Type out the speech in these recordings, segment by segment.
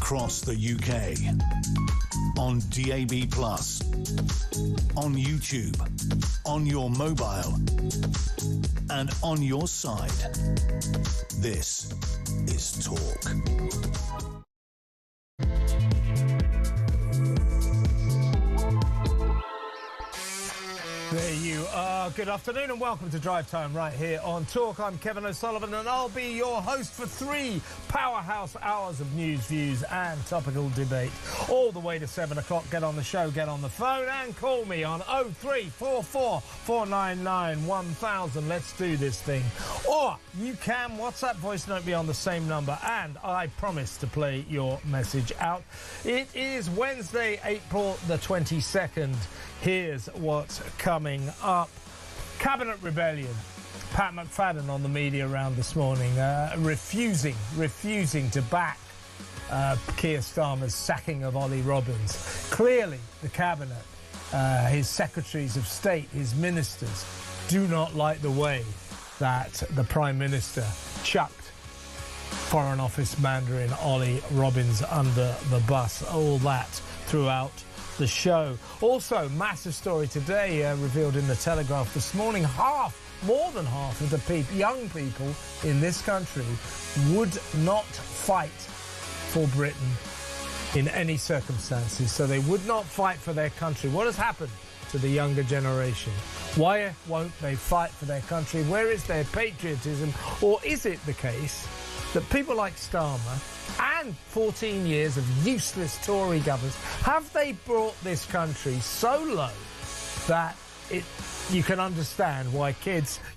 across the UK. On DAB+, on YouTube, on your mobile, and on your side. This is Talk. There you are. Good afternoon and welcome to Drive Time right here on Talk. I'm Kevin O'Sullivan and I'll be your host for 3 powerhouse hours of news, views and topical debate. All the way to 7 o'clock. Get on the show, get on the phone and call me on 0344 499 1000. Let's do this thing. Or you can WhatsApp voice note me on the same number and I promise to play your message out. It is Wednesday, April the 22nd. Here's what's coming up. Cabinet rebellion. Pat McFadden on the media round this morning, refusing to back Keir Starmer's sacking of Ollie Robbins. Clearly, the cabinet, his secretaries of state, his ministers, do not like the way that the Prime Minister chucked Foreign Office Mandarin Ollie Robbins under the bus. All that throughout the show. Also, massive story today revealed in the Telegraph this morning. More than half of the young people in this country would not fight for Britain in any circumstances. So they would not fight for their country. What has happened to the younger generation? Why won't they fight for their country? Where is their patriotism? Or is it the case that people like Starmer and 14 years of useless Tory governments, have they brought this country so low that you can understand why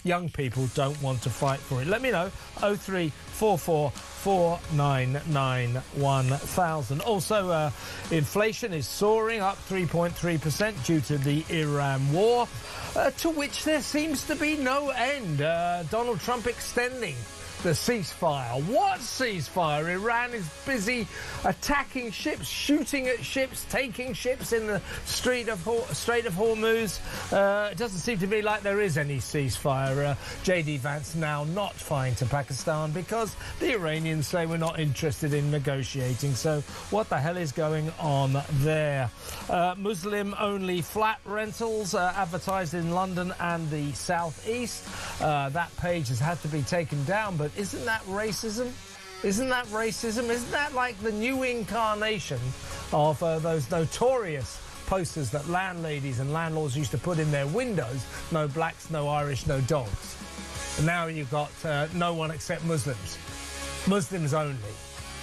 young people don't want to fight for it? Let me know. 0344 499 1000. Also, inflation is soaring, up 3.3% due to the Iran war, to which there seems to be no end. Donald Trump extending the ceasefire. What ceasefire? Iran is busy attacking ships, shooting at ships, taking ships in the Strait of Hormuz. It doesn't seem to be like there is any ceasefire. J.D. Vance now not flying to Pakistan because the Iranians say we're not interested in negotiating. So what the hell is going on there? Muslim-only flat rentals advertised in London and the South East. That page has had to be taken down, but isn't that racism? Isn't that racism? Isn't that like the new incarnation of those notorious posters that landladies and landlords used to put in their windows? No blacks, no Irish, no dogs. And now you've got no one except Muslims. Muslims only.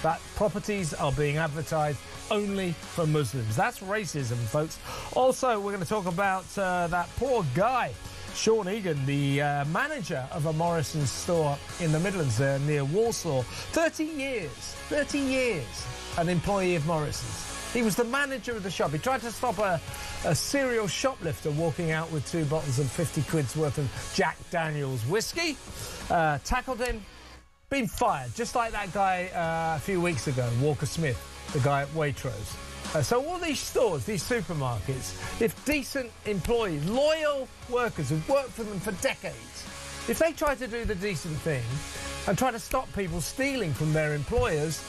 That properties are being advertised only for Muslims. That's racism, folks. Also, we're going to talk about that poor guy, Sean Egan, the manager of a Morrison's store in the Midlands near Walsall. 30 years, an employee of Morrison's. He was the manager of the shop. He tried to stop a serial shoplifter walking out with 2 bottles of 50 quid's worth of Jack Daniel's whiskey. Tackled him, been fired, just like that guy a few weeks ago, Walker Smith, the guy at Waitrose. So all these stores, these supermarkets, if decent employees, loyal workers who've worked for them for decades, if they try to do the decent thing and try to stop people stealing from their employers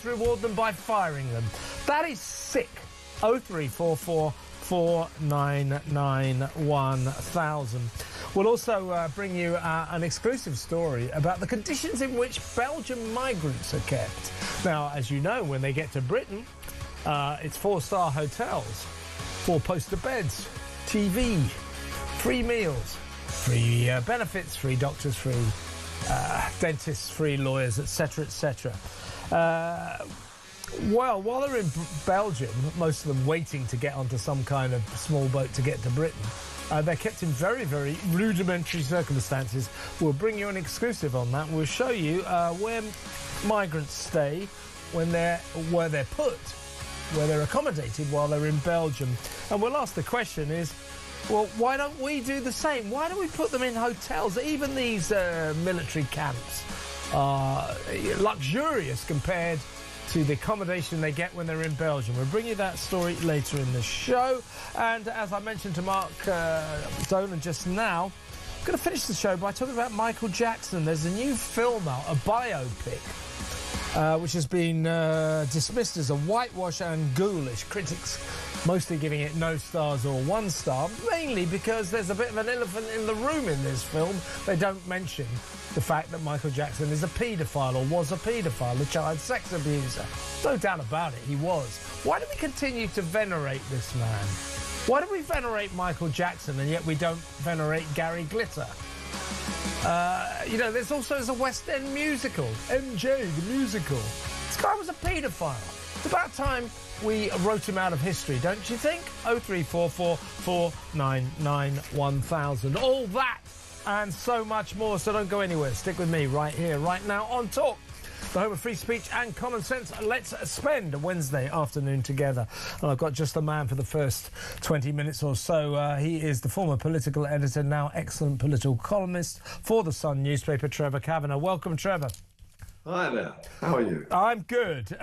reward them by firing them. That is sick. 0344 499 1000. We'll also bring you an exclusive story about the conditions in which Belgian migrants are kept. Now, as you know, when they get to Britain, it's 4-star hotels, 4-poster beds, TV, free meals, free benefits, free doctors, free dentists, free lawyers, etc., etc. Well, while they're in Belgium, most of them waiting to get onto some kind of small boat to get to Britain, they're kept in very, very rudimentary circumstances. We'll bring you an exclusive on that. We'll show you where migrants stay where they're put, where they're accommodated while they're in Belgium. And we'll ask the question is, well, why don't we do the same? Why don't we put them in hotels? Even these military camps are luxurious compared to the accommodation they get when they're in Belgium. We'll bring you that story later in the show. And as I mentioned to Mark Dolan just now, I'm going to finish the show by talking about Michael Jackson. There's a new film out, a biopic which has been dismissed as a whitewash and ghoulish. Critics mostly giving it no stars or 1 star, mainly because there's a bit of an elephant in the room in this film. They don't mention the fact that Michael Jackson is a paedophile, or was a paedophile, a child sex abuser. No doubt about it, he was. Why do we continue to venerate this man? Why do we venerate Michael Jackson and yet we don't venerate Gary Glitter? There's also a West End musical, MJ the musical. This guy was a paedophile. It's about time we wrote him out of history, don't you think? 0344 499 1000. All that and so much more, so don't go anywhere. Stick with me right here, right now on Talk, the home of free speech and common sense. Let's spend a Wednesday afternoon together. And I've got just the man for the first 20 minutes or so. He is the former political editor, now excellent political columnist for the Sun newspaper, Trevor Kavanagh. Welcome, Trevor. Hi there. How are you? I'm good.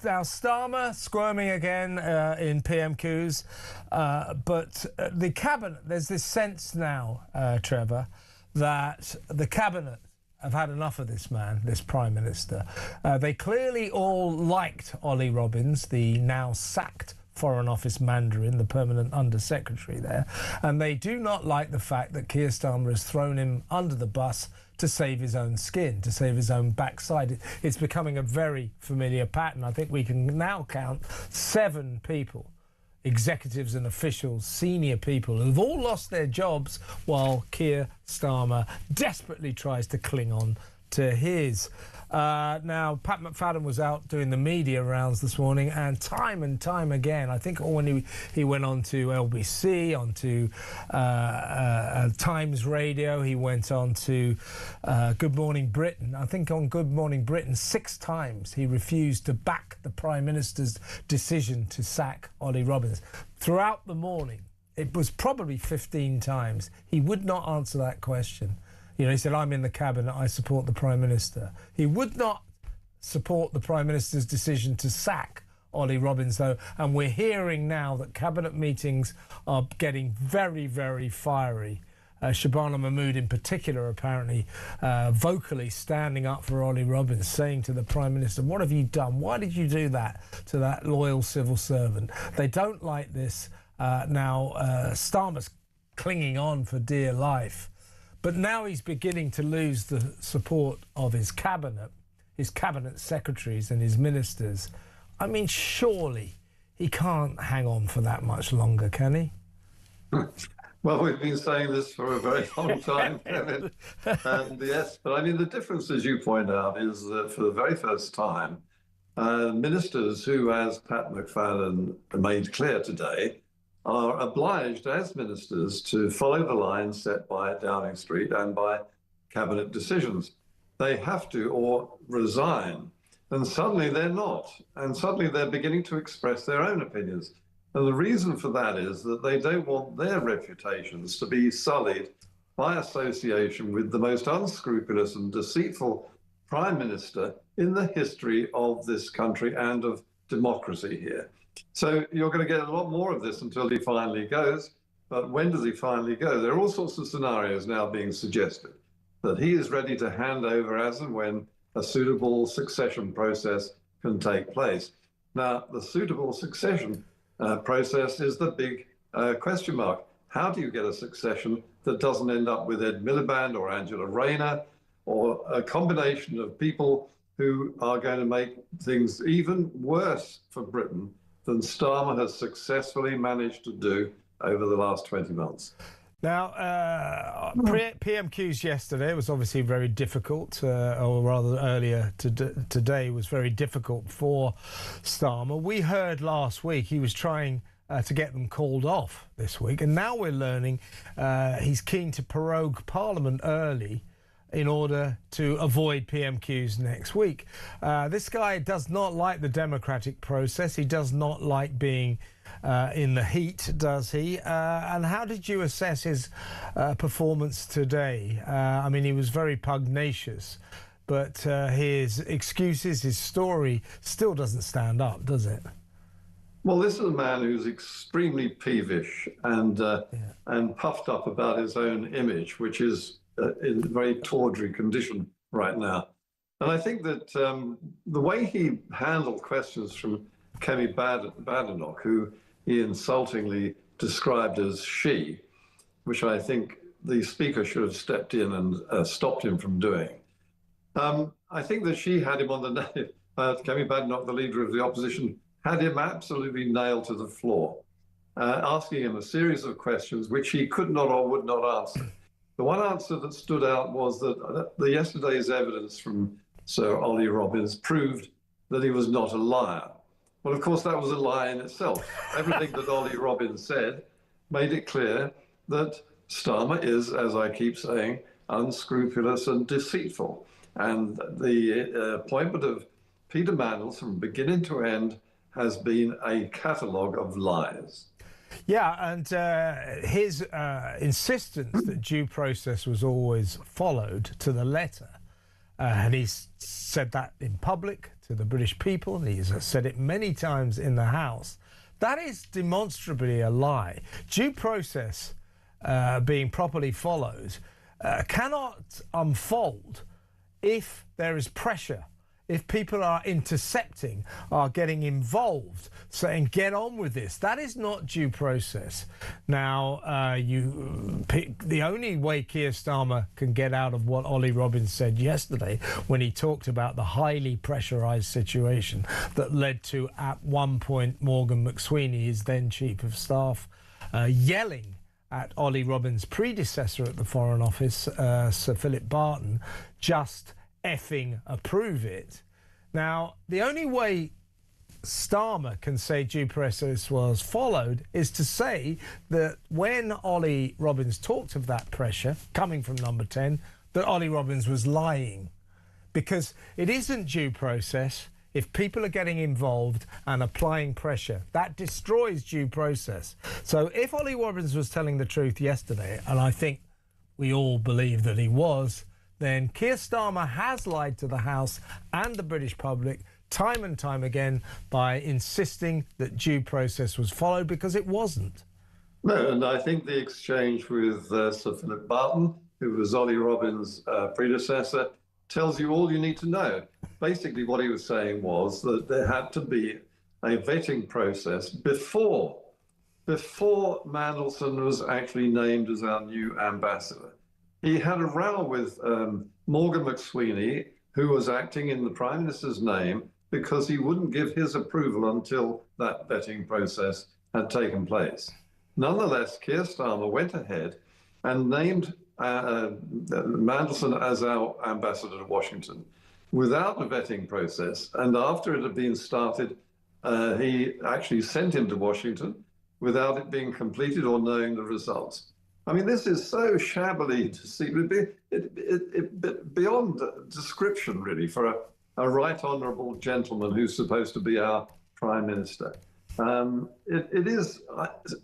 Now, Starmer squirming again in PMQs, but the Cabinet, there's this sense now, Trevor, that the Cabinet have had enough of this man, this Prime Minister. They clearly all liked Ollie Robbins, the now sacked Foreign Office Mandarin, the permanent Under-Secretary there, and they do not like the fact that Keir Starmer has thrown him under the bus to save his own skin, to save his own backside. It's becoming a very familiar pattern. I think we can now count 7 people, executives and officials, senior people, who've all lost their jobs while Keir Starmer desperately tries to cling on to his. Now, Pat McFadden was out doing the media rounds this morning, and time again, I think when he went on to LBC, on to Times Radio, he went on to Good Morning Britain. I think on Good Morning Britain 6 times he refused to back the Prime Minister's decision to sack Ollie Robbins. Throughout the morning, it was probably 15 times, he would not answer that question. He said, I'm in the Cabinet, I support the Prime Minister. He would not support the Prime Minister's decision to sack Ollie Robbins, though, and we're hearing now that Cabinet meetings are getting very, very fiery. Shabana Mahmood in particular, apparently, vocally standing up for Ollie Robbins, saying to the Prime Minister, what have you done? Why did you do that to that loyal civil servant? They don't like this. Now, Starmer's clinging on for dear life. But now he's beginning to lose the support of his cabinet secretaries and his ministers. I mean, surely he can't hang on for that much longer, can he? Well, we've been saying this for a very long time, Kevin. And yes, but I mean, the difference, as you point out, is that for the very first time, ministers who, as Pat McFadden made clear today, are obliged as ministers to follow the lines set by Downing Street and by cabinet decisions. They have to or resign. And suddenly they're not. And suddenly they're beginning to express their own opinions. And the reason for that is that they don't want their reputations to be sullied by association with the most unscrupulous and deceitful Prime Minister in the history of this country and of democracy here. So you're going to get a lot more of this until he finally goes. But when does he finally go? There are all sorts of scenarios now being suggested that he is ready to hand over as and when a suitable succession process can take place. Now, the suitable succession process is the big question mark. How do you get a succession that doesn't end up with Ed Miliband or Angela Rayner or a combination of people who are going to make things even worse for Britain than Starmer has successfully managed to do over the last 20 months. Now, PMQs yesterday was obviously very difficult, or rather earlier today was very difficult for Starmer. We heard last week he was trying to get them called off this week, and now we're learning he's keen to prorogue Parliament early in order to avoid PMQs next week. This guy does not like the democratic process. He does not like being in the heat, does he? And how did you assess his performance today? I mean, he was very pugnacious, but his excuses, his story still doesn't stand up, does it? Well, this is a man who's extremely peevish and puffed up about his own image, which is in a very tawdry condition right now. And I think that the way he handled questions from Kemi Badenoch, who he insultingly described as she, which I think the speaker should have stepped in and stopped him from doing. I think that she had him on the nail. Kemi Badenoch, the leader of the opposition, had him absolutely nailed to the floor, asking him a series of questions which he could not or would not answer. The one answer that stood out was that yesterday's evidence from Sir Ollie Robbins proved that he was not a liar. Well, of course, that was a lie in itself. Everything that Ollie Robbins said made it clear that Starmer is, as I keep saying, unscrupulous and deceitful. And the appointment of Peter Mandelson from beginning to end has been a catalogue of lies. Yeah, and his insistence that due process was always followed to the letter, and he's said that in public to the British people, and he's said it many times in the House, that is demonstrably a lie. Due process being properly followed cannot unfold if there is pressure, if people are intercepting, are getting involved, saying, get on with this. That is not due process. Now, the only way Keir Starmer can get out of what Ollie Robbins said yesterday when he talked about the highly pressurised situation that led to, at one point, Morgan McSweeney, his then Chief of Staff, yelling at Ollie Robbins' predecessor at the Foreign Office, Sir Philip Barton, just effing approve it. Now, the only way Starmer can say due process was followed is to say that when Ollie Robbins talked of that pressure coming from Number 10, that Ollie Robbins was lying, because it isn't due process if people are getting involved and applying pressure. That destroys due process. So if Ollie Robbins was telling the truth yesterday, and I think we all believe that he was, then Keir Starmer has lied to the House and the British public time and time again by insisting that due process was followed, because it wasn't. No, and I think the exchange with Sir Philip Barton, who was Ollie Robbins' predecessor, tells you all you need to know. Basically, what he was saying was that there had to be a vetting process before Mandelson was actually named as our new ambassador. He had a row with Morgan McSweeney, who was acting in the Prime Minister's name, because he wouldn't give his approval until that vetting process had taken place. Nonetheless, Keir Starmer went ahead and named Mandelson as our ambassador to Washington without a vetting process. And after it had been started, he actually sent him to Washington without it being completed or knowing the results. I mean, this is so shabbily deceitful, beyond description, really, for a right honourable gentleman who's supposed to be our Prime Minister. It is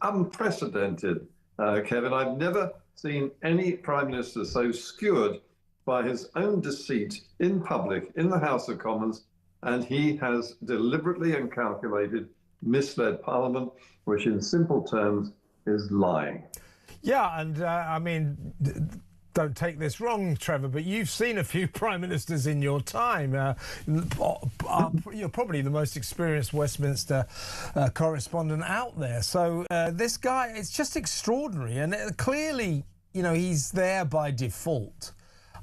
unprecedented, Kevin. I've never seen any Prime Minister so skewered by his own deceit in public, in the House of Commons, and he has deliberately and calculated misled Parliament, which in simple terms is lying. Yeah, and I mean, don't take this wrong, Trevor, but you've seen a few prime ministers in your time. You're probably the most experienced Westminster correspondent out there. So this guy, it's just extraordinary. And clearly, you know, he's there by default.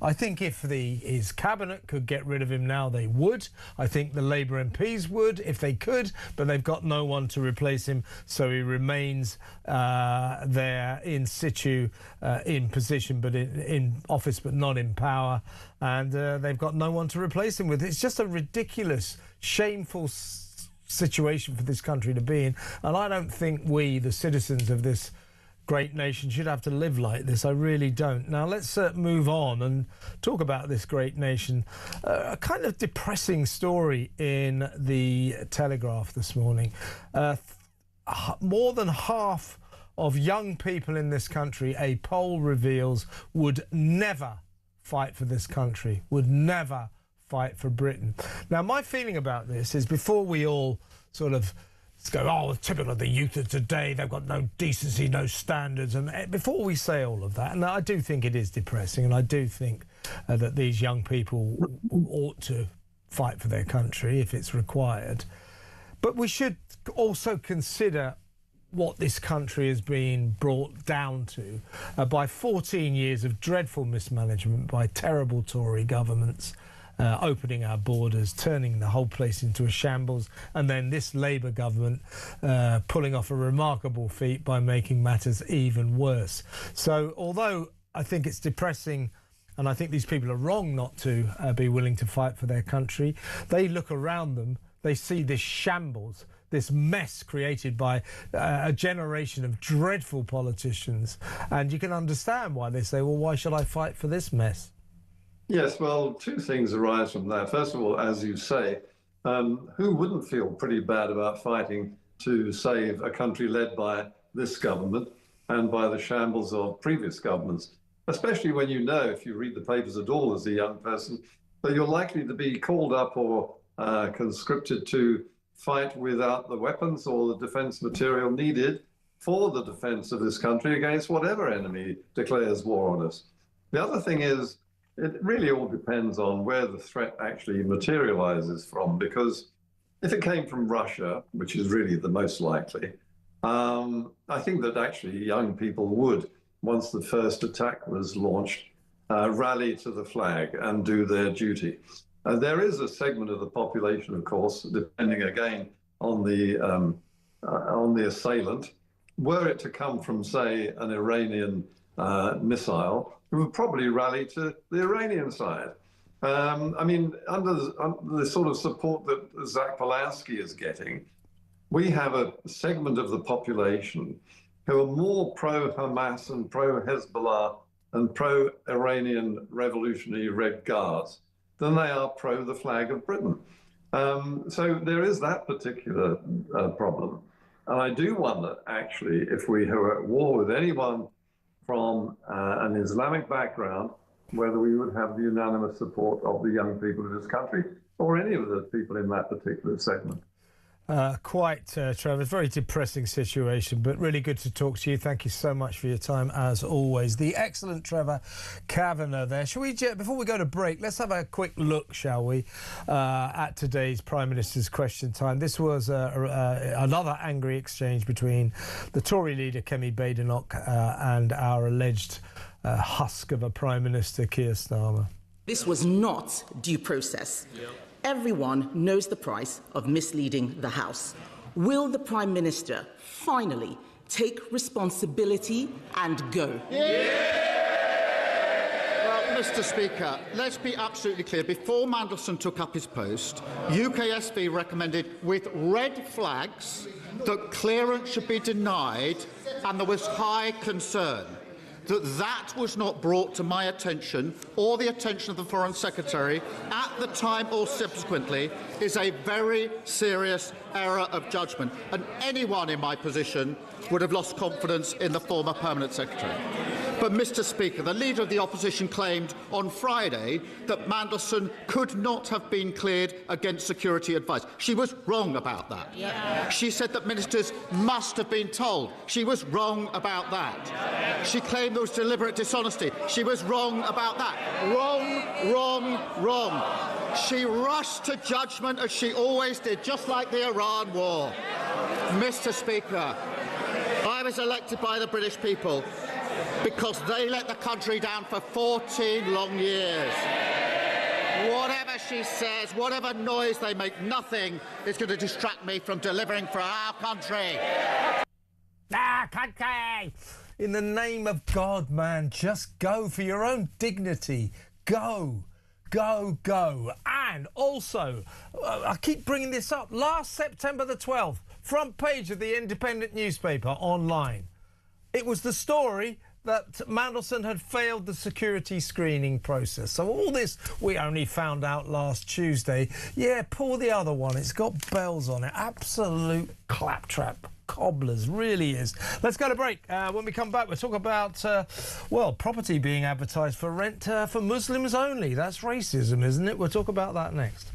I think if his cabinet could get rid of him now, they would. I think the Labour MPs would if they could, but they've got no one to replace him, so he remains there in situ, in position, but in office, but not in power. And they've got no one to replace him with. It's just a ridiculous, shameful situation for this country to be in. And I don't think we, the citizens of this great nation, should have to live like this. I really don't. Now let's move on and talk about this great nation. A kind of depressing story in the Telegraph this morning. More than half of young people in this country, a poll reveals, would never fight for this country, would never fight for Britain. Now my feeling about this is, before we all sort of go, oh, typical of the youth of today, they've got no decency, no standards. And before we say all of that, and I do think it is depressing, and I do think that these young people ought to fight for their country if it's required. But we should also consider what this country has been brought down to by 14 years of dreadful mismanagement by terrible Tory governments, opening our borders, turning the whole place into a shambles, and then this Labour government pulling off a remarkable feat by making matters even worse. So although I think it's depressing, and I think these people are wrong not to be willing to fight for their country, they look around them, they see this shambles, this mess created by a generation of dreadful politicians, and you can understand why they say, well, why should I fight for this mess? Yes, well, two things arise from that. First of all, as you say, who wouldn't feel pretty bad about fighting to save a country led by this government and by the shambles of previous governments, especially when you know, if you read the papers at all as a young person, that you're likely to be called up or conscripted to fight without the weapons or the defense material needed for the defense of this country against whatever enemy declares war on us. The other thing is, it really all depends on where the threat actually materializes from, because if it came from Russia, which is really the most likely, I think that actually young people would, once the first attack was launched, rally to the flag and do their duty. There is a segment of the population, of course, depending again on the assailant. Were it to come from, say, an Iranian missile, who would probably rally to the Iranian side. I mean, under the sort of support that Zach Polanski is getting, we have a segment of the population who are more pro-Hamas and pro-Hezbollah and pro-Iranian Revolutionary Red Guards than they are pro the flag of Britain. So there is that particular problem. And I do wonder, actually, if we were at war with anyone from an Islamic background, whether we would have the unanimous support of the young people of this country or any of the people in that particular segment. Trevor, very depressing situation, but really good to talk to you. Thank you so much for your time, as always. The excellent Trevor Kavanagh there. Shall we, before we go to break, let's have a quick look, shall we, at today's Prime Minister's Question Time. This was another angry exchange between the Tory leader, Kemi Badenoch, and our alleged husk of a Prime Minister, Keir Starmer. This was not due process. Yep. Everyone knows the price of misleading the House. Will the Prime Minister finally take responsibility and go? Well, Mr. Speaker, let's be absolutely clear. Before Mandelson took up his post, UKSV recommended with red flags that clearance should be denied, and there was high concern that was not brought to my attention or the attention of the Foreign Secretary at the time or subsequently is a very serious error of judgment, and anyone in my position would have lost confidence in the former Permanent Secretary. But, Mr. Speaker, the Leader of the Opposition claimed on Friday that Mandelson could not have been cleared against security advice. She was wrong about that. Yeah. She said that ministers must have been told. She was wrong about that. Yeah. She claimed there was deliberate dishonesty. She was wrong about that. Wrong, wrong, wrong. She rushed to judgment, as she always did, just like the Iran war. Mr. Speaker, I was elected by the British people because they let the country down for 14 long years. Whatever she says, whatever noise they make, nothing is going to distract me from delivering for our country. Country! In the name of God, man, just go for your own dignity. Go. Go, go. And also, I keep bringing this up, last September the 12th, front page of the Independent newspaper online. It was the story that Mandelson had failed the security screening process. So all this we only found out last Tuesday. Yeah, pull the other one. It's got bells on it. Absolute claptrap. Cobblers, really is. Let's go to break. When we come back, we'll talk about, property being advertised for rent for Muslims only. That's racism, isn't it? We'll talk about that next.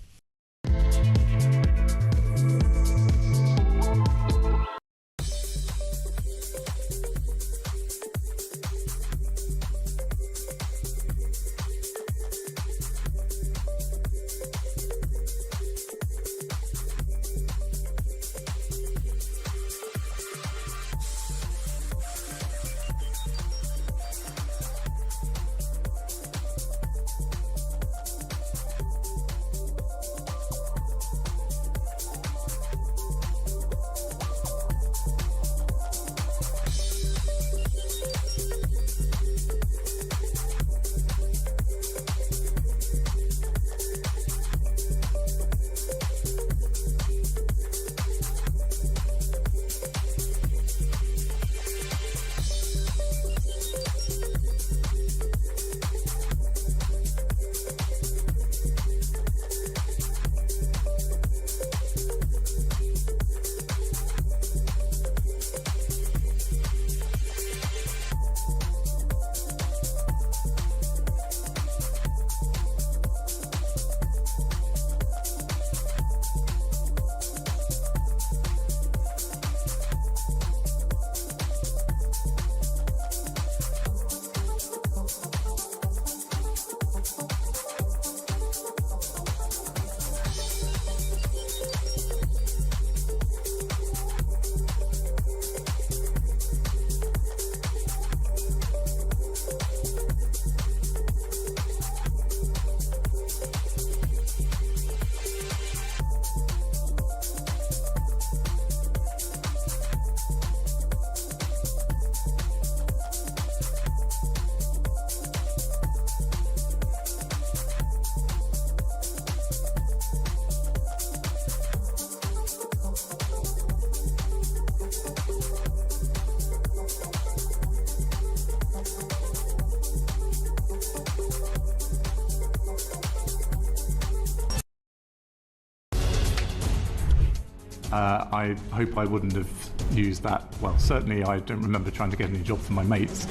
I hope I wouldn't have used that. Well, certainly I don't remember trying to get any job for my mates.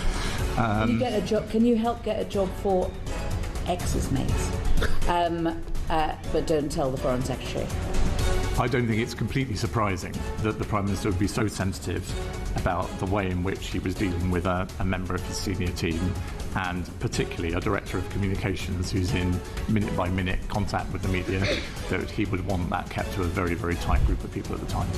Can you get a job? Can you help get a job for ex's mates? But don't tell the Foreign Secretary. I don't think it's completely surprising that the Prime Minister would be so sensitive about the way in which he was dealing with a member of his senior team, and particularly a Director of Communications who's in minute-by-minute contact with the media, that he would want that kept to a very, very tight group of people at the time.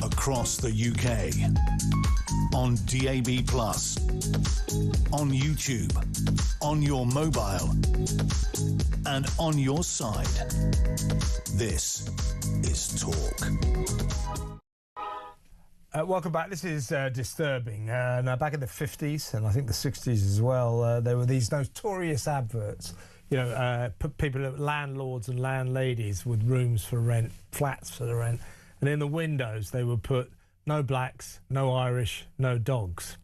Across the UK, on DAB+, on YouTube, on your mobile, and on your side. This is Talk. Welcome back. This is disturbing. Now, back in the 50s, and I think the 60s as well, there were these notorious adverts. You know, people, landlords and landladies with rooms for rent, flats for the rent. And in the windows, they would put no blacks, no Irish, no dogs.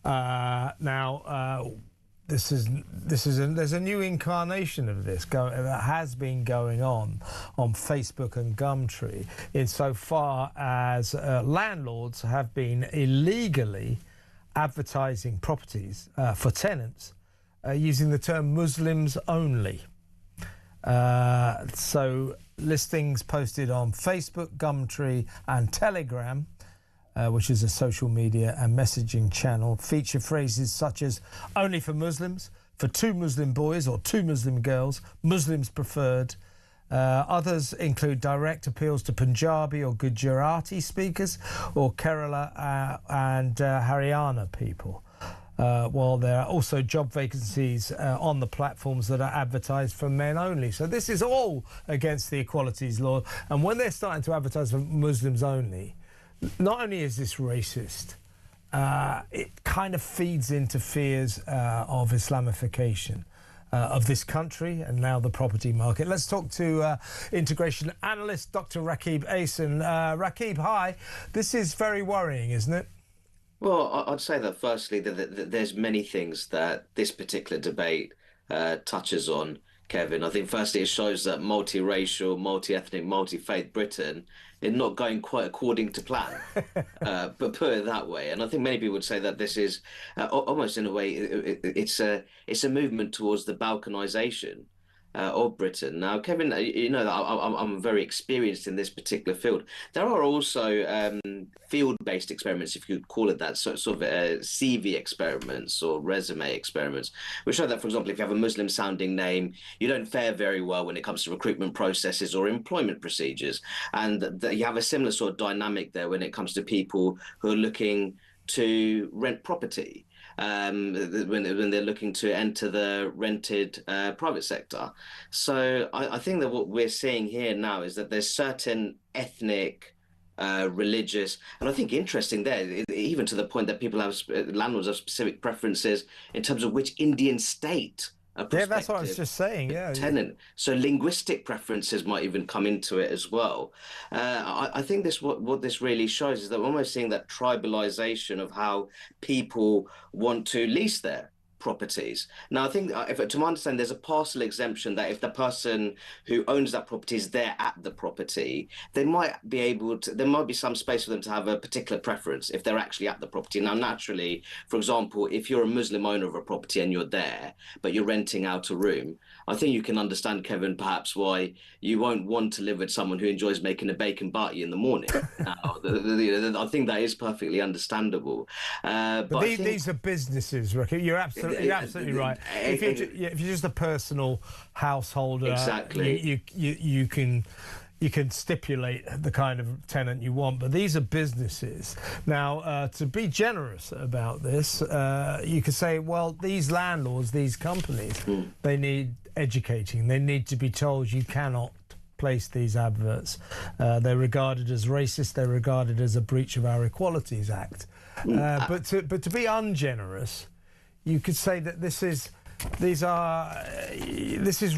There's a new incarnation of this that has been going on Facebook and Gumtree, insofar as landlords have been illegally advertising properties for tenants using the term Muslims only. So listings posted on Facebook, Gumtree and Telegram, which is a social media and messaging channel, feature phrases such as only for Muslims, for 2 Muslim boys or 2 Muslim girls, Muslims preferred. Others include direct appeals to Punjabi or Gujarati speakers or Kerala and Haryana people. While there are also job vacancies on the platforms that are advertised for men only. So this is all against the equalities law. And when they're starting to advertise for Muslims only, not only is this racist, it kind of feeds into fears of Islamification of this country and now the property market. Let's talk to integration analyst Dr. Rakib Ahsan. Rakib, hi. This is very worrying, isn't it? Well, I'd say that firstly, that there's many things that this particular debate touches on, Kevin. I think firstly it shows that multiracial, multi-ethnic, multi-faith Britain is not going quite according to plan, but put it that way. And I think many people would say that this is almost in a way, it's a movement towards the balkanisation of Britain. Now, Kevin, you know that I'm very experienced in this particular field. There are also field-based experiments, if you could call it that, sort of CV experiments or resume experiments, which show that, for example, if you have a Muslim-sounding name, you don't fare very well when it comes to recruitment processes or employment procedures. And you have a similar sort of dynamic there when it comes to people who are looking to rent property. When they're looking to enter the rented private sector. So I think that what we're seeing here now is that there's certain ethnic, religious, and I think interesting there, even to the point that landlords have specific preferences in terms of which Indian state yeah, that's what I was just saying. Yeah, tenant. So linguistic preferences might even come into it as well. I think what this really shows is that we're almost seeing that tribalization of how people want to lease their properties. Now, I think, to my understanding, there's a partial exemption that if the person who owns that property is there at the property, there might be some space for them to have a particular preference if they're actually at the property. Now, naturally, for example, if you're a Muslim owner of a property and you're there, but you're renting out a room, I think you can understand, Kevin, perhaps why you won't want to live with someone who enjoys making a bacon butty in the morning. Now, I think that is perfectly understandable. But these are businesses, Ricky. You're absolutely right. If you're just a personal householder, exactly, you can stipulate the kind of tenant you want, but these are businesses. Now, to be generous about this, you could say, well, these landlords, these companies, they need educating. They need to be told you cannot placed these adverts. They're regarded as racist. They're regarded as a breach of our Equalities Act. But to be ungenerous, you could say that this is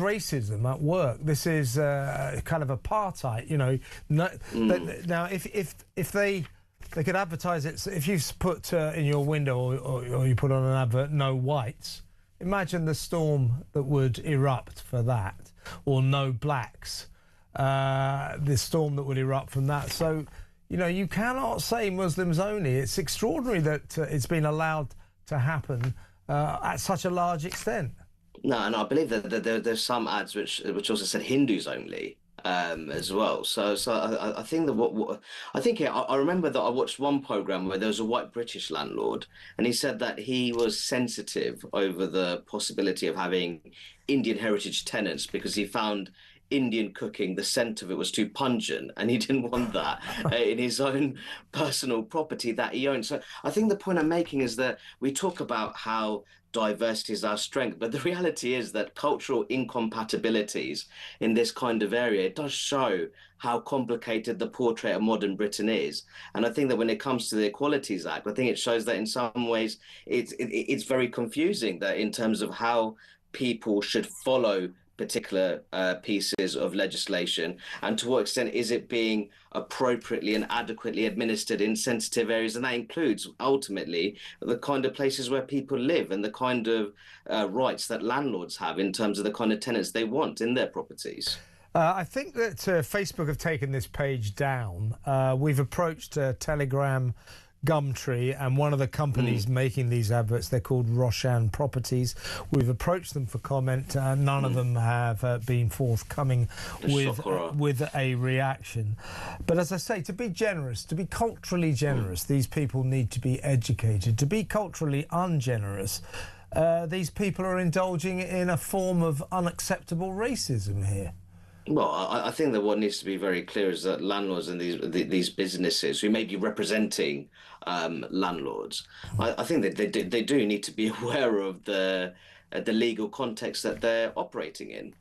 racism at work. This is kind of apartheid. You know, now if they could advertise it, if you put in your window or you put on an advert, no whites. Imagine the storm that would erupt for that, or no blacks. The storm that would erupt from that. So, you know, you cannot say Muslims only. It's extraordinary that it's been allowed to happen at such a large extent. No, and I believe that there's some ads which also said Hindus only. As well, so I think that I remember that I watched one program where there was a white British landlord, and he said that he was sensitive over the possibility of having Indian heritage tenants because he found Indian cooking, the scent of it was too pungent, and he didn't want that in his own personal property that he owned. So I think the point I'm making is that we talk about how diversity is our strength, but the reality is that cultural incompatibilities in this kind of area, it does show how complicated the portrait of modern Britain is. And I think that when it comes to the Equalities Act, I think it shows that in some ways it's very confusing, that in terms of how people should follow particular pieces of legislation, and to what extent is it being appropriately and adequately administered in sensitive areas. And that includes ultimately the kind of places where people live and the kind of rights that landlords have in terms of the kind of tenants they want in their properties. I think that Facebook have taken this page down. We've approached Telegram, Gumtree, and one of the companies making these adverts, they're called Roshan Properties. We've approached them for comment. None of them have been forthcoming with a reaction. But as I say, to be generous, to be culturally generous, these people need to be educated. To be culturally ungenerous, these people are indulging in a form of unacceptable racism here. Well, I think that what needs to be very clear is that landlords and these businesses who may be representing landlords, I think that they do need to be aware of the legal context that they're operating in.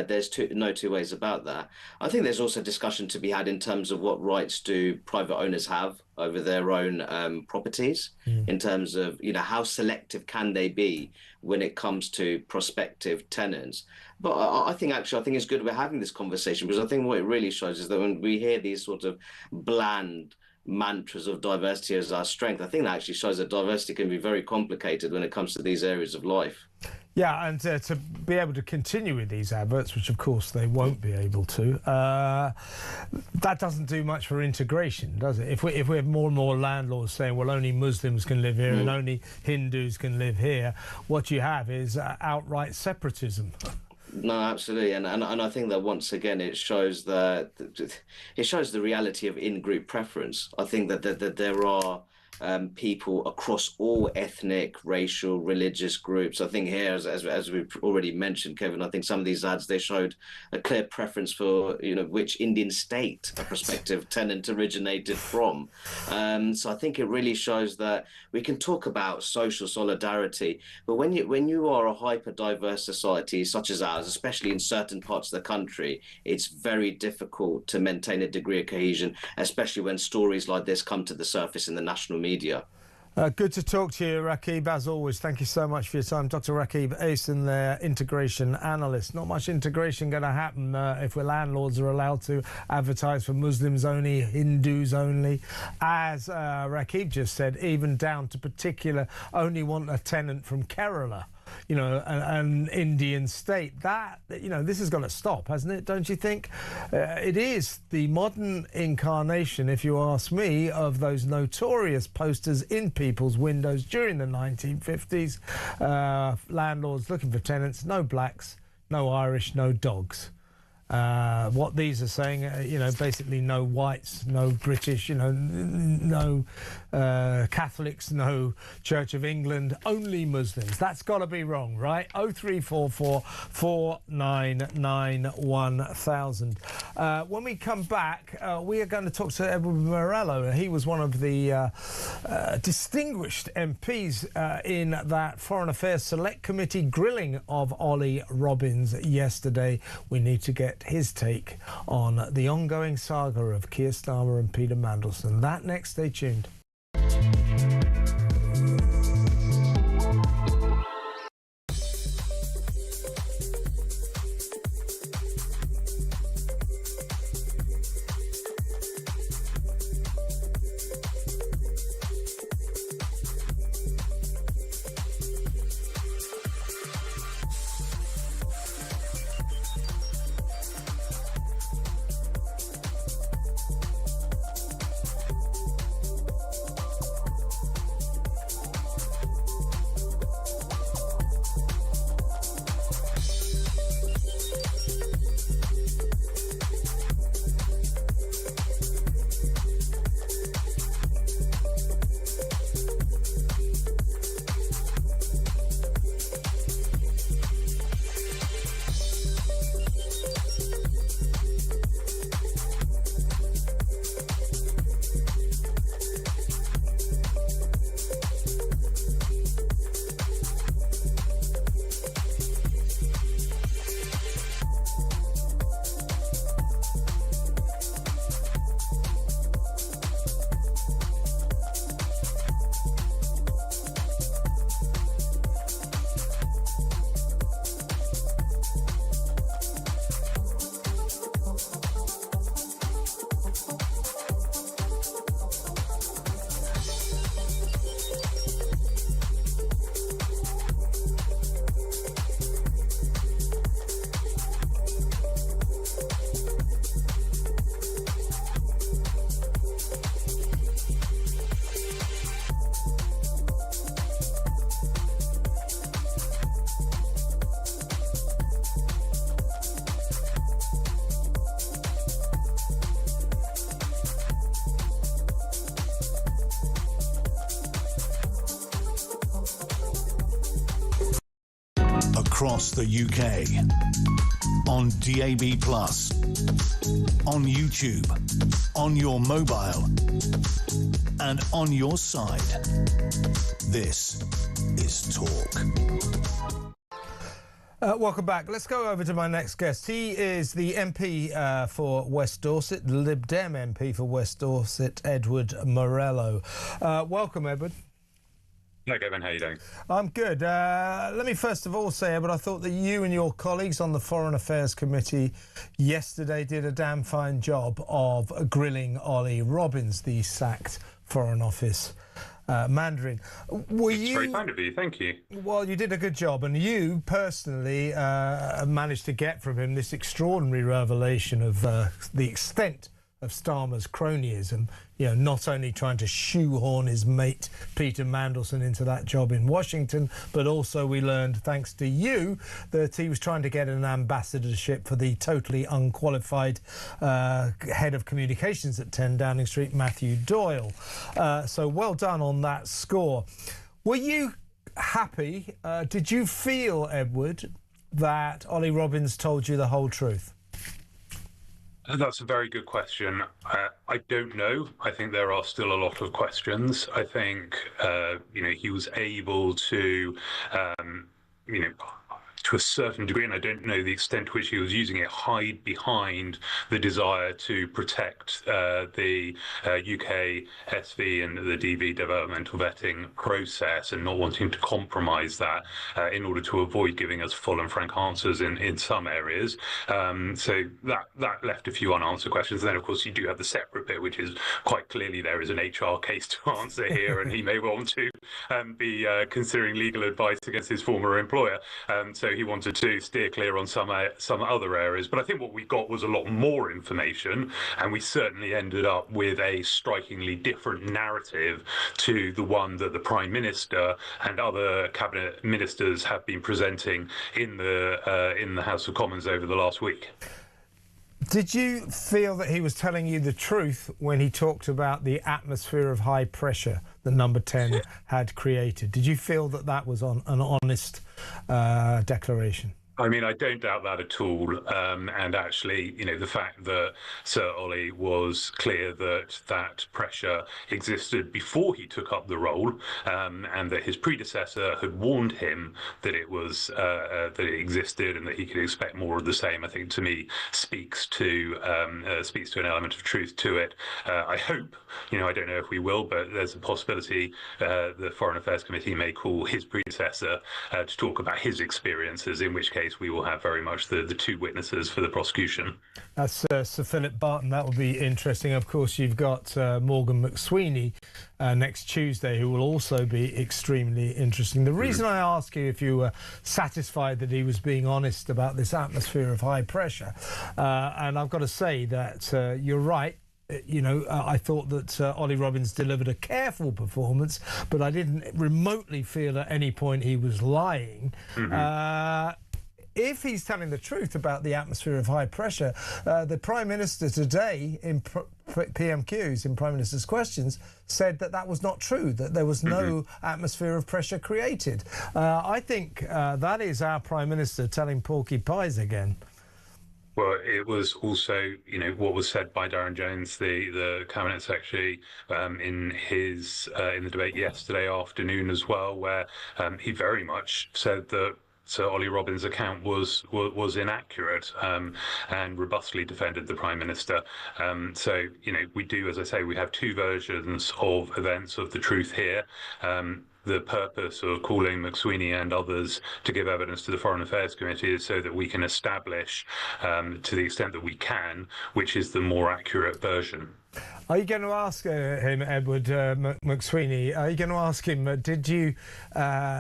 There's no two ways about that. I think there's also discussion to be had in terms of what rights do private owners have over their own properties, in terms of, you know, how selective can they be when it comes to prospective tenants. But I think it's good we're having this conversation, because I think what it really shows is that when we hear these sort of bland mantras of diversity as our strength, I think that actually shows that diversity can be very complicated when it comes to these areas of life. Yeah, and to be able to continue with these adverts, which of course they won't be able to, that doesn't do much for integration, does it? If we have more and more landlords saying, well, only Muslims can live here and only Hindus can live here, what you have is outright separatism. No, absolutely, and I think that once again it shows the reality of in-group preference. I think that there are people across all ethnic, racial, religious groups. I think here, as we've already mentioned, Kevin, I think some of these ads, they showed a clear preference for, you know, which Indian state a prospective tenant originated from. So I think it really shows that we can talk about social solidarity, but when you are a hyper-diverse society such as ours, especially in certain parts of the country, it's very difficult to maintain a degree of cohesion, especially when stories like this come to the surface in the national media. Good to talk to you, Rakib, as always. Thank you so much for your time. Dr. Rakib Asen, their integration analyst. Not much integration going to happen if landlords are allowed to advertise for Muslims only, Hindus only. As Rakib just said, even down to particular, only want a tenant from Kerala. You know, an Indian state. That, you know, this has got to stop, hasn't it? Don't you think? It is the modern incarnation, if you ask me, of those notorious posters in people's windows during the 1950s. Landlords looking for tenants, no blacks, no Irish, no dogs. What these are saying, you know, basically no whites, no British, you know, no Catholics, no Church of England, only Muslims. That's got to be wrong, right? 0344 499 1000. When we come back, we are going to talk to Edward Morello. He was one of the distinguished MPs in that Foreign Affairs Select Committee grilling of Ollie Robbins yesterday. We need to get get his take on the ongoing saga of Keir Starmer and Peter Mandelson. That next, stay tuned. Across the UK, on DAB+, on YouTube, on your mobile, and on your side. This is Talk. Welcome back. Let's go over to my next guest. He is the MP for West Dorset, the Lib Dem MP for West Dorset, Edward Morello. Welcome, Edward. Hi, Kevin. How are you doing? I'm good. Let me first of all say, Edward, I thought that you and your colleagues on the Foreign Affairs Committee yesterday did a damn fine job of grilling Ollie Robbins, the sacked Foreign Office Mandarin. It's very kind of you, thank you. Well, you did a good job, and you personally managed to get from him this extraordinary revelation of the extent of Starmer's cronyism, you know, not only trying to shoehorn his mate Peter Mandelson into that job in Washington, but also we learned, thanks to you, that he was trying to get an ambassadorship for the totally unqualified head of communications at 10 Downing Street, Matthew Doyle. So well done on that score. Were you happy? Did you feel, Edward, that Ollie Robbins told you the whole truth? That's a very good question. I don't know. I think there are still a lot of questions. I think, he was able to, to a certain degree, and I don't know the extent to which he was using it, hide behind the desire to protect the UK SV and the DV developmental vetting process, and not wanting to compromise that in order to avoid giving us full and frank answers in some areas. So that left a few unanswered questions. And then, of course, you do have the separate bit, which is quite clearly there is an HR case to answer here, and he may want to be considering legal advice against his former employer. So he wanted to steer clear on some other areas. But I think what we got was a lot more information, and we certainly ended up with a strikingly different narrative to the one that the Prime Minister and other cabinet ministers have been presenting in the House of Commons over the last week. Did you feel that he was telling you the truth when he talked about the atmosphere of high pressure that Number 10 had created? Did you feel that that was an honest declaration? I mean, I don't doubt that at all. And actually, the fact that Sir Ollie was clear that that pressure existed before he took up the role, and that his predecessor had warned him that it was that it existed and that he could expect more of the same, I think, to me, speaks to an element of truth to it. I hope, I don't know if we will, but there's a possibility the Foreign Affairs Committee may call his predecessor to talk about his experiences, in which case we will have very much the two witnesses for the prosecution. That's Sir Philip Barton. That will be interesting. Of course, you've got Morgan McSweeney next Tuesday, who will also be extremely interesting. The reason I ask you if you were satisfied that he was being honest about this atmosphere of high pressure, and I've got to say that you're right. I thought that Ollie Robbins delivered a careful performance, but I didn't remotely feel at any point he was lying. If he's telling the truth about the atmosphere of high pressure, the Prime Minister today in PMQs, in Prime Minister's Questions, said that that was not true, that there was no atmosphere of pressure created. I think that is our Prime Minister telling porky pies again. Well, it was also, what was said by Darren Jones, the Cabinet Secretary, in the debate yesterday afternoon as well, where he very much said that Sir Ollie Robbins' account was inaccurate, and robustly defended the Prime Minister. So, we do, as I say, we have two versions of events of the truth here. The purpose of calling McSweeney and others to give evidence to the Foreign Affairs Committee is so that we can establish, to the extent that we can, which is the more accurate version. Are you going to ask him, Edward McSweeney, are you going to ask him, did you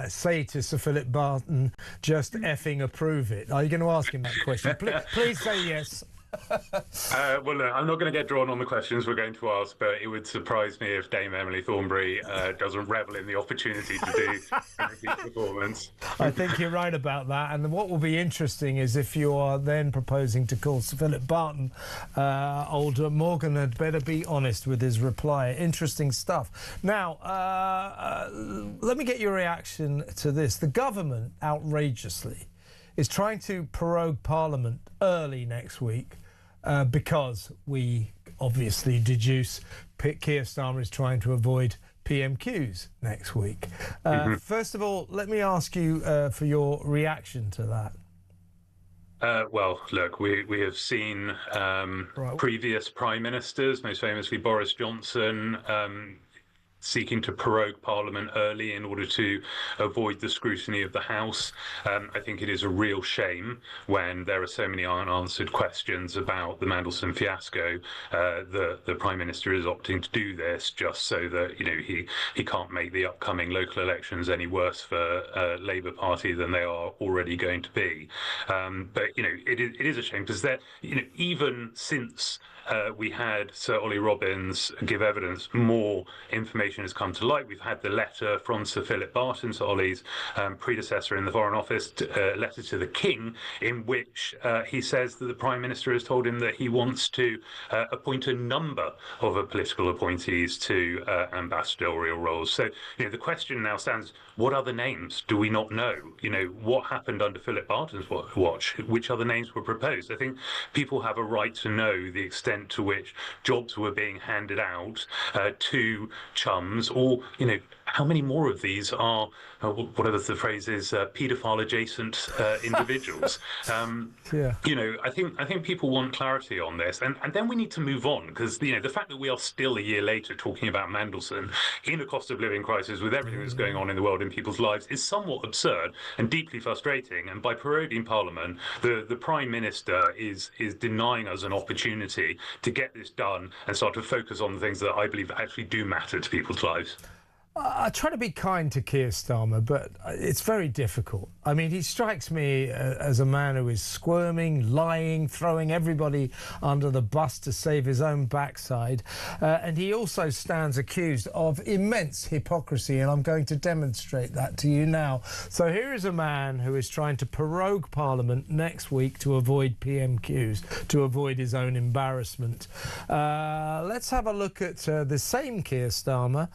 say to Sir Philip Barton, just effing approve it? Are you going to ask him that question? Please say yes. Well, look, I'm not going to get drawn on the questions we're going to ask, but it would surprise me if Dame Emily Thornberry doesn't revel in the opportunity to do a performance. I think you're right about that. And what will be interesting is if you are then proposing to call Sir Philip Barton, old Morgan had better be honest with his reply. Interesting stuff. Now, let me get your reaction to this. The government, outrageously, is trying to prorogue Parliament early next week because we obviously deduce Keir Starmer is trying to avoid PMQs next week. First of all, let me ask you for your reaction to that. Well, look, we have seen previous prime ministers, most famously Boris Johnson, seeking to prorogue Parliament early in order to avoid the scrutiny of the House. I think it is a real shame when there are so many unanswered questions about the Mandelson fiasco. The Prime Minister is opting to do this just so that he can't make the upcoming local elections any worse for Labour Party than they are already going to be. But it is a shame because even since we had Sir Ollie Robbins give evidence, more information has come to light. We've had the letter from Sir Philip Barton, Sir Ollie's predecessor in the Foreign Office, letter to the King, in which he says that the Prime Minister has told him that he wants to appoint a number of political appointees to ambassadorial roles. So, the question now stands, what other names do we not know? What happened under Philip Barton's watch? Which other names were proposed? I think people have a right to know the extent to which jobs were being handed out to chums, or how many more of these are whatever the phrase is, paedophile adjacent individuals. I think people want clarity on this, and then we need to move on, because the fact that we are still a year later talking about Mandelson in a cost of living crisis with everything that's going on in the world in people's lives is somewhat absurd and deeply frustrating. And by proroguing Parliament, the Prime Minister is denying us an opportunity to get this done and start to focus on the things that I believe actually do matter to people's lives. I try to be kind to Keir Starmer, but it's very difficult. I mean, he strikes me as a man who is squirming, lying, throwing everybody under the bus to save his own backside. And he also stands accused of immense hypocrisy, and I'm going to demonstrate that to you now. So here is a man who is trying to prorogue Parliament next week to avoid PMQs, to avoid his own embarrassment. Let's have a look at the same Keir Starmer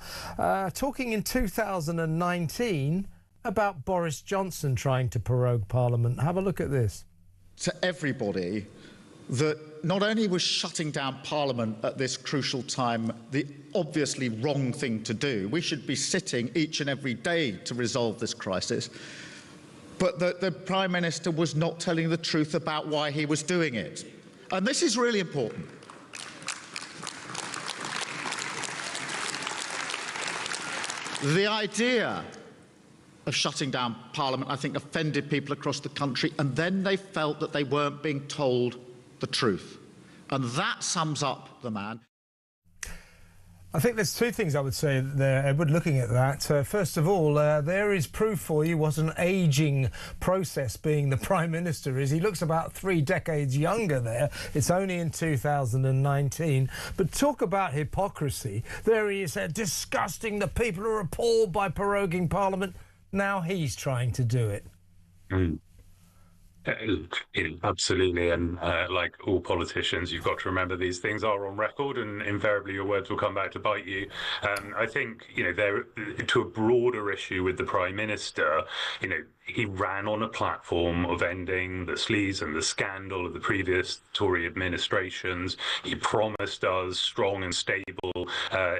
talking in 2019 about Boris Johnson trying to prorogue Parliament? Have a look at this. To everybody that not only was shutting down Parliament at this crucial time the obviously wrong thing to do, we should be sitting each and every day to resolve this crisis, but that the Prime Minister was not telling the truth about why he was doing it. And this is really important. The idea of shutting down Parliament, I think, offended people across the country, and then they felt that they weren't being told the truth. And that sums up the man. I think there's two things I would say there, Edward, looking at that. First of all, there is proof for you what an ageing process being the Prime Minister is. He looks about 3 decades younger there. It's only in 2019. But talk about hypocrisy. There he is disgusting. The people are appalled by proroguing Parliament. Now he's trying to do it. Absolutely, and like all politicians, you've got to remember these things are on record, and invariably your words will come back to bite you. I think, there to a broader issue with the Prime Minister, he ran on a platform of ending the sleaze and the scandal of the previous Tory administrations. He promised us strong and stable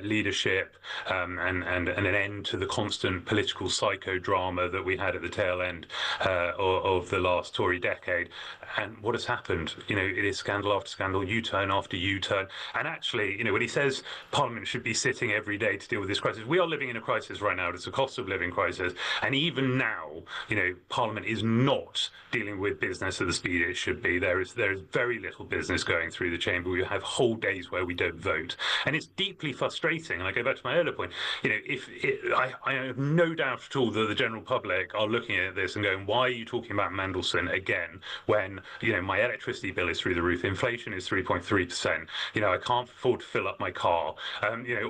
leadership and an end to the constant political psychodrama that we had at the tail end of the last Tory decade. And what has happened? It is scandal after scandal, U-turn after U-turn. And actually, when he says Parliament should be sitting every day to deal with this crisis, we are living in a crisis right now. It's a cost of living crisis. And even now, Parliament is not dealing with business at the speed it should be. There is very little business going through the chamber. We have whole days where we don't vote. And it's deeply frustrating. And I go back to my earlier point. I have no doubt at all that the general public are looking at this and going, why are you talking about Mandelson again when, my electricity bill is through the roof, inflation is 3.3%, I can't afford to fill up my car.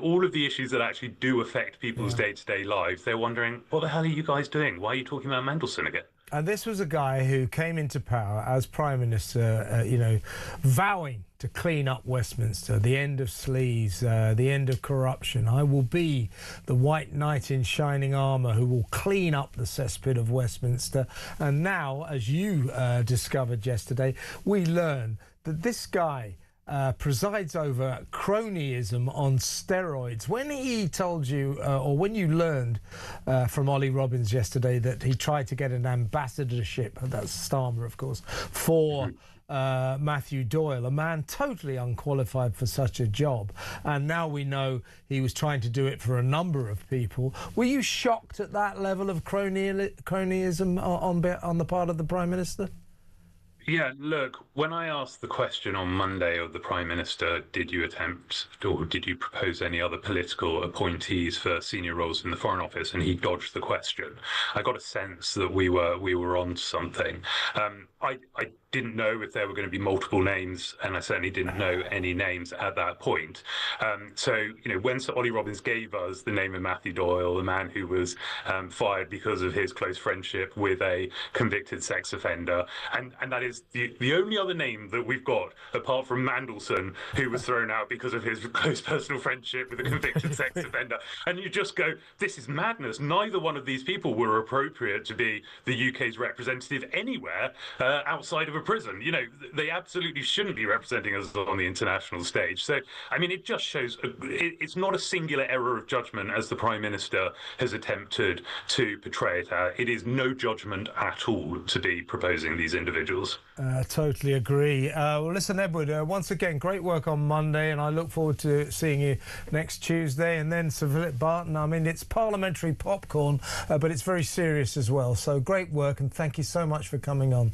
All of the issues that actually do affect people's day-to-day lives, they're wondering, what the hell are you guys doing? Why are you talking about Mandelson again? And this was a guy who came into power as Prime Minister, vowing to clean up Westminster, the end of sleaze, the end of corruption. I will be the white knight in shining armour who will clean up the cesspit of Westminster. And now, as you discovered yesterday, we learn that this guy presides over cronyism on steroids. When he told you, or when you learned from Ollie Robbins yesterday that he tried to get an ambassadorship, that's Starmer, of course, for Matthew Doyle, a man totally unqualified for such a job, and now we know he was trying to do it for a number of people. Were you shocked at that level of cronyism on the part of the Prime Minister? Yeah, look, when I asked the question on Monday of the Prime Minister, did you attempt or did you propose any other political appointees for senior roles in the Foreign Office, and he dodged the question, I got a sense that we were on something. I didn't know if there were going to be multiple names, and I certainly didn't know any names at that point. So, when Sir Ollie Robbins gave us the name of Matthew Doyle, the man who was fired because of his close friendship with a convicted sex offender, and that is the only other name that we've got, apart from Mandelson, who was thrown out because of his close personal friendship with a convicted sex offender. And you just go, this is madness. Neither one of these people were appropriate to be the UK's representative anywhere outside of a prison. They absolutely shouldn't be representing us on the international stage. So, it just shows it's not a singular error of judgment, as the Prime Minister has attempted to portray it. It is no judgment at all to be proposing these individuals. Totally agree. Well, listen, Edward, once again, great work on Monday, and I look forward to seeing you next Tuesday. And then Sir Philip Barton, it's parliamentary popcorn, but it's very serious as well. So great work, and thank you so much for coming on.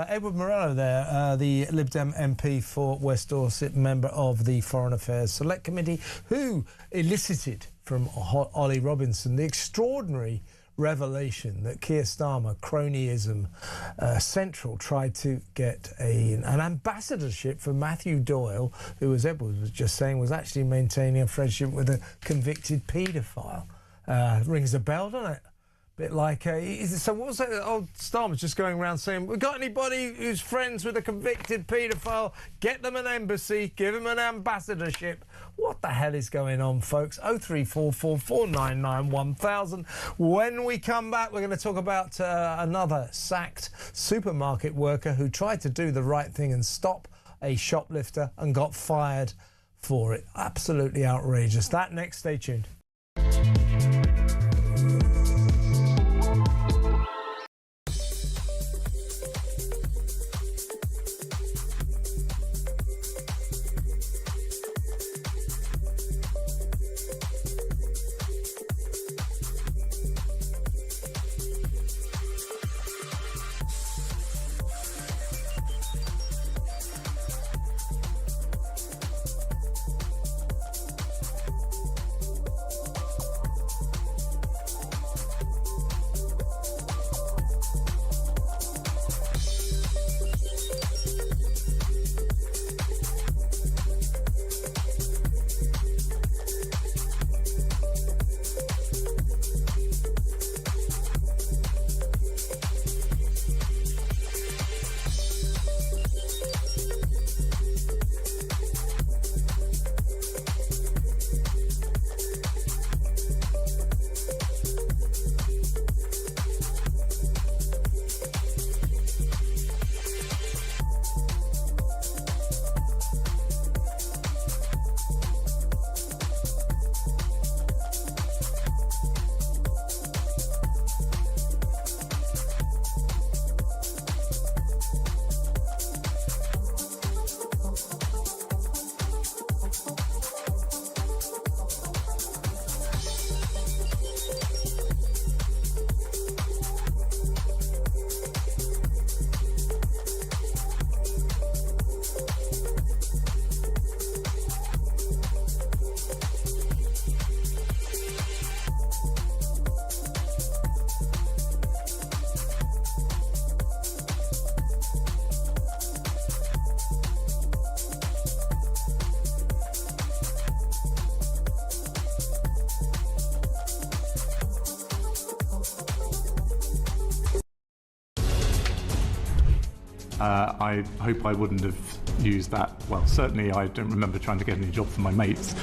Edward Morello there, the Lib Dem MP for West Dorset, member of the Foreign Affairs Select Committee, who elicited from Ollie Robinson the extraordinary revelation that Keir Starmer, cronyism central, tried to get an ambassadorship for Matthew Doyle, who, as Edward was just saying, was actually maintaining a friendship with a convicted paedophile. Rings a bell, doesn't it? Bit like, so what was that? Old Starmer's just going around saying, we got anybody who's friends with a convicted paedophile, get them an embassy, give them an ambassadorship. What the hell is going on, folks? 0344 499 1000. When we come back, we're going to talk about another sacked supermarket worker who tried to do the right thing and stop a shoplifter and got fired for it. Absolutely outrageous. That next. Stay tuned. I hope I wouldn't have used that. Well, certainly I don't remember trying to get any job for my mates.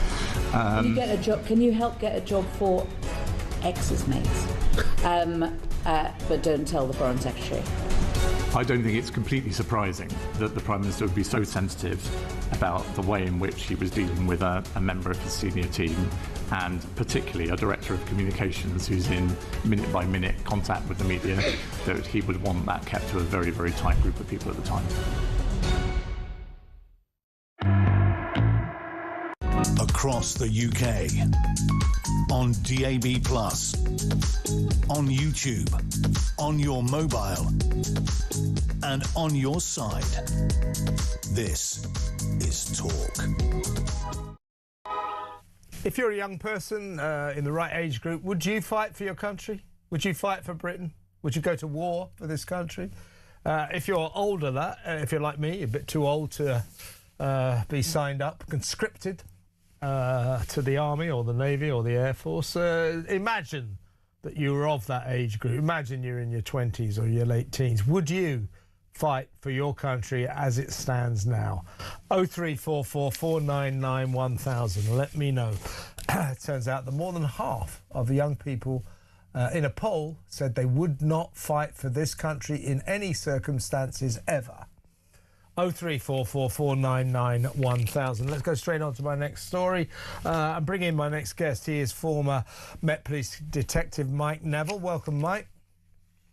Can you get a job? Can you help get a job for ex's mates? But don't tell the Foreign Secretary. I don't think it's completely surprising that the Prime Minister would be so sensitive about the way in which he was dealing with a member of his senior team, and particularly a director of communications who's in minute-by-minute contact with the media, that he would want that kept to a very, very tight group of people at the time. Across the UK, on DAB+, on YouTube, on your mobile, and on your side. This is Talk. If you're a young person in the right age group, would you fight for your country? Would you fight for Britain? Would you go to war for this country? If you're older, if you're like me, a bit too old to be signed up, conscripted to the Army or the Navy or the Air Force, imagine that you were of that age group. Imagine you're in your 20s or your late teens. Would you fight for your country as it stands now? 0344 499 1000. Let me know. It turns out that more than half of the young people in a poll said they would not fight for this country in any circumstances ever. 0344 499 1000. Let's go straight on to my next story and bring in my next guest. He is former Met Police Detective Mike Neville. Welcome, Mike.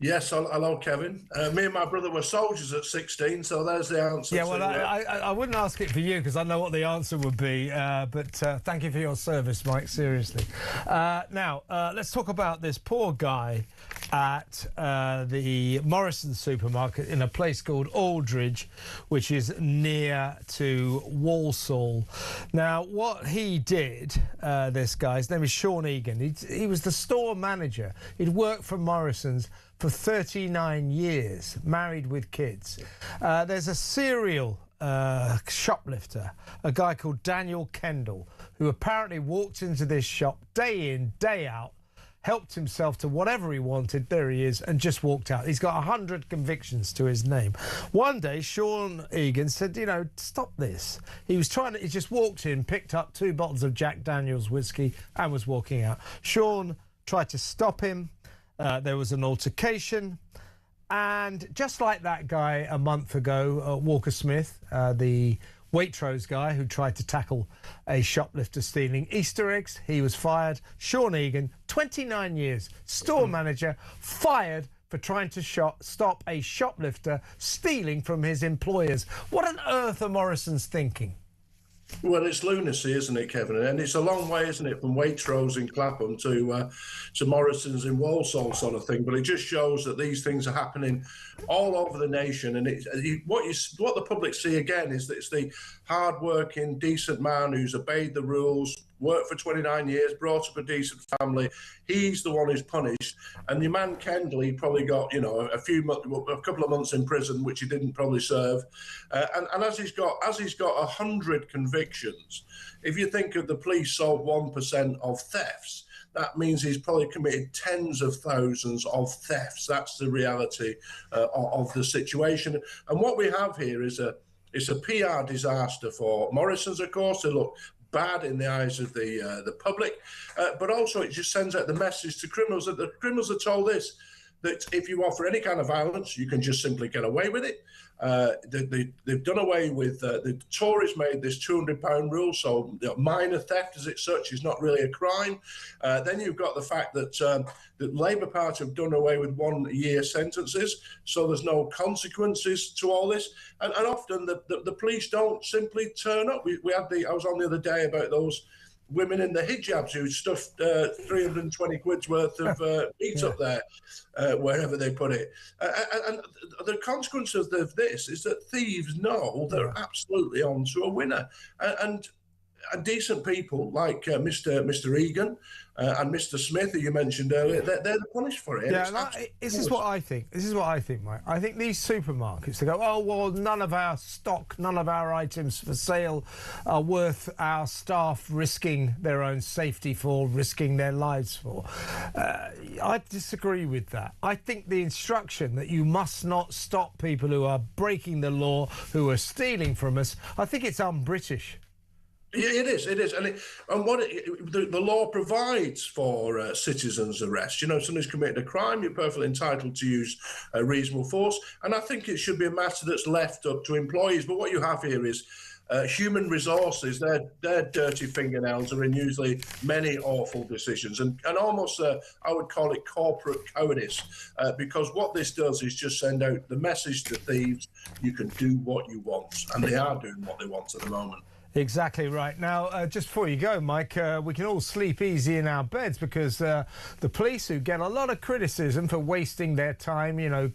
Yes, hello, Kevin. Me and my brother were soldiers at 16, so there's the answer. Yeah, well, I wouldn't ask it for you because I know what the answer would be, but thank you for your service, Mike, seriously. Now, let's talk about this poor guy at the Morrison supermarket in a place called Aldridge, which is near to Walsall. Now, what he did, this guy, his name is Sean Egan. He was the store manager. He'd worked for Morrison's for 39 years, married with kids. There's a serial shoplifter, a guy called Daniel Kendall, who apparently walked into this shop day in, day out, helped himself to whatever he wanted, there he is, and just walked out. He's got 100 convictions to his name. One day, Sean Egan said, you know, stop this. He just walked in, picked up 2 bottles of Jack Daniel's whiskey and was walking out. Sean tried to stop him. There was an altercation. And just like that guy a month ago, Walker Smith, the Waitrose guy who tried to tackle a shoplifter stealing Easter eggs, he was fired. Sean Egan, 29 years, store manager, fired for trying to stop a shoplifter stealing from his employers. What on earth are Morrison's thinking? Well, it's lunacy, isn't it, Kevin? And it's a long way, isn't it, from Waitrose in Clapham to Morrison's in Walsall, sort of thing. But it just shows that these things are happening all over the nation. And what the public see again is that it's the hard-working, decent man who's obeyed the rules, worked for 29 years, brought up a decent family. He's the one who's punished. And your man Kendall, he probably got, you know, a couple of months in prison, which he didn't probably serve. And as he's got 100 convictions, if you think of the police solve 1% of thefts, that means he's probably committed tens of thousands of thefts. That's the reality of the situation. And what we have here is a PR disaster for Morrison's, of course. They look bad in the eyes of the public, but also it just sends out the message to criminals that the criminals are told this, that if you offer any kind of violence, you can just simply get away with it. They've done away with, the Tories made this £200 rule, so minor theft as it's such is not really a crime. Then you've got the fact that the Labour Party have done away with 1-year sentences, so there's no consequences to all this. And often the police don't simply turn up. I was on the other day about those women in the hijabs who stuffed 320 quid's worth of meat up there, wherever they put it. And the consequence of this is that thieves know they're absolutely on to a winner. And decent people like Mr. Egan and Mr. Smith, who you mentioned earlier, they're punished for it. Yeah, this is what I think. This is what I think, Mike. I think these supermarkets, they go, oh, well, none of our stock, none of our items for sale are worth our staff risking their own safety for, risking their lives for. I disagree with that. I think the instruction that you must not stop people who are breaking the law, who are stealing from us, I think it's un-British. Yeah, it is. And what the law provides for citizens' arrest. You know, someone who's committed a crime, you're perfectly entitled to use reasonable force. And I think it should be a matter that's left up to employees. But what you have here is human resources. Their dirty fingernails are in usually many awful decisions, and almost I would call it corporate cowardice, because what this does is just send out the message to thieves: you can do what you want, and they are doing what they want at the moment. Exactly right. Now, just before you go, Mike, we can all sleep easy in our beds because the police, who get a lot of criticism for wasting their time, you know,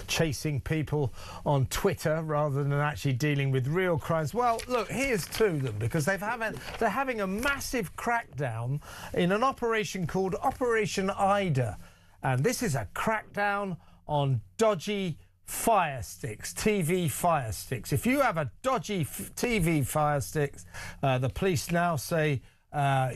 chasing people on Twitter rather than actually dealing with real crimes. Well, look, here's to them, because they're having a massive crackdown in an operation called Operation Ida. And this is a crackdown on dodgy fire sticks, TV fire sticks. If you have a dodgy TV fire sticks, the police now say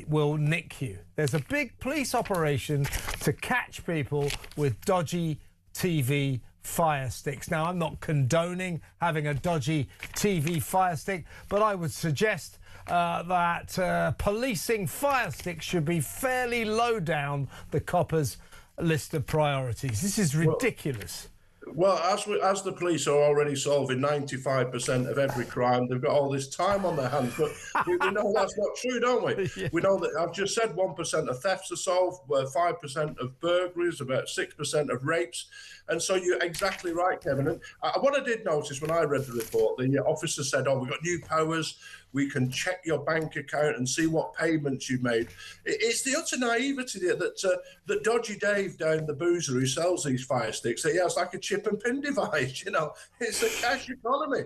will nick you. There's a big police operation to catch people with dodgy TV fire sticks. Now, I'm not condoning having a dodgy TV fire stick, but I would suggest that policing fire sticks should be fairly low down the coppers' list of priorities. This is ridiculous. Well, as the police are already solving 95% of every crime, they've got all this time on their hands. But we know that's not true, don't we? Yeah. We know that I've just said 1% of thefts are solved, 5% of burglaries, about 6% of rapes. And so you're exactly right, Kevin. And what I did notice when I read the report, the officer said, oh, we've got new powers. We can check your bank account and see what payments you've made. It's the utter naivety that Dodgy Dave down the boozer who sells these fire sticks, that he has like a chip and pin device, you know. It's a cash economy.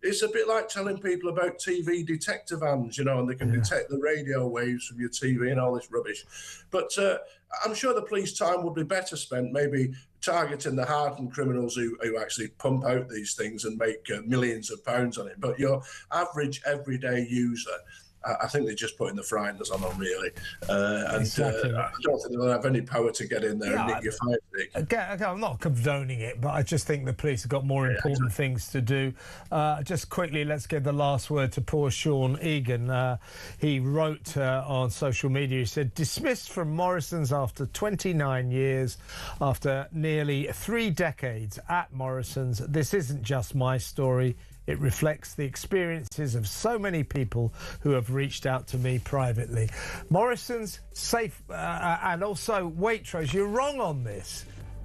It's a bit like telling people about TV detector vans, you know, and they can detect the radio waves from your TV and all this rubbish. But I'm sure the police time would be better spent maybe targeting the hardened criminals who actually pump out these things and make millions of pounds on it. But your average everyday user, I think they're just putting the frighteners on them, really. Exactly. I don't think they'll have any power to get in there and nick your fire stick. Again, I'm not condoning it, but I just think the police have got more important things to do. Just quickly, let's give the last word to poor Sean Egan. He wrote on social media, he said, dismissed from Morrison's after 29 years, after nearly 3 decades at Morrison's. This isn't just my story. It reflects the experiences of so many people who have reached out to me privately. Morrison's, safe, and also Waitrose, you're wrong on this.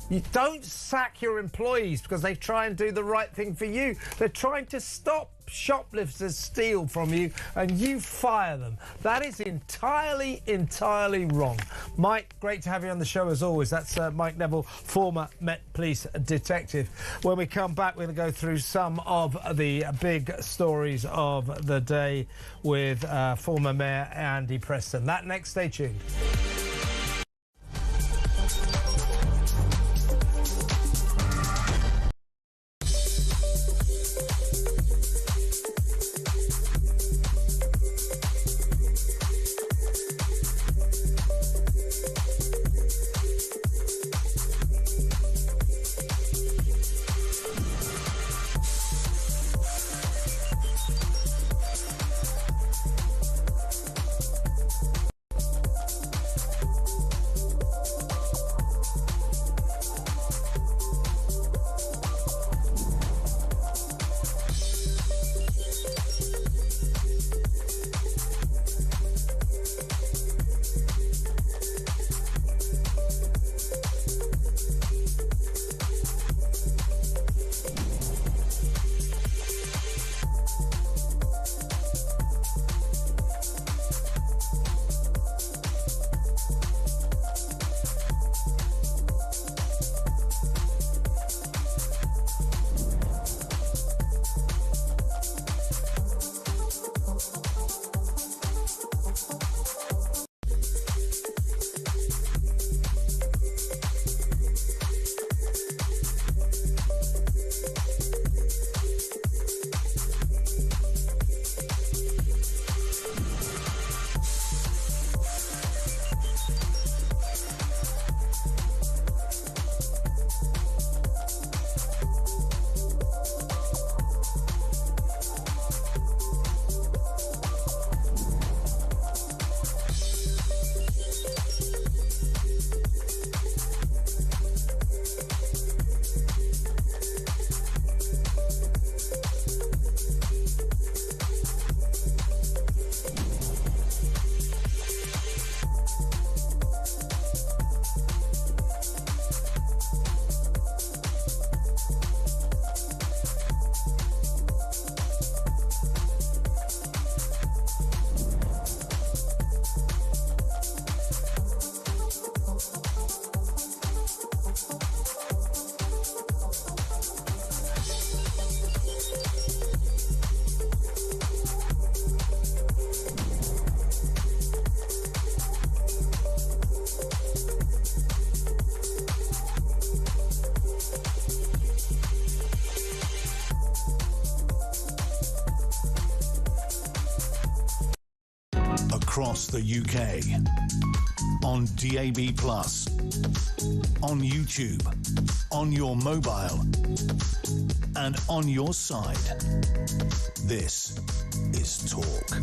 You don't sack your employees because they try and do the right thing for you. They're trying to stop shoplifters steal from you, and you fire them. That is entirely wrong. Mike, great to have you on the show as always. That's Mike Neville, former Met Police detective. When we come back, we're going to go through some of the big stories of the day with former Mayor Andy Preston. That next, stay tuned. Across the UK, on DAB+, on YouTube, on your mobile, and on your side. This is Talk.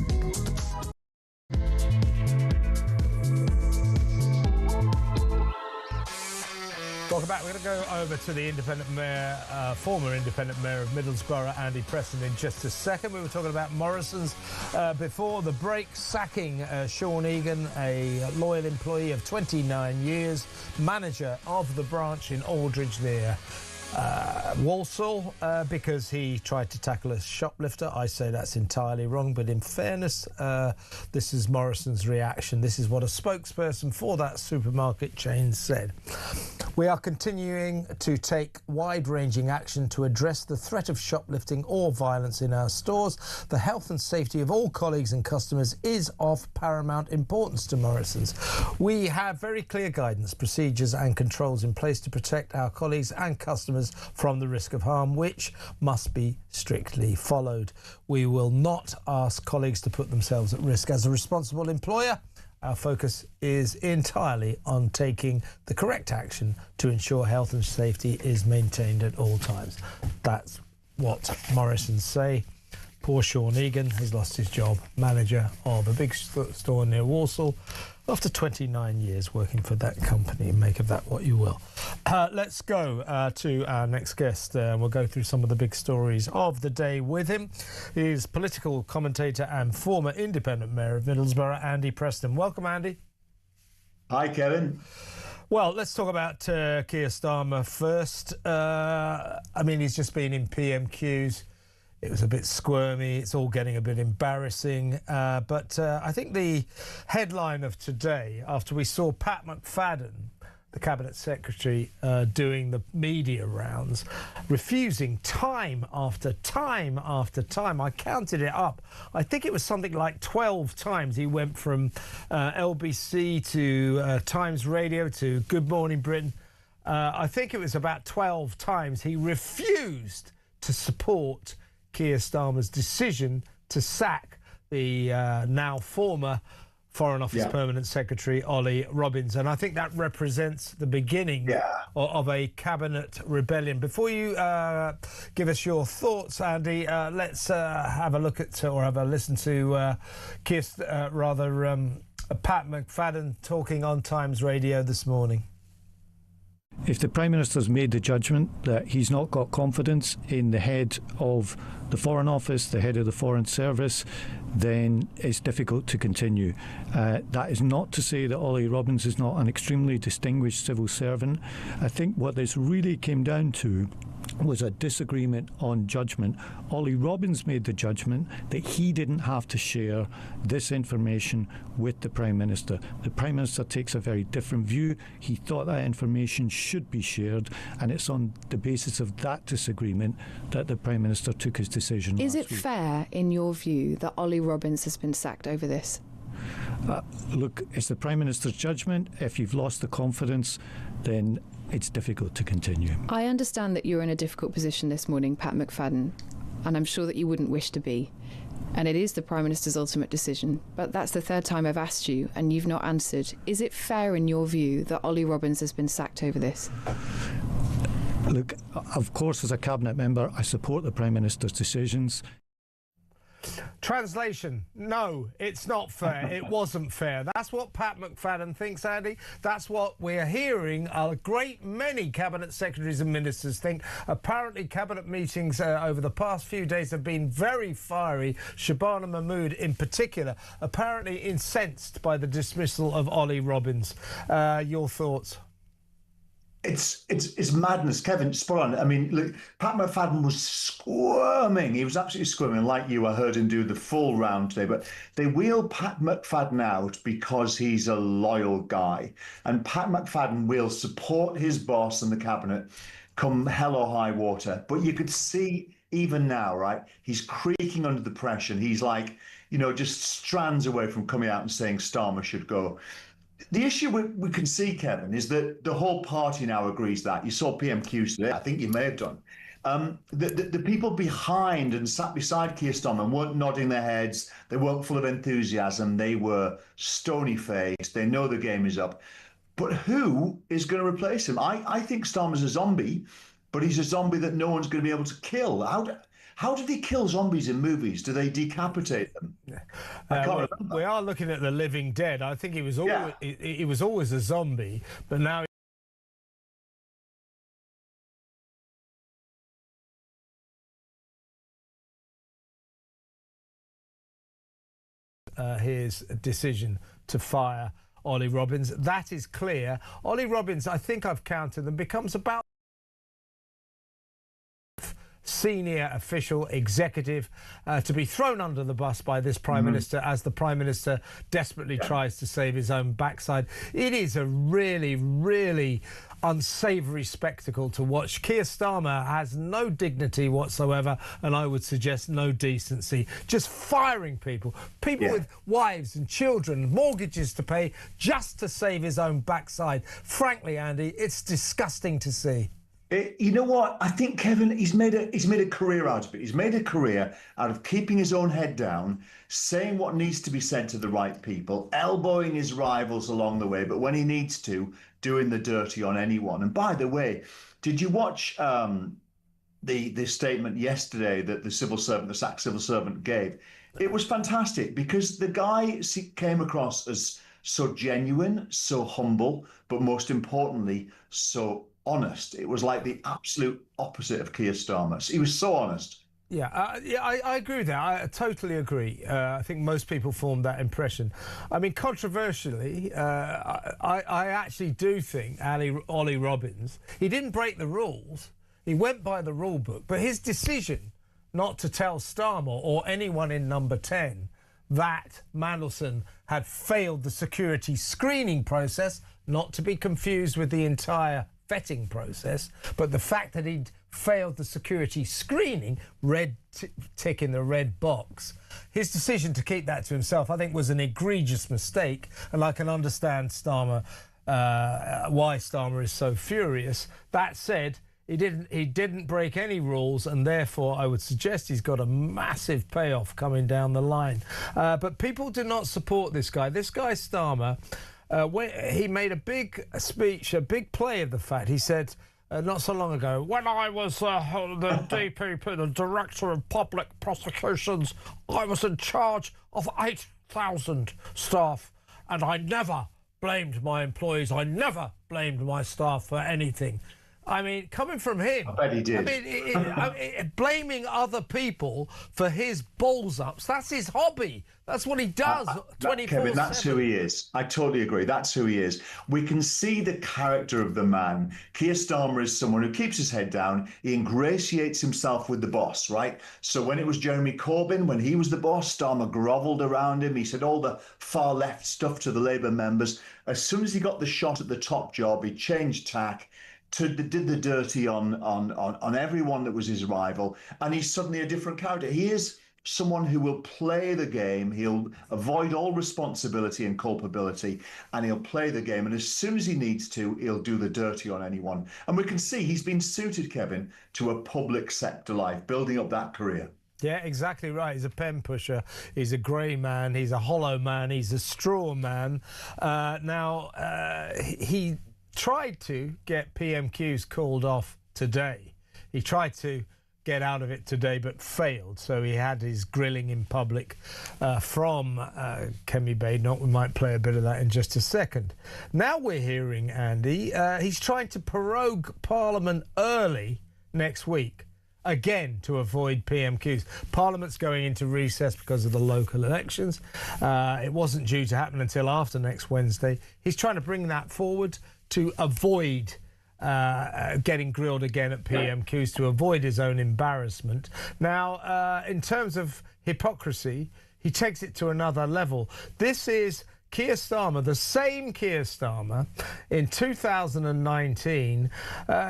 Welcome back. We're going to go over to the independent mayor, former independent mayor of Middlesbrough, Andy Preston, in just a second. We were talking about Morrison's before the break, sacking Sean Egan, a loyal employee of 29 years, manager of the branch in Aldridge near Walsall, because he tried to tackle a shoplifter. I say that's entirely wrong, but in fairness, this is Morrison's reaction. This is what a spokesperson for that supermarket chain said. We are continuing to take wide-ranging action to address the threat of shoplifting or violence in our stores. The health and safety of all colleagues and customers is of paramount importance to Morrisons. We have very clear guidance, procedures and controls in place to protect our colleagues and customers from the risk of harm, which must be strictly followed. We will not ask colleagues to put themselves at risk. As a responsible employer, our focus is entirely on taking the correct action to ensure health and safety is maintained at all times. That's what Morrisons say. Poor Sean Egan has lost his job, manager of a big store near Walsall, after 29 years working for that company. Make of that what you will. Let's go to our next guest. We'll go through some of the big stories of the day with him. He's political commentator and former independent mayor of Middlesbrough, Andy Preston. Welcome, Andy. Hi, Kevin. Well, let's talk about Keir Starmer first. I mean, he's just been in PMQs. It was a bit squirmy. It's all getting a bit embarrassing. But I think the headline of today, after we saw Pat McFadden, the Cabinet Secretary, doing the media rounds, refusing time after time after time. I counted it up. I think it was something like 12 times he went from LBC to Times Radio to Good Morning Britain. I think it was about 12 times he refused to support Keir Starmer's decision to sack the now former Foreign Office Permanent Secretary, Ollie Robbins. And I think that represents the beginning of a cabinet rebellion. Before you give us your thoughts, Andy, let's have a look at, or have a listen to Pat McFadden talking on Times Radio this morning. If the Prime Minister's made the judgment that he's not got confidence in the head of the Foreign Office, the head of the Foreign Service, then it's difficult to continue. That is not to say that Ollie Robbins is not an extremely distinguished civil servant. I think what this really came down to was a disagreement on judgment. Ollie Robbins made the judgment that he didn't have to share this information with the Prime Minister. The Prime Minister takes a very different view. He thought that information should be shared, and it's on the basis of that disagreement that the Prime Minister took his decision. Is it fair, in your view, that Ollie Robbins has been sacked over this? Look, it's the Prime Minister's judgment. If you've lost the confidence, then it's difficult to continue. I understand that you're in a difficult position this morning, Pat McFadden, and I'm sure that you wouldn't wish to be. And it is the Prime Minister's ultimate decision. But that's the third time I've asked you, and you've not answered. Is it fair, in your view, that Ollie Robbins has been sacked over this? Look, of course, as a Cabinet member, I support the Prime Minister's decisions. Translation: no, it's not fair. It wasn't fair. That's what Pat McFadden thinks, Andy. That's what we're hearing a great many cabinet secretaries and ministers think. Apparently cabinet meetings over the past few days have been very fiery. Shabana Mahmood in particular, apparently incensed by the dismissal of Ollie Robbins. Your thoughts? It's madness, Kevin. Spot on. I mean, look, Pat McFadden was squirming. He was absolutely squirming. Like you, I heard him do the full round today. But they wheel Pat McFadden out because he's a loyal guy. And Pat McFadden will support his boss and the cabinet come hell or high water. But you could see even now, right, he's creaking under the pressure. He's like, you know, just strands away from coming out and saying Starmer should go. The issue we can see, Kevin, is that the whole party now agrees that. You saw PMQs today. I think you may have done. The people behind and sat beside Keir Starmer weren't nodding their heads. They weren't full of enthusiasm. They were stony-faced. They know the game is up. But who is going to replace him? I think Starmer's a zombie, but he's a zombie that no one's going to be able to kill. How do they kill zombies in movies? Do they decapitate them? I can't remember. We are looking at the living dead. I think he was always a zombie, but now his decision to fire Ollie Robbins. That is clear. Ollie Robbins, I think I've counted them, becomes about senior official executive to be thrown under the bus by this Prime Minister as the Prime Minister desperately tries to save his own backside. It is a really, really unsavoury spectacle to watch. Keir Starmer has no dignity whatsoever, and I would suggest no decency. Just firing people with wives and children, mortgages to pay, just to save his own backside. Frankly, Andy, it's disgusting to see. You know what? I think, Kevin, he's made a career out of it. He's made a career out of keeping his own head down, saying what needs to be said to the right people, elbowing his rivals along the way, but when he needs to, doing the dirty on anyone. And by the way, did you watch the statement yesterday that the sacked civil servant gave? It was fantastic because the guy came across as so genuine, so humble, but most importantly, so honest. It was like the absolute opposite of Keir Starmer. He was so honest. I agree with that. I totally agree. I think most people formed that impression. I mean, controversially, I actually do think Ollie Robbins, he didn't break the rules. He went by the rule book. But his decision not to tell Starmer or anyone in number 10 that Mandelson had failed the security screening process, not to be confused with the entire vetting process, but the fact that he'd failed the security screening, red tick in the red box, his decision to keep that to himself, I think, was an egregious mistake. And I can understand Starmer, why Starmer is so furious. That said, he didn't break any rules, and therefore I would suggest he's got a massive payoff coming down the line. But people do not support this guy. This guy Starmer, he made a big speech, a big play of the fact. He said not so long ago, when I was the DPP, the Director of Public Prosecutions, I was in charge of 8,000 staff, and I never blamed my employees. I never blamed my staff for anything. I mean, coming from him, I bet he did. I mean, blaming other people for his balls-ups, that's his hobby. That's what he does 24/7. Kevin, that's who he is. I totally agree. That's who he is. We can see the character of the man. Keir Starmer is someone who keeps his head down. He ingratiates himself with the boss, right? So when it was Jeremy Corbyn, when he was the boss, Starmer grovelled around him. He said all the far left stuff to the Labour members. As soon as he got the shot at the top job, he changed tack, did the dirty on everyone that was his rival, and he's suddenly a different character. He is someone who will play the game. He'll avoid all responsibility and culpability, and he'll play the game. And as soon as he needs to, he'll do the dirty on anyone. And we can see he's been suited, Kevin, to a public sector life, building up that career. Yeah, exactly right. He's a pen pusher. He's a grey man. He's a hollow man. He's a straw man. He tried to get PMQs called off today. He tried to get out of it today but failed, so he had his grilling in public from Kemi Badenoch. We might play a bit of that in just a second. Now we're hearing, Andy, he's trying to prorogue Parliament early next week, again to avoid PMQs. Parliament's going into recess because of the local elections. It wasn't due to happen until after next Wednesday. He's trying to bring that forward to avoid getting grilled again at PMQs, to avoid his own embarrassment. Now, in terms of hypocrisy, he takes it to another level. This is Keir Starmer, the same Keir Starmer, in 2019,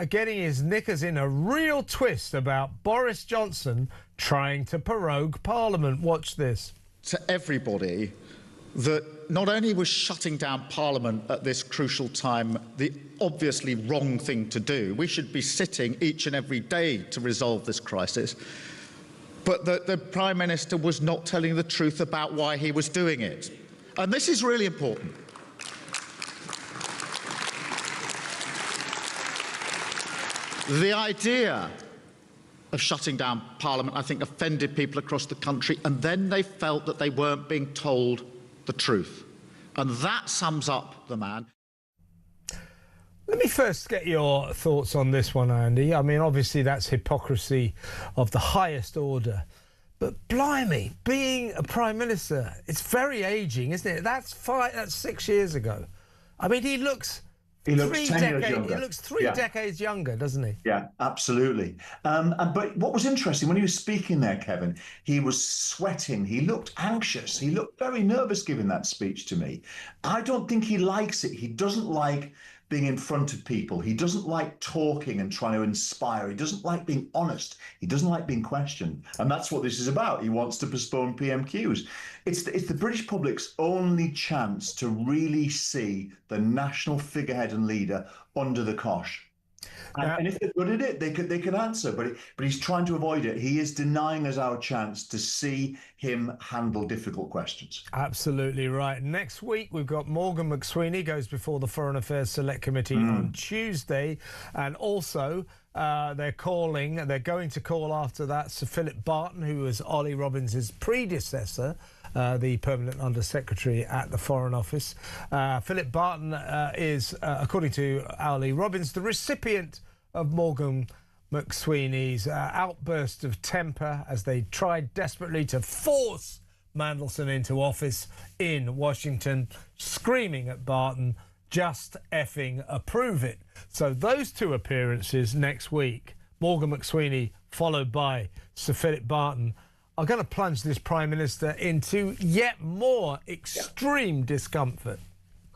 getting his knickers in a real twist about Boris Johnson trying to prorogue Parliament. Watch this. To everybody, that not only was shutting down Parliament at this crucial time the obviously wrong thing to do, we should be sitting each and every day to resolve this crisis, but that the Prime Minister was not telling the truth about why he was doing it. And this is really important. The idea of shutting down Parliament, I think, offended people across the country, and then they felt that they weren't being told the truth. And that sums up the man. Let me first get your thoughts on this one, Andy. I mean, obviously that's hypocrisy of the highest order. But blimey, being a Prime Minister, it's very ageing, isn't it? That's 6 years ago. I mean, he looks 10 years younger. He looks three decades younger, doesn't he? Yeah, absolutely. But what was interesting, when he was speaking there, Kevin, he was sweating. He looked anxious. He looked very nervous giving that speech to me. I don't think he likes it. He doesn't like being in front of people. He doesn't like talking and trying to inspire. He doesn't like being honest. He doesn't like being questioned. And that's what this is about. He wants to postpone PMQs. It's the British public's only chance to really see the national figurehead and leader under the cosh. And if they're good at it, they can answer. But he's trying to avoid it. He is denying us our chance to see him handle difficult questions. Absolutely right. Next week, we've got Morgan McSweeney goes before the Foreign Affairs Select Committee on Tuesday. And also, they're going to call after that Sir Philip Barton, who was Ollie Robbins' predecessor, the permanent Under-Secretary at the Foreign Office. Philip Barton is, according to Ollie Robbins, the recipient of Morgan McSweeney's outburst of temper as they tried desperately to force Mandelson into office in Washington, screaming at Barton, just effing approve it. So those two appearances next week, Morgan McSweeney followed by Sir Philip Barton, are going to plunge this Prime Minister into yet more extreme discomfort.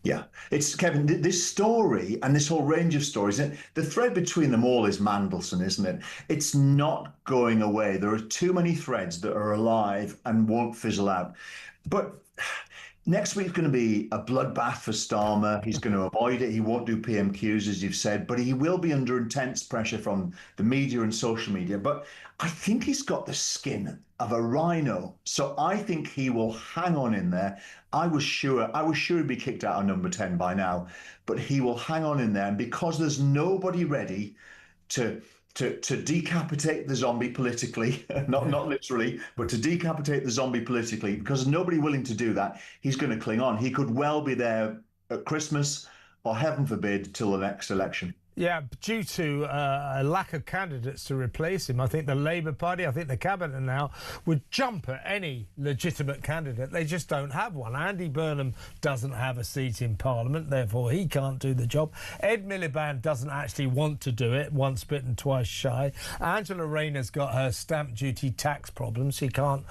Yeah, it's Kevin, this story and this whole range of stories, the thread between them all is Mandelson, isn't it? It's not going away. There are too many threads that are alive and won't fizzle out. But next week's going to be a bloodbath for Starmer. He's going to avoid it. He won't do PMQs, as you've said, but he will be under intense pressure from the media and social media. But I think he's got the skin of a rhino. So I think he will hang on in there. I was sure he'd be kicked out of number 10 by now, but he will hang on in there. And because there's nobody ready to decapitate the zombie politically, not literally, but to decapitate the zombie politically, because there's nobody willing to do that, he's going to cling on. He could well be there at Christmas or, heaven forbid, till the next election. Yeah, due to a lack of candidates to replace him, I think the Labour Party, I think the Cabinet now, would jump at any legitimate candidate. They just don't have one. Andy Burnham doesn't have a seat in Parliament, therefore he can't do the job. Ed Miliband doesn't actually want to do it, once bitten, twice shy. Angela Rayner's got her stamp duty tax problems. She can't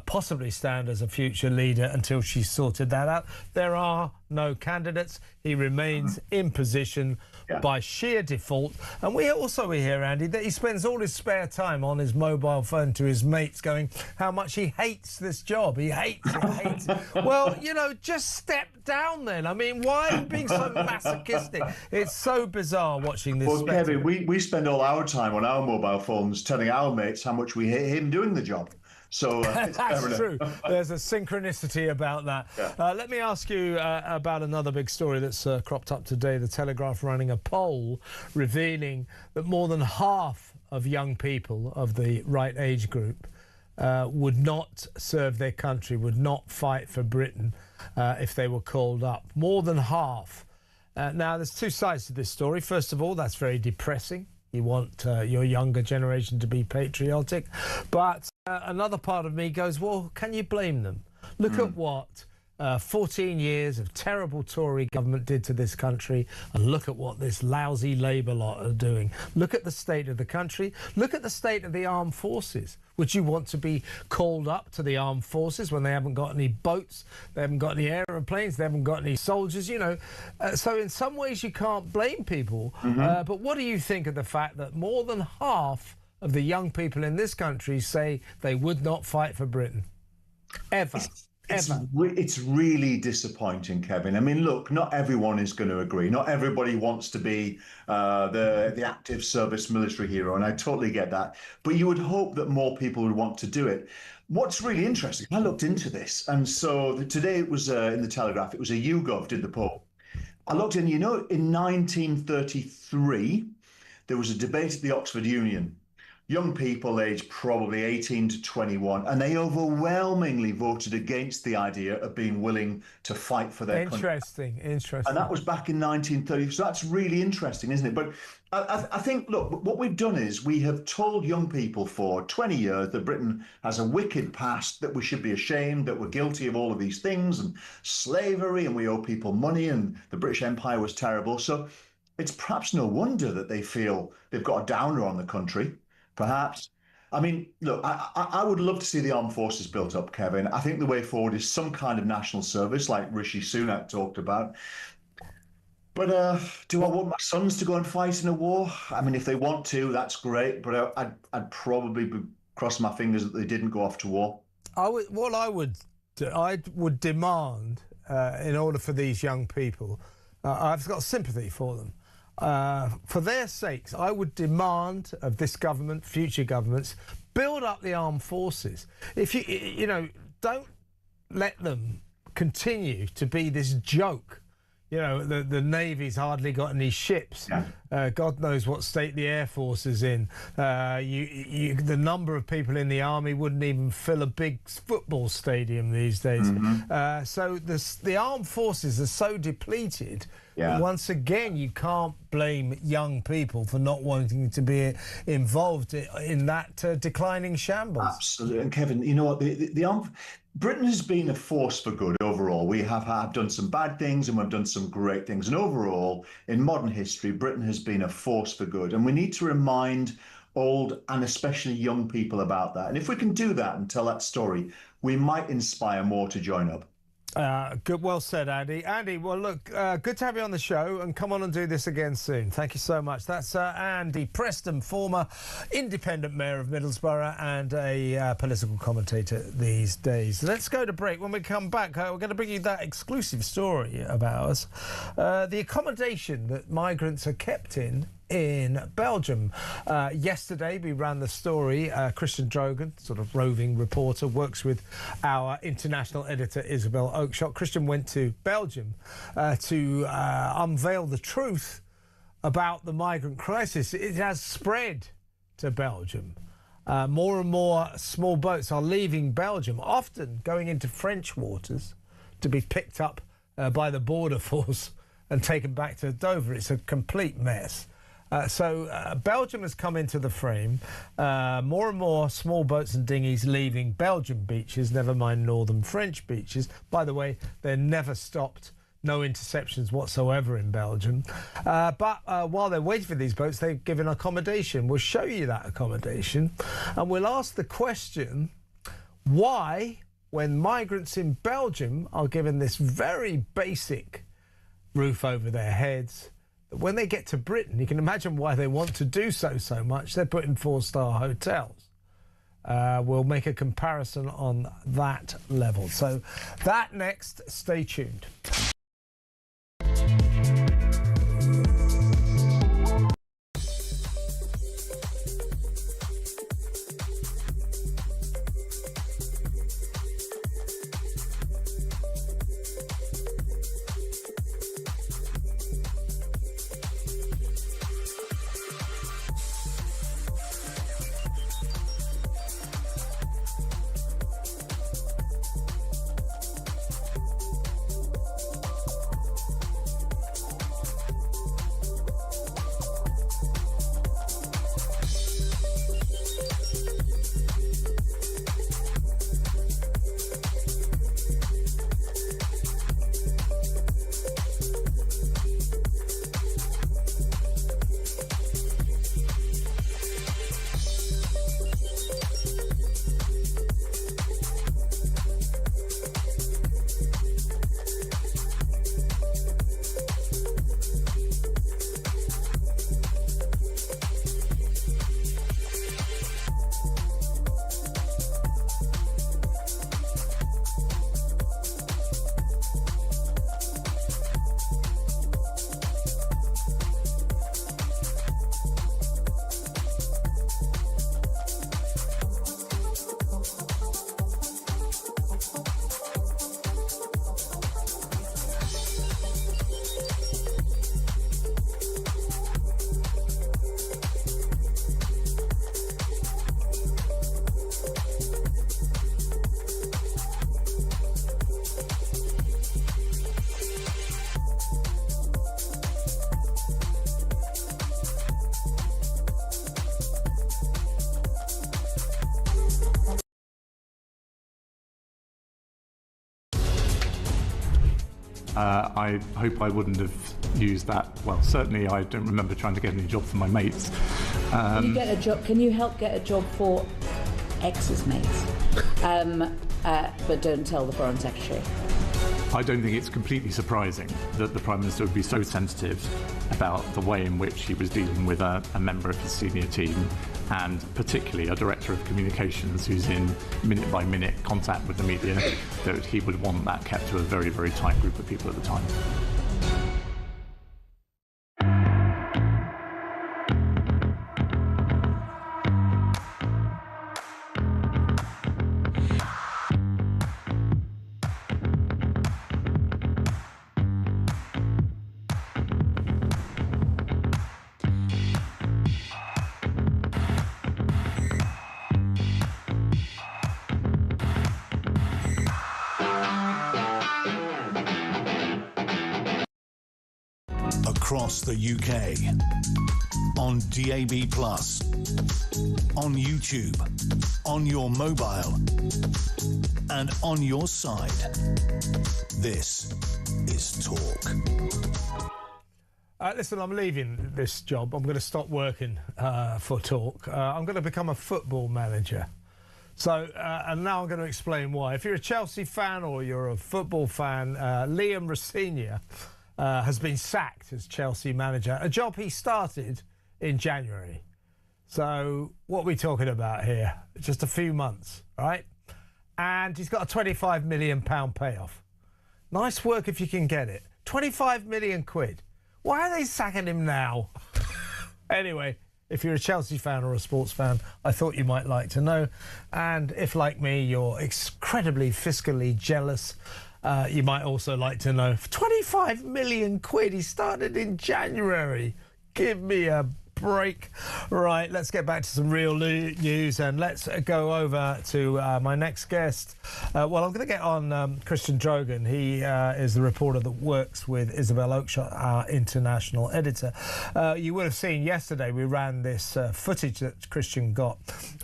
possibly stand as a future leader until she's sorted that out. There are no candidates. He remains in position by sheer default. And we hear, Andy, that he spends all his spare time on his mobile phone to his mates going how much he hates this job. He hates it. Well, just step down then. I mean, why are you being so masochistic? It's so bizarre watching this. Well, Kevin, we spend all our time on our mobile phones telling our mates how much we hate him doing the job. So that's true. There's a synchronicity about that. Yeah. Let me ask you about another big story that's cropped up today. The Telegraph running a poll revealing that more than half of young people of the right age group would not serve their country, would not fight for Britain if they were called up. More than half. Now, there's two sides to this story. First of all, that's very depressing. You want your younger generation to be patriotic. But another part of me goes, well, can you blame them? Look at what 14 years of terrible Tory government did to this country, and look at what this lousy Labour lot are doing. Look at the state of the country. Look at the state of the armed forces. Would you want to be called up to the armed forces when they haven't got any boats, they haven't got any aeroplanes, they haven't got any soldiers, So in some ways you can't blame people. But what do you think of the fact that more than half of the young people in this country say they would not fight for Britain? Ever. It's really disappointing, Kevin. I mean, look, not everyone is going to agree. Not everybody wants to be the active service military hero, and I totally get that. But you would hope that more people would want to do it. What's really interesting, I looked into this, and so today it was in the Telegraph, it was a YouGov did the poll. I looked in, in 1933, there was a debate at the Oxford Union. Young people aged probably 18 to 21, and they overwhelmingly voted against the idea of being willing to fight for their country. Interesting. And that was back in 1930. So that's really interesting, isn't it? But I think, look, what we've done is we have told young people for 20 years that Britain has a wicked past, that we should be ashamed, that we're guilty of all of these things, and slavery, and we owe people money, and the British Empire was terrible. So it's perhaps no wonder that they feel they've got a downer on the country. Perhaps. I mean, look, I would love to see the armed forces built up, Kevin. I think the way forward is some kind of national service like Rishi Sunak talked about. But do I want my sons to go and fight in a war? I mean, if they want to, that's great. But I'd probably cross my fingers that they didn't go off to war. I would demand, in order for these young people, I've got sympathy for them. For their sakes, I would demand of this government, future governments, build up the armed forces. If you know, don't let them continue to be this joke. You know, the Navy's hardly got any ships. Yeah. God knows what state the Air Force is in. The number of people in the Army wouldn't even fill a big football stadium these days. Mm-hmm. So the armed forces are so depleted. Yeah. Once again, you can't blame young people for not wanting to be involved in that declining shambles. Absolutely. And Kevin, you know what? Britain has been a force for good overall. We have done some bad things and we've done some great things. And overall, in modern history, Britain has been a force for good. And we need to remind old and especially young people about that. And if we can do that and tell that story, we might inspire more to join up. Good, well said, Andy. Andy, well, look, good to have you on the show, and come on and do this again soon. Thank you so much. That's Andy Preston, former independent mayor of Middlesbrough and a political commentator these days. Let's go to break. When we come back, we're going to bring you that exclusive story of ours, the accommodation that migrants are kept in Belgium. Yesterday we ran the story. Christian Drogan, sort of roving reporter, works with our international editor Isabel Oakeshott. Christian went to Belgium to unveil the truth about the migrant crisis. It has spread to Belgium. More and more small boats are leaving Belgium, often going into French waters to be picked up by the border force and taken back to Dover. It's a complete mess. So Belgium has come into the frame. More and more small boats and dinghies leaving Belgian beaches, never mind northern French beaches. By the way, they're never stopped. No interceptions whatsoever in Belgium. But while they're waiting for these boats, they're given accommodation. We'll show you that accommodation. And we'll ask the question, why, when migrants in Belgium are given this very basic roof over their heads, when they get to Britain, you can imagine why they want to do so much. They're put in 4-star hotels. We'll make a comparison on that level. So that next, stay tuned. I hope I wouldn't have used that. Well, certainly I don't remember trying to get any job for my mates. Can you get a job? Can you help get a job for ex's mates? But don't tell the Foreign Secretary. I don't think it's completely surprising that the Prime Minister would be so sensitive about the way in which he was dealing with a member of his senior team, and particularly a director of communications who's in minute-by-minute contact with the media, that he would want that kept to a very, very tight group of people at the time. Across the UK, on DAB+, on YouTube, on your mobile, and on your side. This is Talk. Listen, I'm leaving this job. I'm going to stop working for Talk. I'm going to become a football manager. So, and now I'm going to explain why. If you're a Chelsea fan or you're a football fan, Liam Rosenior has been sacked as Chelsea manager, a job he started in January. So what are we talking about here? Just a few months, right? And he's got a £25 million payoff. Nice work if you can get it. 25 million quid. Why are they sacking him now? Anyway, if you're a Chelsea fan or a sports fan, I thought you might like to know. And if, like me, you're incredibly fiscally jealous, you might also like to know, 25 million quid, he started in January. Give me a break. Right, let's get back to some real news, and let's go over to my next guest. Well, I'm going to get on Christian Drogan. He is the reporter that works with Isabel Oakeshott, our international editor. You would have seen yesterday we ran this footage that Christian got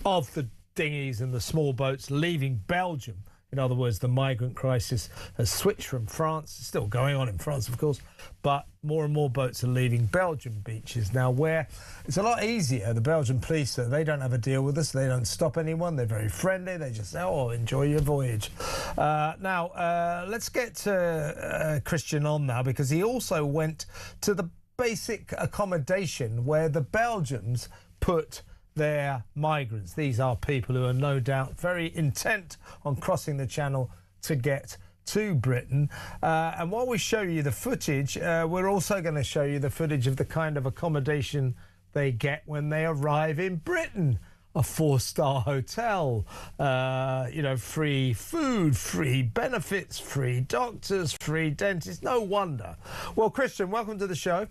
of the dinghies and the small boats leaving Belgium. In other words, the migrant crisis has switched from France. It's still going on in France, of course, but more and more boats are leaving Belgian beaches now, where it's a lot easier. The Belgian police, they don't have a deal with us. They don't stop anyone. They're very friendly. They just say, oh, enjoy your voyage. Now, let's get to Christian on now, because he also went to the basic accommodation where the Belgians put their migrants. These are people who are no doubt very intent on crossing the channel to get to Britain. And while we show you the footage, we're also going to show you the footage of the kind of accommodation they get when they arrive in Britain. A 4-star hotel, you know, free food, free benefits, free doctors, free dentists. No wonder. Well, Christian, welcome to the show.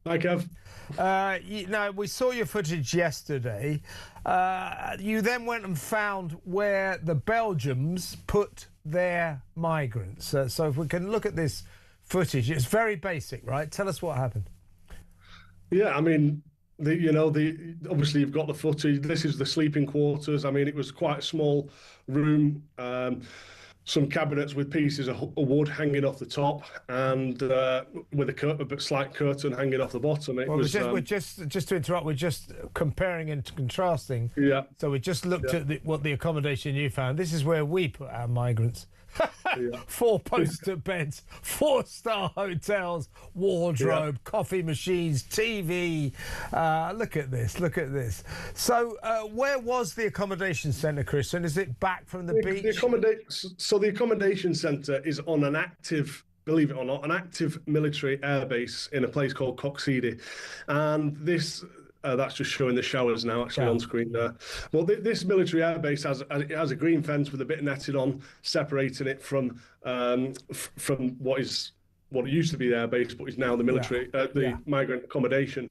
Hi, Kev. Now, we saw your footage yesterday. You then went and found where the Belgians put their migrants. So if we can look at this footage, it's very basic, right? Tell us what happened. Yeah, I mean, obviously you've got the footage. This is the sleeping quarters. I mean, it was quite a small room. Some cabinets with pieces of wood hanging off the top, and with a slight curtain hanging off the bottom. We're just to interrupt. We're just comparing and contrasting. Yeah. So we just looked at what the accommodation you found. This is where we put our migrants. 4 poster beds, 4-star hotels, wardrobe, coffee machines, TV. Look at this. Look at this. So where was the accommodation centre, Christian? Is it back from the beach? The accommodation centre is on an active, believe it or not, an active military airbase in a place called Coxidi. And this... that's just showing the showers now, actually, on screen there. Well, this military airbase has a green fence with a bit netted on, separating it from what it used to be the airbase, but is now the military, migrant accommodation.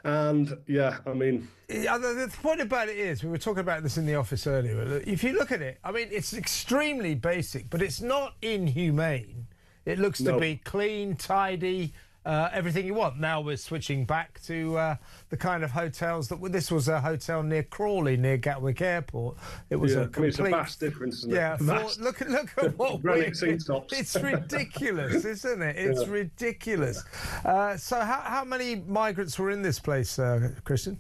And I mean, the point about it is, we were talking about this in the office earlier. If you look at it, I mean, it's extremely basic, but it's not inhumane. It looks to be clean, tidy. Everything you want. Now we're switching back to the kind of hotels that... This was a hotel near Crawley, near Gatwick Airport. It was a complete... It's a vast difference, isn't it? Yeah, look at what it's ridiculous, isn't it? It's ridiculous. So how many migrants were in this place, Christian?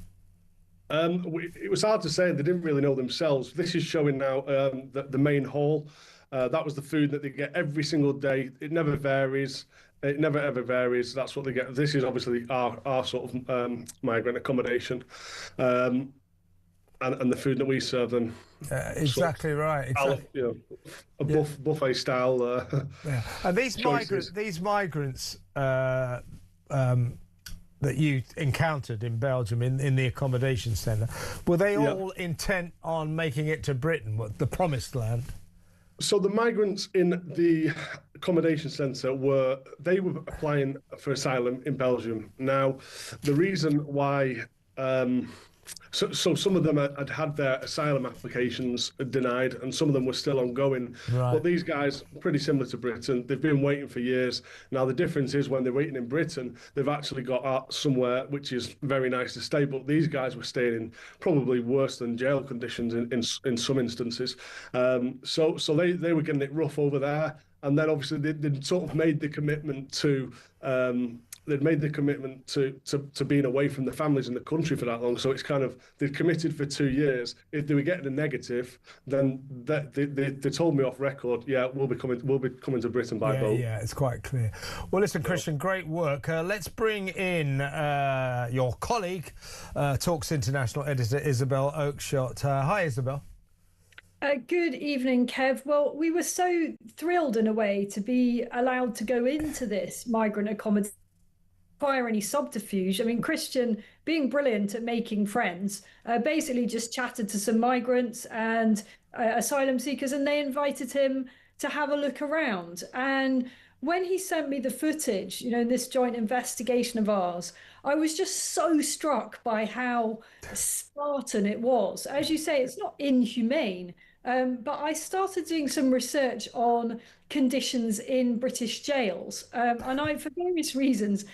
It was hard to say. They didn't really know themselves. This is showing now the main hall. That was the food that they get every single day. It never varies. It never ever varies. That's what they get. This is obviously our sort of migrant accommodation, and the food that we serve them. Exactly right. Exactly. A buffet style. Yeah. And these migrants that you encountered in Belgium in the accommodation centre, were they all intent on making it to Britain, the promised land? So the migrants in the accommodation centre were applying for asylum in Belgium. Now, the reason why. So some of them had their asylum applications denied, and some of them were still ongoing. Right. But these guys, pretty similar to Britain, they've been waiting for years. Now, the difference is when they're waiting in Britain, they've actually got out somewhere which is very nice to stay. But these guys were staying in probably worse than jail conditions in some instances. So they were getting it rough over there. And then obviously they'd sort of made the commitment to being away from the families in the country for that long. So it's kind of, they'd committed for 2 years. If they were getting a negative, then they told me off record, we'll be coming to Britain by boat. Yeah, it's quite clear. Well, listen, Christian, great work. Let's bring in your colleague, Talks International editor Isabel Oakeshott. Hi, Isabel. Good evening, Kev. Well, we were so thrilled in a way to be allowed to go into this migrant accommodation require any subterfuge. I mean, Christian, being brilliant at making friends, basically just chatted to some migrants and asylum seekers, and they invited him to have a look around. And when he sent me the footage, in this joint investigation of ours, I was just so struck by how Spartan it was. As you say, it's not inhumane, but I started doing some research on conditions in British jails. And I, for various reasons,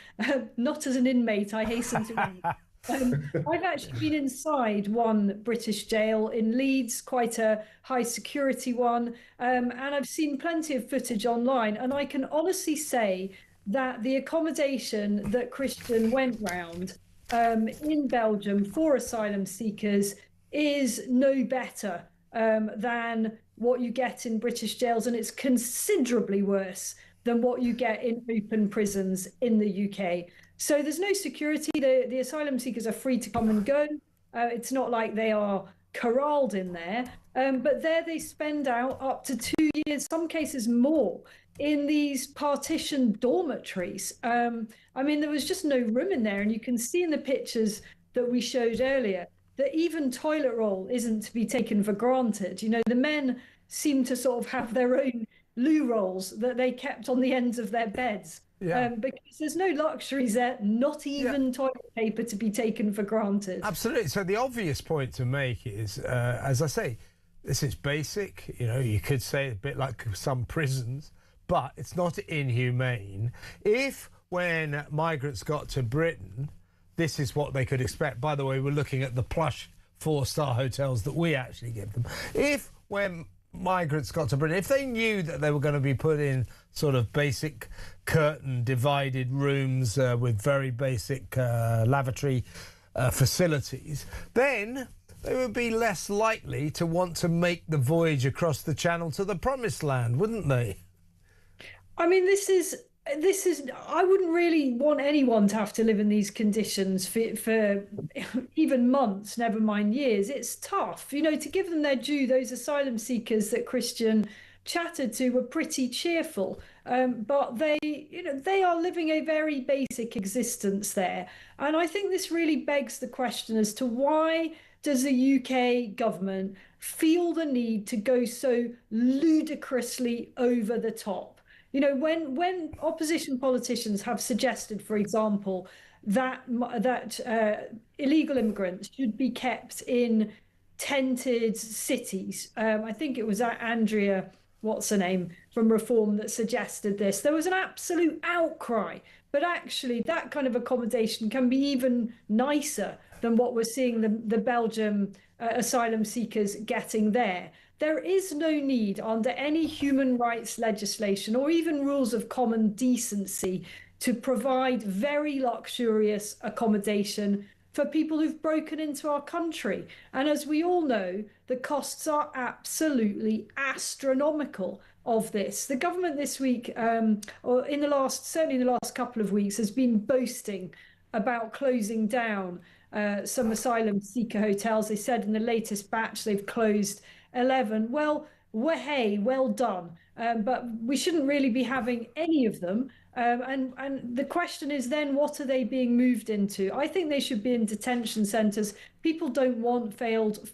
not as an inmate, I hasten to add, I've actually been inside one British jail in Leeds, quite a high security one, and I've seen plenty of footage online, and I can honestly say that the accommodation that Christian went round in Belgium for asylum seekers is no better than what you get in British jails, and it's considerably worse than what you get in open prisons in the UK. So there's no security. The asylum seekers are free to come and go. It's not like they are corralled in there. But there they spend out up to 2 years, some cases more, in these partitioned dormitories. I mean, there was just no room in there. And you can see in the pictures that we showed earlier that even toilet roll isn't to be taken for granted. The men seem to sort of have their own loo rolls that they kept on the ends of their beds. Yeah. Because there's no luxuries there, not even toilet paper to be taken for granted. Absolutely. So the obvious point to make is, as I say, this is basic. You could say a bit like some prisons, but it's not inhumane. If when migrants got to Britain, this is what they could expect. By the way, we're looking at the plush 4-star hotels that we actually give them. If when migrants got to Britain, if they knew that they were going to be put in sort of basic curtain divided rooms with very basic lavatory facilities, then they would be less likely to want to make the voyage across the channel to the promised land, wouldn't they? I mean, this is I wouldn't really want anyone to have to live in these conditions for even months, never mind years. It's tough, to give them their due. Those asylum seekers that Christian chatted to were pretty cheerful, but they are living a very basic existence there. And I think this really begs the question as to why does the UK government feel the need to go so ludicrously over the top? When opposition politicians have suggested, for example, that illegal immigrants should be kept in tented cities, I think it was Andrea, what's her name, from Reform that suggested this. There was an absolute outcry, but actually that kind of accommodation can be even nicer than what we're seeing the Belgium asylum seekers getting there. There is no need under any human rights legislation or even rules of common decency to provide very luxurious accommodation for people who've broken into our country. And as we all know, the costs are absolutely astronomical of this. The government this week, or certainly in the last couple of weeks, has been boasting about closing down some asylum seeker hotels. They said in the latest batch they've closed 11. Well, hey, well done. But we shouldn't really be having any of them. And the question is then, what are they being moved into? I think they should be in detention centres. People don't want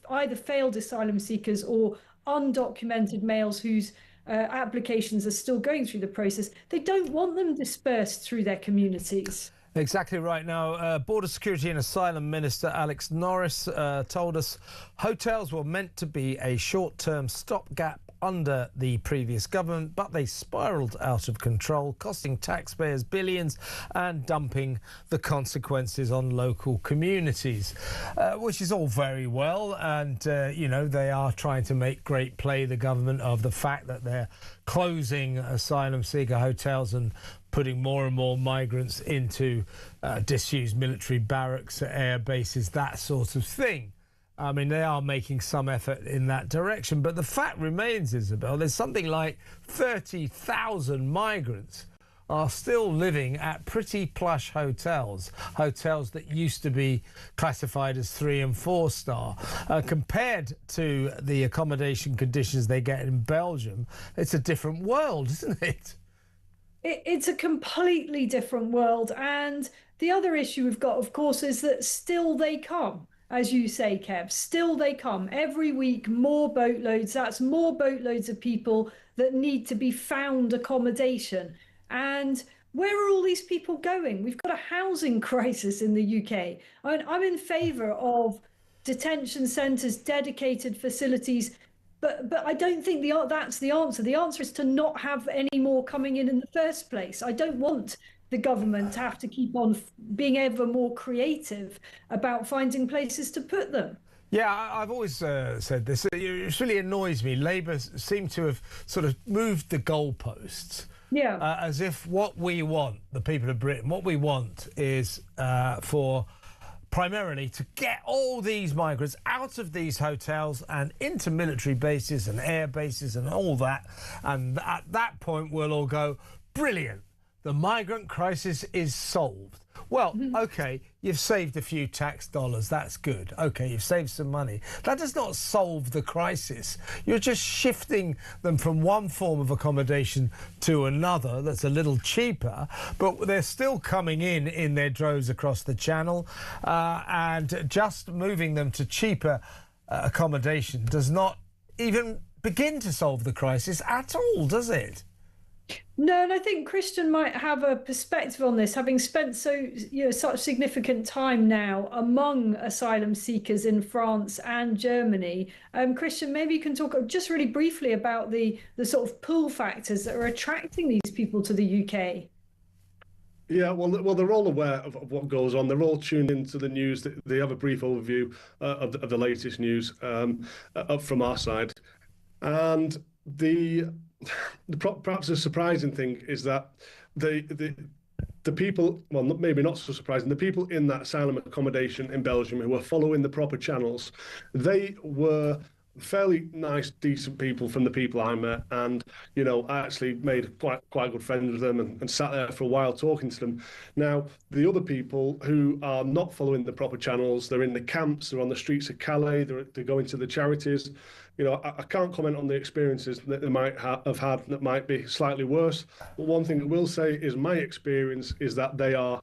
either failed asylum seekers or undocumented males whose applications are still going through the process. They don't want them dispersed through their communities. Exactly right. Now, Border Security and Asylum Minister Alex Norris told us hotels were meant to be a short-term stopgap under the previous government, but they spiralled out of control, costing taxpayers billions and dumping the consequences on local communities, which is all very well. And, you know, they are trying to make great play, the government, of the fact that they're closing asylum seeker hotels and putting more and more migrants into disused military barracks, air bases, that sort of thing. I mean, they are making some effort in that direction. But the fact remains, Isabel, there's something like 30,000 migrants are still living at pretty plush hotels that used to be classified as 3- and 4-star. Compared to the accommodation conditions they get in Belgium, it's a different world, isn't it? It's a completely different world. And the other issue we've got, of course, is that still they come. As you say, Kev, still they come. Every week, more boatloads. That's more boatloads of people that need to be found accommodation. And where are all these people going? We've got a housing crisis in the UK. I'm in favour of detention centres, dedicated facilities, but I don't think that's the answer. The answer is to not have any more coming in the first place. I don't want the government to have to keep on being ever more creative about finding places to put them. Yeah, I've always said this. It really annoys me. Labour seem to have sort of moved the goalposts. Yeah. As if what we want, the people of Britain, what we want is for primarily to get all these migrants out of these hotels and into military bases and air bases and all that. And at that point, we'll all go, brilliant. The migrant crisis is solved. Well, OK, you've saved a few tax dollars. That's good. OK, you've saved some money. That does not solve the crisis. You're just shifting them from one form of accommodation to another that's a little cheaper, but they're still coming in their droves across the channel. And just moving them to cheaper accommodation does not even begin to solve the crisis at all, does it? No, and I think Christian might have a perspective on this, having spent such significant time now among asylum seekers in France and Germany. Christian, maybe you can talk just really briefly about the sort of pull factors that are attracting these people to the UK. Yeah, well, they're all aware of what goes on. They're all tuned into the news. They have a brief overview of the latest news up from our side, and perhaps the surprising thing is that the people, well, maybe not so surprising, the people in that asylum accommodation in Belgium who were following the proper channels, they were fairly nice, decent people from the people I met, and I actually made quite good friends with them and sat there for a while talking to them. Now, the other people who are not following the proper channels, they're in the camps, they're on the streets of Calais, they're going to the charities. I can't comment on the experiences that they might have had that might be slightly worse. But one thing I will say is my experience is that they are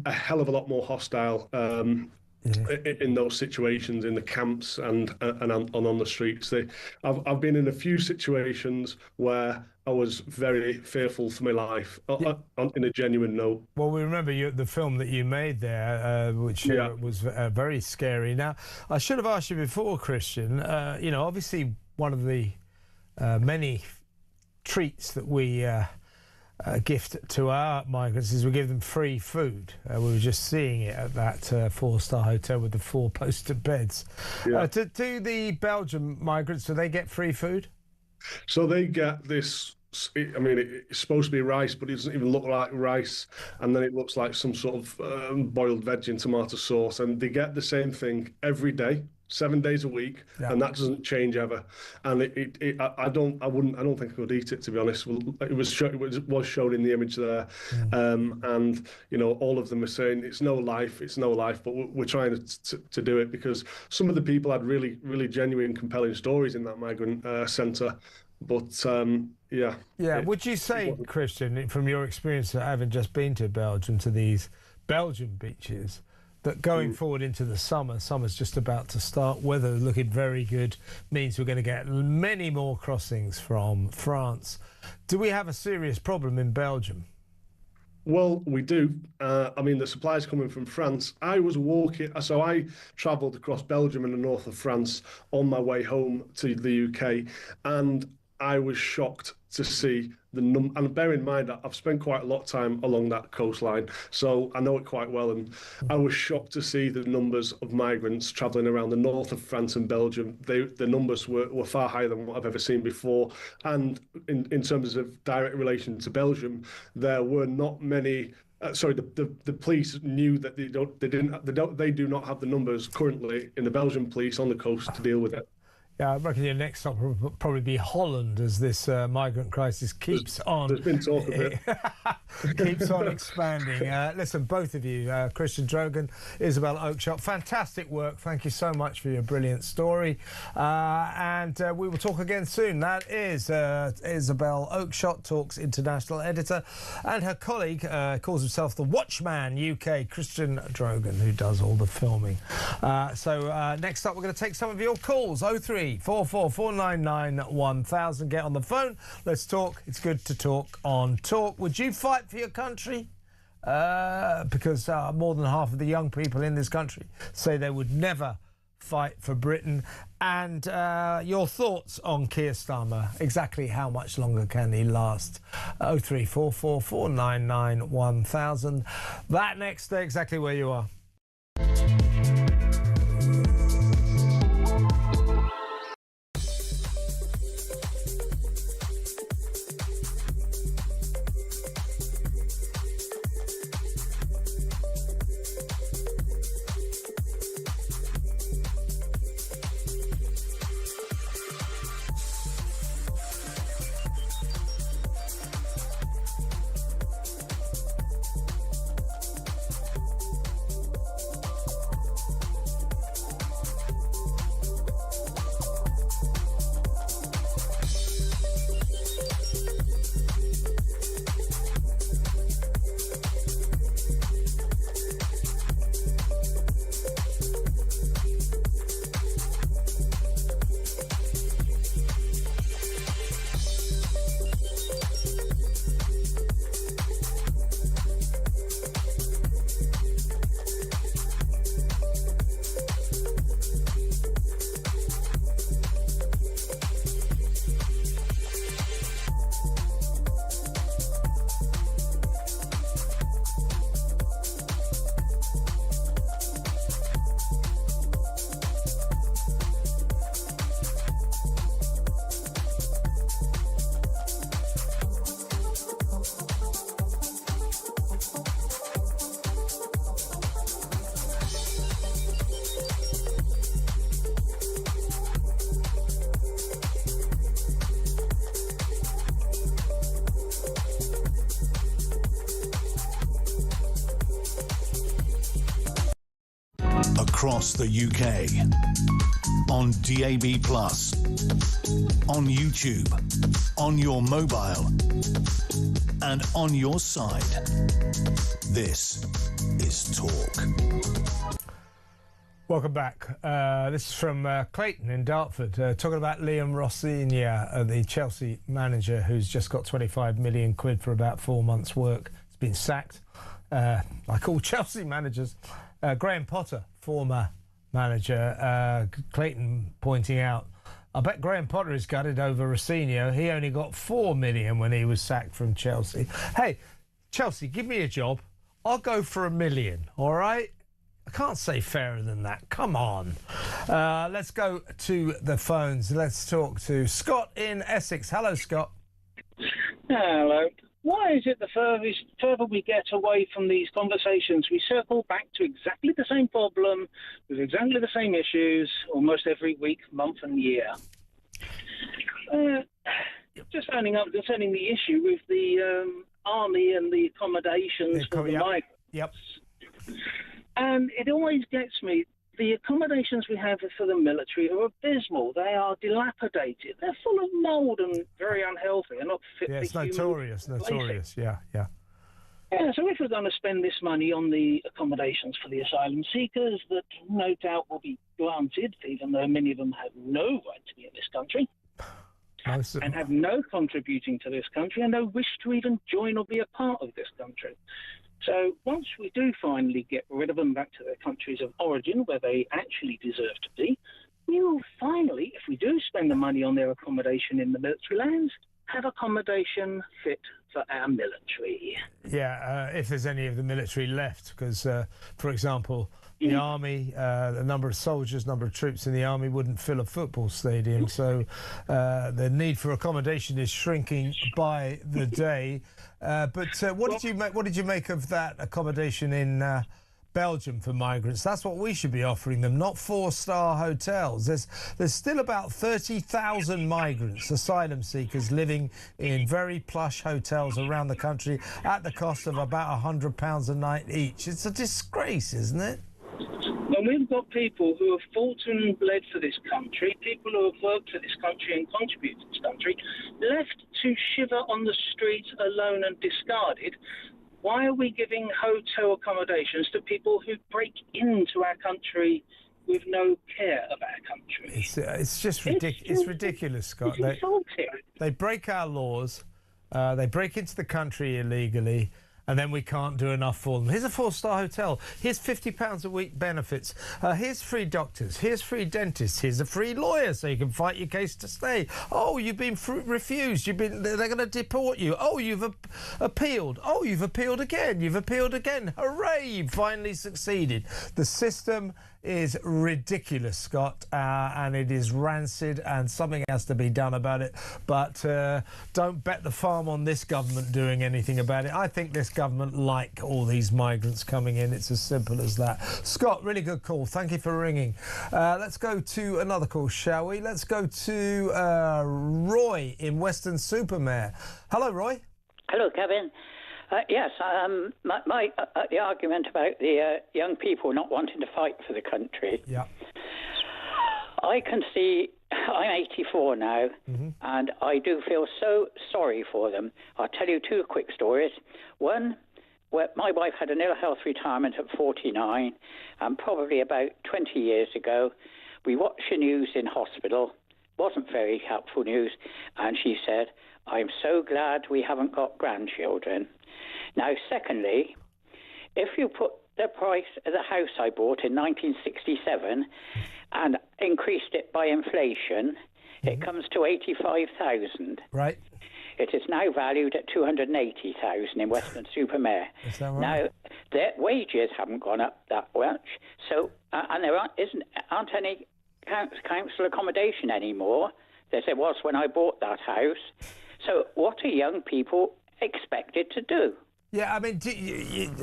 a hell of a lot more hostile in those situations, in the camps and on the streets. I've been in a few situations where I was very fearful for my life, in a genuine note. Well, we remember the film that you made there, which was very scary. Now, I should have asked you before, Christian, obviously one of the many treats that we gift to our migrants is we give them free food. We were just seeing it at that 4-star hotel with the 4 posted beds. Yeah. Do the Belgian migrants, do they get free food? So they get this it's supposed to be rice, but it doesn't even look like rice. And then it looks like some sort of boiled veg in tomato sauce. And they get the same thing every day, 7 days a week, and that doesn't change ever. And I don't think I could eat it, to be honest. It was shown in the image there, and all of them are saying it's no life, but we're trying to do it because some of the people had really, really genuine, compelling stories in that migrant centre. But would you say, Christian, from your experience of having just been to Belgium, to these Belgian beaches, that going forward into the summer's just about to start, weather looking very good, means we're going to get many more crossings from France. Do we have a serious problem in Belgium? Well, we do. The supplies coming from France. I was walking, so I travelled across Belgium and the north of France on my way home to the UK, and I was shocked to see the number. And bear in mind, I've spent quite a lot of time along that coastline, so I know it quite well. And I was shocked to see the numbers of migrants travelling around the north of France and Belgium. The numbers were far higher than what I've ever seen before. And in terms of direct relation to Belgium, there were not many. The police knew that they do not have the numbers currently in the Belgian police on the coast to deal with it. Yeah, I reckon your next stop will probably be Holland, as this migrant crisis keeps on. There's been talk of it. Keeps on expanding. Listen, both of you, Christian Drogan, Isabel Oakeshott, fantastic work. Thank you so much for your brilliant story. And we will talk again soon. That is Isabel Oakeshott, Talk's international editor, and her colleague calls himself the Watchman UK, Christian Drogan, who does all the filming. So next up, we're going to take some of your calls. 0344 499 1000. Get on the phone. Let's talk. It's good to talk on Talk. Would you fight for your country? Because more than half of the young people in this country say they would never fight for Britain. And your thoughts on Keir Starmer. Exactly how much longer can he last? 0344 499 1000. That next, stay exactly where you are. Across the UK, on DAB+, on YouTube, on your mobile, and on your side. This is Talk. Welcome back. This is from Clayton in Dartford, talking about Liam Rossigna, the Chelsea manager who's just got 25 million quid for about 4 months' work. He's been sacked, like all Chelsea managers. Graham Potter, former manager, Clayton pointing out, I bet Graham Potter is gutted over Rossigna. He only got 4 million when he was sacked from Chelsea. Hey, Chelsea, give me a job. I'll go for $1 million, all right? I can't say fairer than that. Come on. Let's go to the phones. Let's talk to Scott in Essex. Hello, Scott. Hello. Why is it the further we get away from these conversations, we circle back to exactly the same problem with exactly the same issues almost every week, month and year? Just phoning up concerning the issue with the army and the accommodations for the migrants. Yep. And it always gets me. The accommodations we have for the military are abysmal. They are dilapidated. They're full of mould and very unhealthy. They're not fit for it's notorious. Yeah. Yeah, so if we're going to spend this money on the accommodations for the asylum seekers that no doubt will be granted, even though many of them have no right to be in this country, and have no contributing to this country and no wish to even join or be a part of this country. So once we do finally get rid of them back to their countries of origin, where they actually deserve to be, we will finally, if we do spend the money on their accommodation in the military lands, have accommodation fit for our military. Yeah, if there's any of the military left, because, for example, the army, the number of soldiers, number of troops in the army wouldn't fill a football stadium. So the need for accommodation is shrinking by the day. But what did you make of that accommodation in Belgium for migrants? That's what we should be offering them, not 4-star hotels. There's still about 30,000 migrants, asylum seekers, living in very plush hotels around the country at the cost of about £100 a night each. It's a disgrace, isn't it? When we've got people who have fought and bled for this country, people who have worked for this country and contributed to this country, left to shiver on the street alone and discarded, why are we giving hotel accommodations to people who break into our country with no care of our country? It's just ridiculous. It's ridiculous, Scott. They break our laws. They break into the country illegally. And then we can't do enough for them. Here's a 4-star hotel. Here's £50 a week benefits. Here's free doctors. Here's free dentists. Here's a free lawyer so you can fight your case to stay. Oh, you've been refused. They're going to deport you. Oh, you've appealed. Oh, you've appealed again. You've appealed again. Hooray, you've finally succeeded. The system is ridiculous, Scott, and it is rancid, and something has to be done about it. But don't bet the farm on this government doing anything about it. I think this government like all these migrants coming in. It's as simple as that. Scott, really good call. Thank you for ringing. Let's go to another call, shall we? Let's go to Roy in Western Supermare. Hello, Roy. Hello, Kevin. Yes, the argument about the young people not wanting to fight for the country. Yeah. I can see, I'm 84 now, and I do feel so sorry for them. I'll tell you 2 quick stories. One, where my wife had an ill health retirement at 49, and probably about 20 years ago, we watched the news in hospital. Wasn't very helpful news, and she said, "I'm so glad we haven't got grandchildren." Now, secondly, if you put the price of the house I bought in 1967 and increased it by inflation, it comes to 85,000. Right. It is now valued at 280,000 in Western Supermare. Is that right? Now, their wages haven't gone up that much, so and there aren't any council accommodation anymore, as there was when I bought that house. So, what are young people expected to do? Yeah, I mean,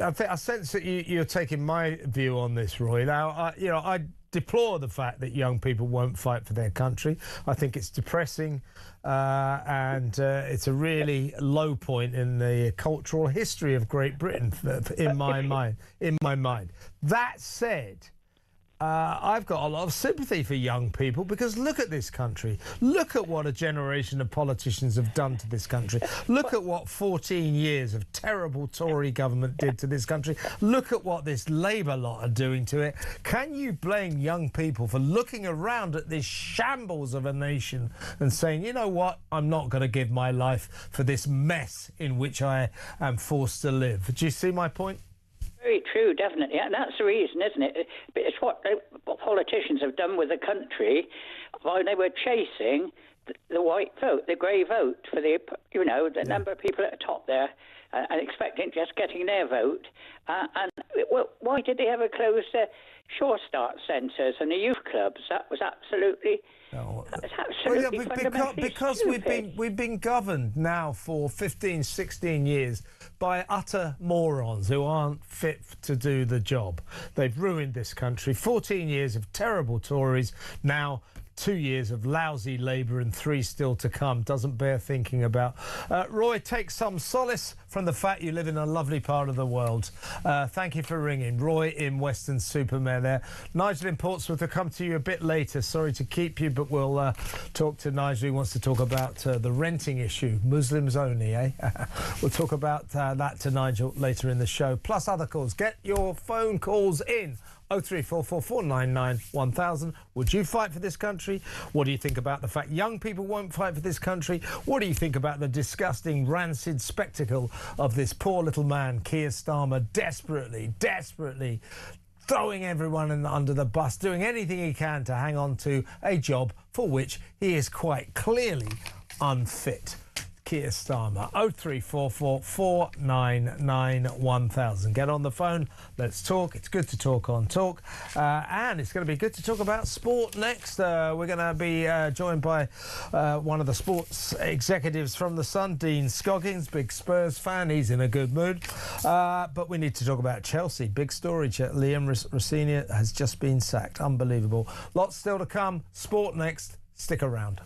I sense that you're taking my view on this, Roy. Now, I deplore the fact that young people won't fight for their country. I think it's depressing, and it's a really low point in the cultural history of Great Britain, in my mind. That said, I've got a lot of sympathy for young people, because look at this country. Look at what a generation of politicians have done to this country. Look at what 14 years of terrible Tory government did to this country. Look at what this Labour lot are doing to it. Can you blame young people for looking around at this shambles of a nation and saying, you know what, I'm not going to give my life for this mess in which I am forced to live? Do you see my point? Very true, definitely. And that's the reason, isn't it? But it's what politicians have done with the country while they were chasing the white vote, the grey vote, for the number of people at the top there, and expecting just getting their vote. And Well, why did they ever close the Shore Start centres and the youth clubs? That was absolutely... That's absolutely fundamentally because stupid. we've been governed now for 15, 16 years by utter morons who aren't fit to do the job. They've ruined this country. 14 years of terrible Tories, now 2 years of lousy Labour and 3 still to come. Doesn't bear thinking about. Roy, take some solace from the fact you live in a lovely part of the world. Thank you for ringing. Roy in Weston-super-Mare there. Nigel in Portsmouth will come to you a bit later. Sorry to keep you, but we'll talk to Nigel. He wants to talk about the renting issue. Muslims only, eh? We'll talk about that to Nigel later in the show. Plus other calls. Get your phone calls in. 03444991000. Would you fight for this country? What do you think about the fact young people won't fight for this country? What do you think about the disgusting, rancid spectacle of this poor little man, Keir Starmer, desperately throwing everyone under the bus, doing anything he can to hang on to a job for which he is quite clearly unfit? Keir Starmer. 03444991000. Get on the phone. Let's talk. It's good to talk on Talk. And it's going to be good to talk about sport next. We're going to be joined by one of the sports executives from The Sun, Dean Scoggins, big Spurs fan. He's in a good mood. But we need to talk about Chelsea. Big story. Liam Rossini has just been sacked. Unbelievable. Lots still to come. Sport next. Stick around.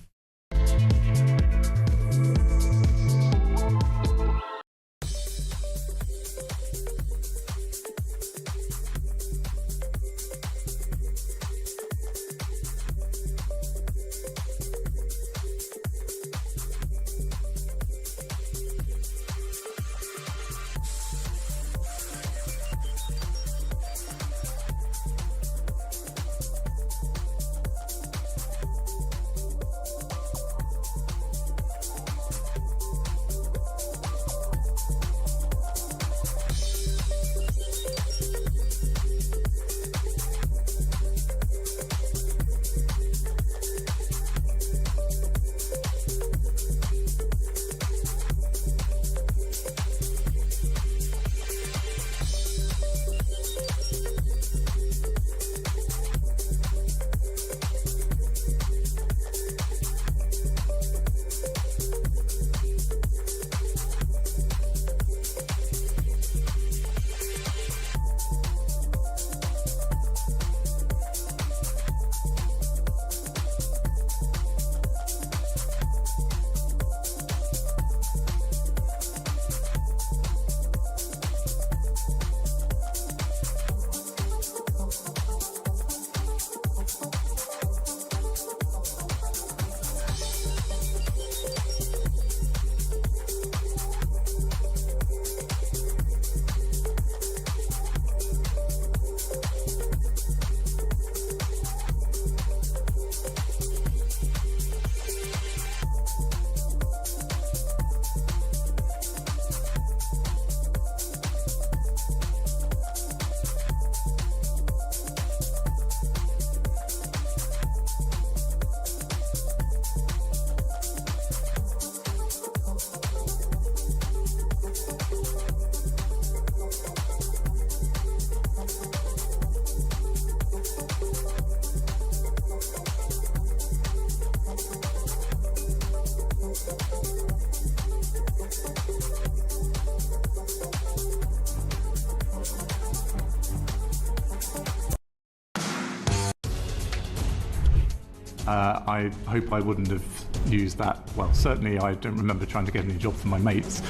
I hope I wouldn't have used that. Well, certainly I don't remember trying to get any job for my mates.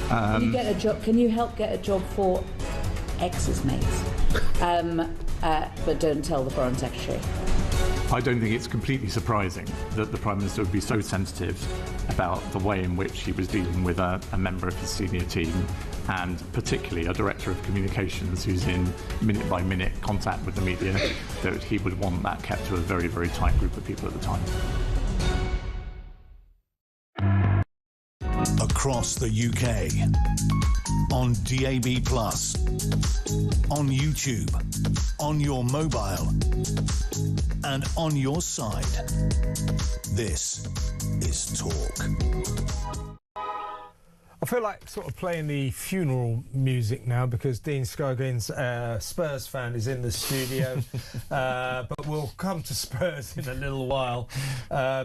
Can you get a job? Can you help get a job for ex's mates? But don't tell the Foreign Secretary. I don't think it's completely surprising that the Prime Minister would be so sensitive about the way in which he was dealing with a member of his senior team, and particularly a Director of Communications who's in minute-by-minute contact with the media, that he would want that kept to a very, very tight group of people at the time. Across the UK, on DAB+, on YouTube, on your mobile, and on your side. This is Talk. I feel like sort of playing the funeral music now because Dean Scoggins, Spurs fan, is in the studio. But we'll come to Spurs in a little while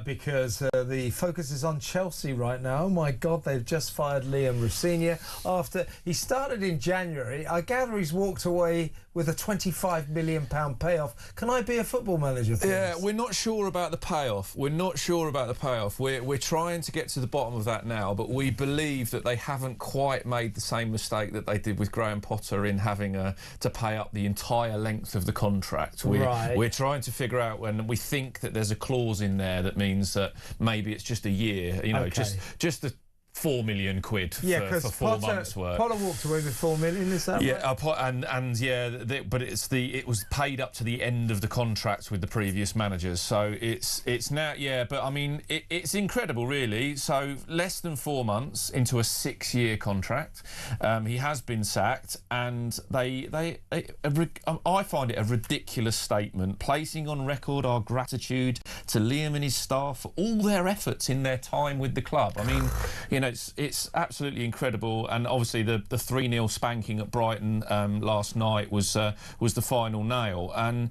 because the focus is on Chelsea right now. Oh my God, they've just fired Liam Rossini after he started in January. I gather he's walked away with a £25 million payoff. Can I be a football manager, please? Yeah, we're not sure about the payoff. We're trying to get to the bottom of that now, but we believe that they haven't quite made the same mistake that they did with Graham Potter in having to pay up the entire length of the contract. We're trying to figure out when we think that there's a clause in there that means that maybe it's just a year, just the £4 million for 4 months' work. Potter walked away with £4 million, is that right? But it was paid up to the end of the contract with the previous managers, so it's now but I mean it's incredible, really. So less than 4 months into a 6-year contract, he has been sacked, and I find it a ridiculous statement, placing on record our gratitude to Liam and his staff for all their efforts in their time with the club. I mean, it's absolutely incredible, and obviously the 3-0 spanking at Brighton last night was the final nail. And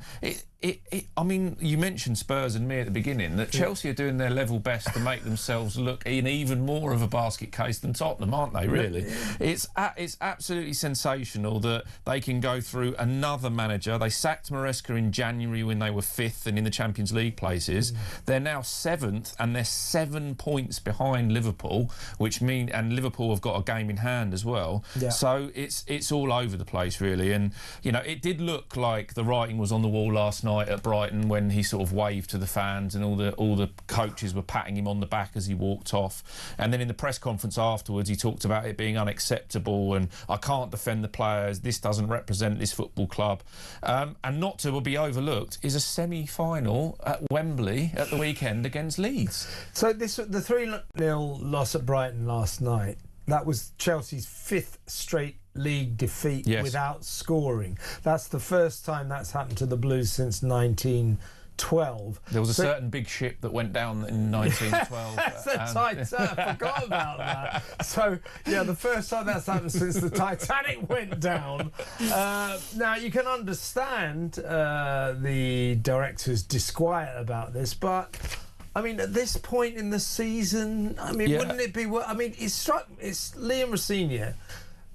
I mean, you mentioned Spurs and me at the beginning, that Chelsea are doing their level best to make themselves look in even more of a basket case than Tottenham, aren't they, really? It's absolutely sensational that they can go through another manager. They sacked Maresca in January when they were 5th and in the Champions League places. They're now 7th, and they're 7 points behind Liverpool, and Liverpool have got a game in hand as well. Yeah. So it's all over the place, really. And, it did look like the writing was on the wall last night at Brighton when he sort of waved to the fans and all the coaches were patting him on the back as he walked off. And then in the press conference afterwards, he talked about it being unacceptable and I can't defend the players, this doesn't represent this football club. And not to be overlooked is a semi-final at Wembley at the weekend against Leeds. So the 3-0 loss at Brighton last night, that was Chelsea's 5th straight league defeat without scoring. That's the first time that's happened to the Blues since 1912. There was a certain big ship that went down in 1912. That's a Titanic. I forgot about that. So, the first time that's happened since the Titanic went down. Now, you can understand the director's disquiet about this, but I mean, at this point in the season, wouldn't it be... it's Liam Rossini.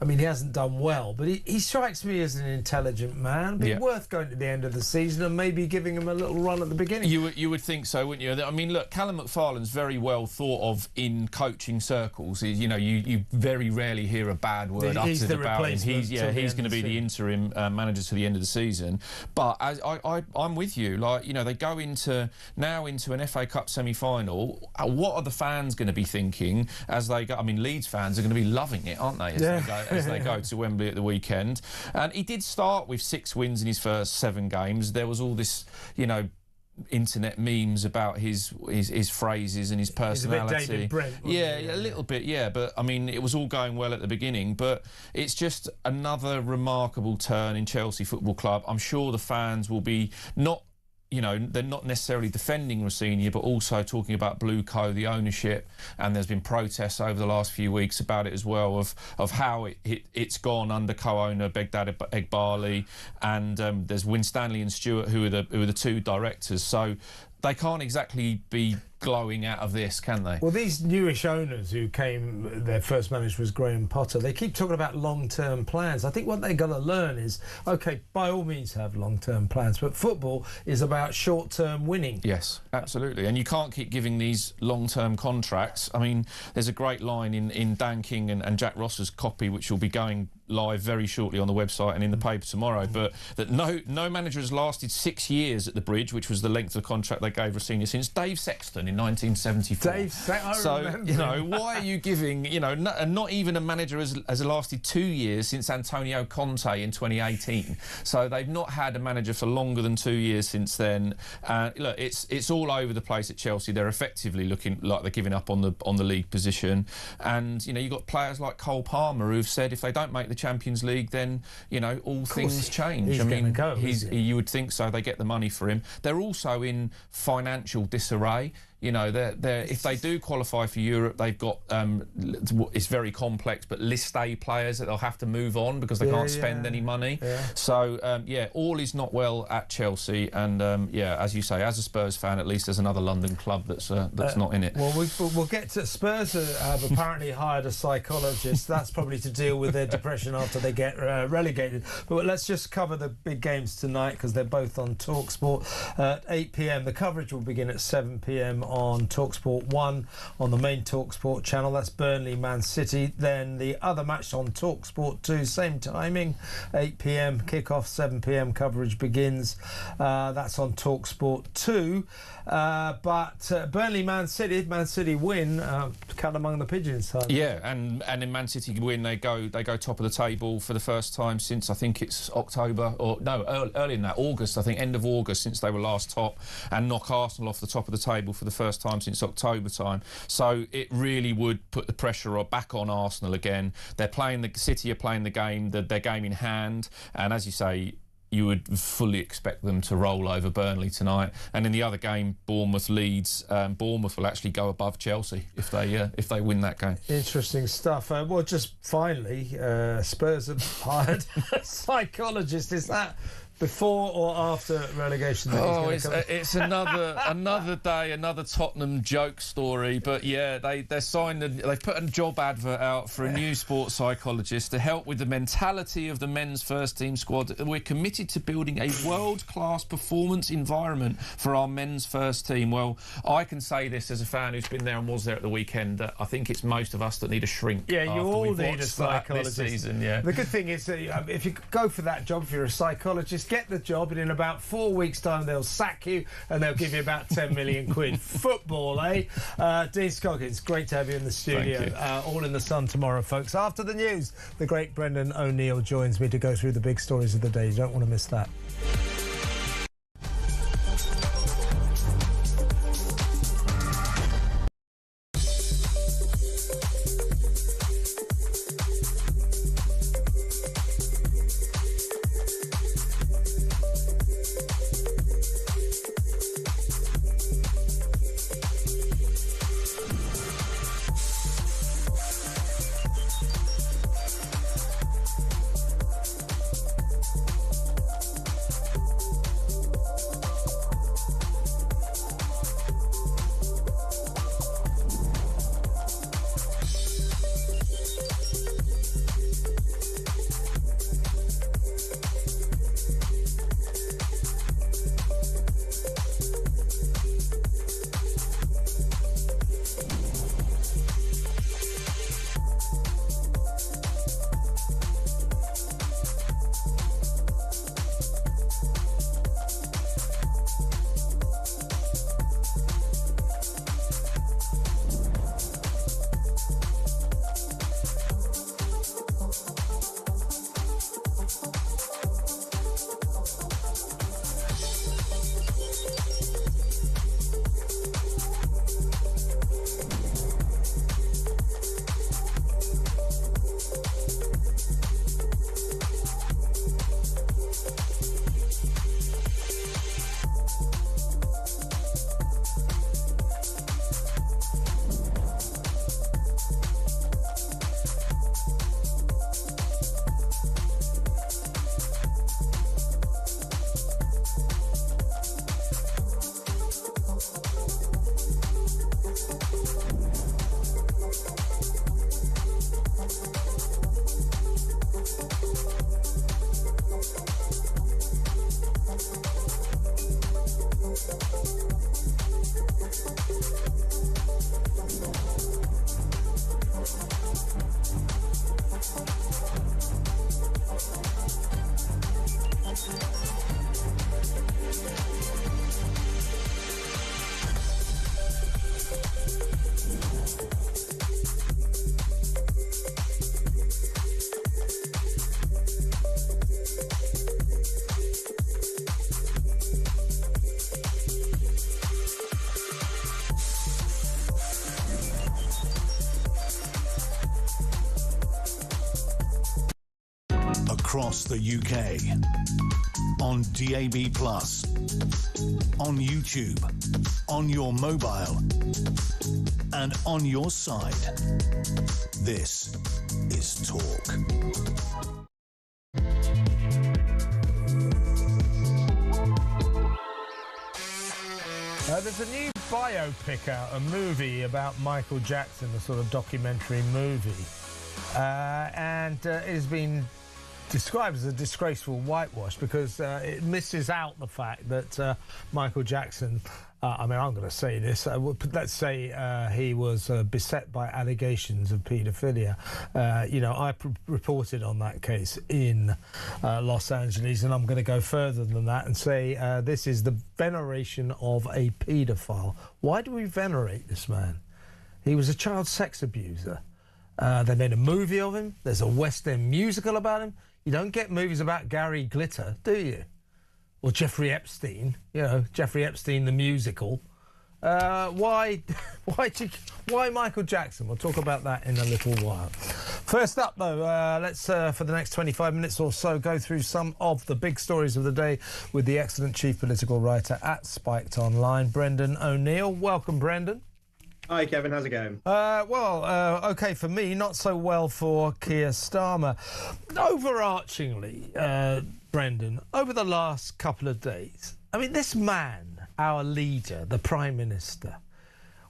I mean, he hasn't done well, but he strikes me as an intelligent man. It'd be worth going to the end of the season and maybe giving him a little run at the beginning. You would think so, wouldn't you? I mean, look, Callum McFarlane's very well thought of in coaching circles. You very rarely hear a bad word uttered about him. He's going to be the interim manager to the end of the season. But I'm with you. They go into an FA Cup semi-final. What are the fans going to be thinking as they go? I mean, Leeds fans are going to be loving it, aren't they? As they go to Wembley at the weekend. And he did start with 6 wins in his first 7 games. There was all this, internet memes about his phrases and his personality. He's a bit David Brent, a little bit, but I mean, it was all going well at the beginning. But it's just another remarkable turn in Chelsea Football Club. I'm sure the fans will be they're not necessarily defending Rossini, but also talking about Blue Co, the ownership, and there's been protests over the last few weeks about it as well, of how it's gone under co-owner Begdad Egbali, and there's Winstanley and Stewart who are the 2 directors. So they can't exactly be glowing out of this, can they? Well, these newish owners who came, their first manager was Graham Potter, they keep talking about long-term plans. I think what they've got to learn is, OK, by all means have long-term plans, but football is about short-term winning. Yes, absolutely. And you can't keep giving these long-term contracts. I mean, there's a great line in Dan King and Jack Ross's copy, which will be going live very shortly on the website and in the paper tomorrow, but that no manager has lasted 6 years at the Bridge, which was the length of the contract they gave Rossini, since Dave Sexton in 1974. Remember. Why are you giving, not even a manager has lasted 2 years since Antonio Conte in 2018. So they've not had a manager for longer than 2 years since then. Look, it's all over the place at Chelsea. They're effectively looking like they're giving up on the league position. And, you've got players like Cole Palmer who've said if they don't make the Champions League, then, all things change. You would think so. They get the money for him. They're also in financial disarray. You know, if they do qualify for Europe, they've got it's very complex, but List A players that they'll have to move on because they can't spend any money. Yeah. So all is not well at Chelsea, and as you say, as a Spurs fan, at least there's another London club that's not in it. Well, we'll get to Spurs. Have apparently hired a psychologist. That's probably to deal with their depression after they get relegated. But let's just cover the big games tonight because they're both on talkSPORT at 8 p.m. The coverage will begin at 7 p.m. on talkSPORT 1 on the main talkSPORT channel. That's Burnley Man City. Then the other match on talkSPORT 2, same timing, 8 p.m. Kick-off, 7 p.m. coverage begins. That's on talkSPORT 2. But Burnley Man City win, cut among the pigeons. Yeah, and in Man City win, they go top of the table for the first time since I think it's October, or no, early in that, August, I think, end of August, since they were last top, and knock Arsenal off the top of the table for the first time since October time. So it really would put the pressure back on Arsenal again. City are playing the game, their game in hand, and as you say, you would fully expect them to roll over Burnley tonight. And in the other game, Bournemouth-Leeds, Bournemouth will actually go above Chelsea if they win that game. Interesting stuff. Well, just finally, Spurs have hired a psychologist. Is that before or after relegation? It's another day, another Tottenham joke story. But yeah, they've put a job advert out for a new sports psychologist to help with the mentality of the men's first team squad. We're committed to building a world-class performance environment for our men's first team. Well, I can say this as a fan who's been there and was there at the weekend, that I think it's most of us that need a shrink. Yeah, you all need a psychologist this season. Yeah. The good thing is, if you go for that job, if you're a psychologist, get the job, and in about 4 weeks' time they'll sack you and they'll give you about 10 million quid. Football, eh? Dean Scoggins, great to have you in the studio. All in the Sun tomorrow, folks. After the news, the great Brendan O'Neill joins me to go through the big stories of the day. You don't want to miss that. across the UK. On DAB+, on YouTube, on your mobile, and on your side. This is Talk. There's a new biopic out, a movie about Michael Jackson, a sort of documentary movie. And it has been described as a disgraceful whitewash because it misses out the fact that Michael Jackson, I'm going to say this, let's say he was beset by allegations of paedophilia. I reported on that case in Los Angeles, and I'm going to go further than that and say this is the veneration of a paedophile. Why do we venerate this man? He was a child sex abuser. They made a movie of him. There's a West End musical about him. You don't get movies about Gary Glitter, do you? Or Jeffrey Epstein, Jeffrey Epstein the musical. Why Michael Jackson? We'll talk about that in a little while. First up, though, let's, for the next 25 minutes or so, go through some of the big stories of the day with the excellent chief political writer at Spiked Online, Brendan O'Neill. Welcome, Brendan. Hi, Kevin. How's it going? OK for me, not so well for Keir Starmer. Overarchingly, Brendan, over the last couple of days, this man, our leader, the Prime Minister,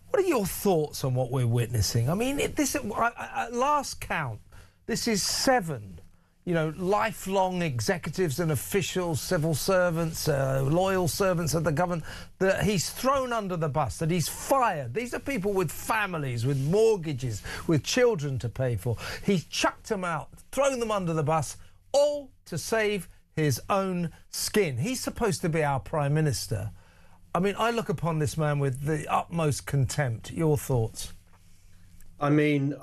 what are your thoughts on what we're witnessing? At last count, this is 7 lifelong executives and officials, civil servants, loyal servants of the government that he's thrown under the bus, that he's fired. These are people with families, with mortgages, with children to pay for. He's chucked them out, thrown them under the bus, all to save his own skin. He's supposed to be our Prime Minister. I look upon this man with the utmost contempt. Your thoughts? I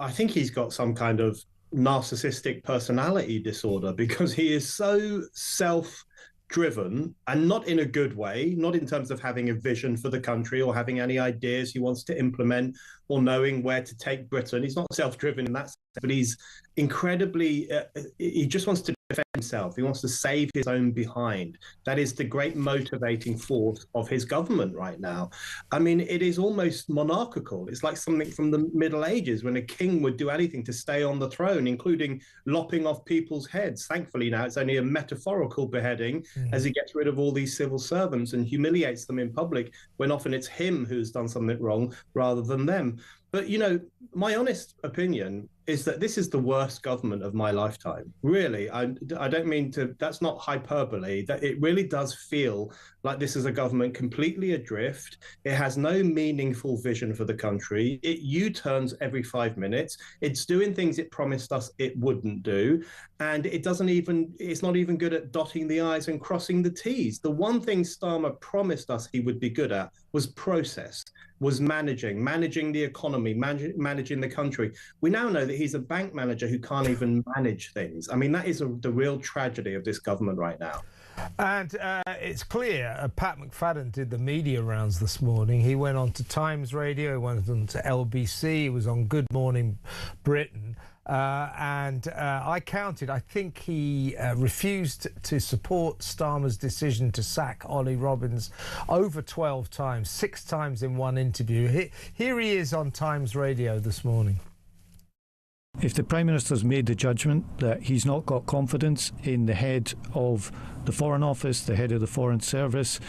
think he's got some kind of narcissistic personality disorder because he is so self-driven, and not in a good way, not in terms of having a vision for the country or having any ideas he wants to implement or knowing where to take Britain. He's not self-driven in that sense, but he's incredibly, he just wants to defend himself. He wants to save his own behind. That is the great motivating force of his government right now. It is almost monarchical. It's like something from the Middle Ages when a king would do anything to stay on the throne, including lopping off people's heads. Thankfully now it's only a metaphorical beheading as he gets rid of all these civil servants and humiliates them in public when often it's him who's done something wrong rather than them. But, my honest opinion is that this is the worst government of my lifetime. Really, I don't mean to, that's not hyperbole, that it really does feel like this is a government completely adrift. It has no meaningful vision for the country. It U-turns every 5 minutes. It's doing things it promised us it wouldn't do. And it's not even good at dotting the I's and crossing the T's. The one thing Starmer promised us he would be good at was process, was managing the economy, managing the country. We now know that he's a bank manager who can't even manage things. That is the real tragedy of this government right now. And it's clear, Pat McFadden did the media rounds this morning. He went on to Times Radio, he went on to LBC, he was on Good Morning Britain. And I counted, I think he refused to support Starmer's decision to sack Ollie Robbins over 12 times, 6 times in one interview. Here he is on Times Radio this morning. If the Prime Minister's made the judgment that he's not got confidence in the head of the Foreign Office, the head of the Foreign Service,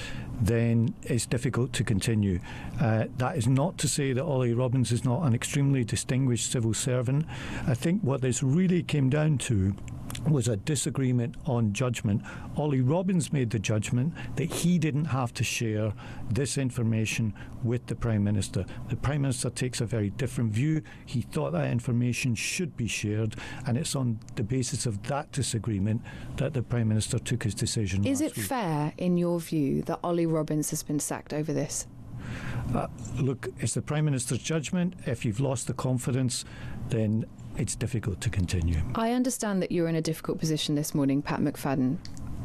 then it's difficult to continue. That is not to say that Ollie Robbins is not an extremely distinguished civil servant. I think what this really came down to was a disagreement on judgment. Ollie Robbins made the judgment that he didn't have to share this information with the Prime Minister. The Prime Minister takes a very different view. He thought that information should be shared, and it's on the basis of that disagreement that the Prime Minister took his decision. Is it fair, in your view, that Ollie Robbins has been sacked over this? Look, it's the Prime Minister's judgment. If you've lost the confidence, then it's difficult to continue. I understand that you're in a difficult position this morning, Pat McFadden,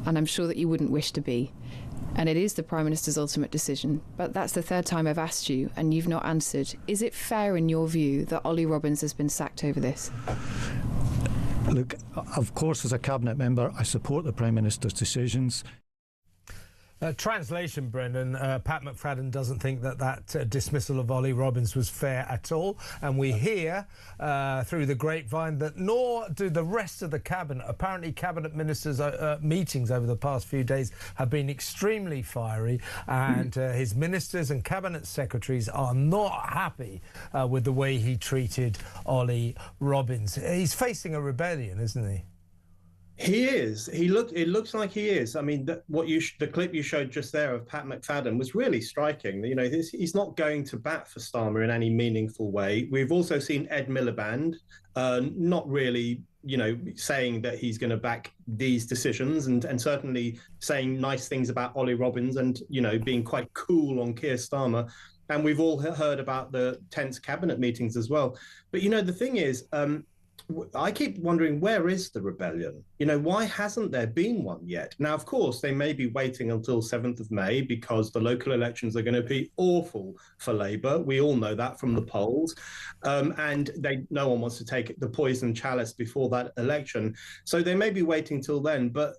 and I'm sure that you wouldn't wish to be. And it is the Prime Minister's ultimate decision. But that's the 3rd time I've asked you, and you've not answered. Is it fair, in your view, that Ollie Robbins has been sacked over this? Look, of course, as a cabinet member, I support the Prime Minister's decisions. Translation, Brendan, Pat McFadden doesn't think that dismissal of Ollie Robbins was fair at all. And we hear through the grapevine that nor do the rest of the cabinet. Apparently, cabinet ministers' meetings over the past few days have been extremely fiery, and his ministers and cabinet secretaries are not happy with the way he treated Ollie Robbins. He's facing a rebellion, isn't he? He is. It looks like he is. I mean, the clip you showed just there of Pat McFadden was really striking. You know, he's not going to bat for Starmer in any meaningful way. We've also seen Ed Miliband not really, you know, saying that he's going to back these decisions, and certainly saying nice things about Ollie Robbins, and, you know, being quite cool on Keir Starmer. And we've all heard about the tense cabinet meetings as well. But, you know, the thing is, I keep wondering, where is the rebellion? You know, why hasn't there been one yet? Now, of course, they may be waiting until 7th of May because the local elections are going to be awful for Labour. We all know that from the polls. And no one wants to take the poison chalice before that election. So they may be waiting till then. But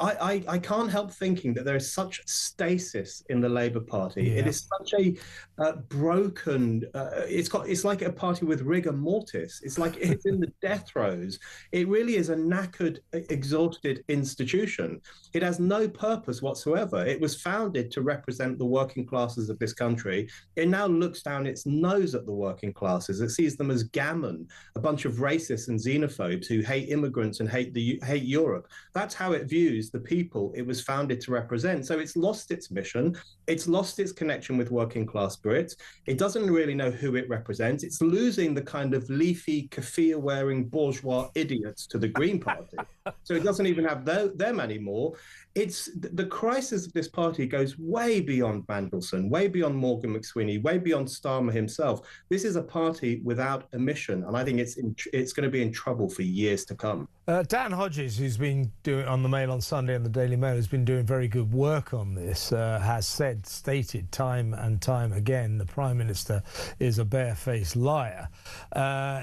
I can't help thinking that there is such stasis in the Labour Party. Yeah. It is such a broken. It's like a party with rigor mortis. It's like it's in the death throes. It really is a knackered, exhausted institution. It has no purpose whatsoever. It was founded to represent the working classes of this country. It now looks down its nose at the working classes. It sees them as gammon, a bunch of racists and xenophobes who hate immigrants and hate Europe. That's how it views the people it was founded to represent. So it's lost its mission. It's lost its connection with working class Brits. It doesn't really know who it represents. It's losing the kind of leafy, keffiyeh-wearing bourgeois idiots to the Green Party. So it doesn't even have them anymore. It's the crisis of this party goes way beyond Mandelson, way beyond Morgan McSweeney, way beyond Starmer himself. This is a party without a mission, and I think it's going to be in trouble for years to come. Dan Hodges, who's been doing on the Mail on Sunday and the Daily Mail, has been doing very good work on this, has stated time and time again the Prime Minister is a barefaced liar.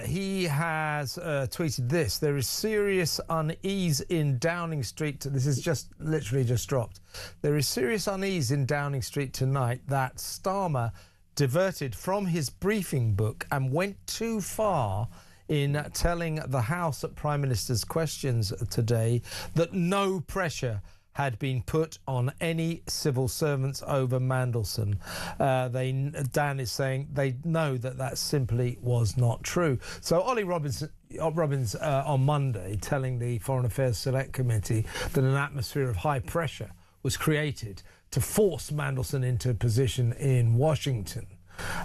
He has tweeted this: there is serious unease in Downing Street. This is literally just dropped. There is serious unease in Downing Street tonight that Starmer diverted from his briefing book and went too far in telling the House at Prime Minister's questions today that no pressure had been put on any civil servants over Mandelson. Dan is saying they know that simply was not true. So Ollie Robbins on Monday telling the Foreign Affairs Select Committee that an atmosphere of high pressure was created to force Mandelson into a position in Washington.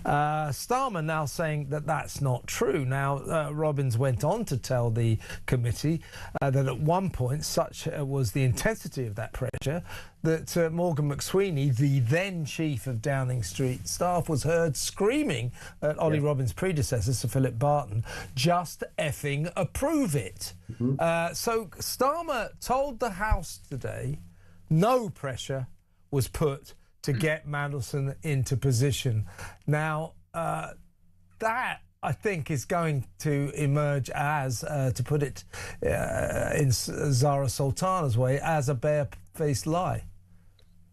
Starmer now saying that that's not true. Now, Robbins went on to tell the committee that at one point, such was the intensity of that pressure, that Morgan McSweeney, the then chief of Downing Street staff, was heard screaming at Ollie Robbins' predecessor, Sir Philip Barton, just effing approve it. So Starmer told the House today no pressure was put to get Mandelson into position. Now, that, I think, is going to emerge as, to put it in Zara Sultana's way, as a barefaced lie.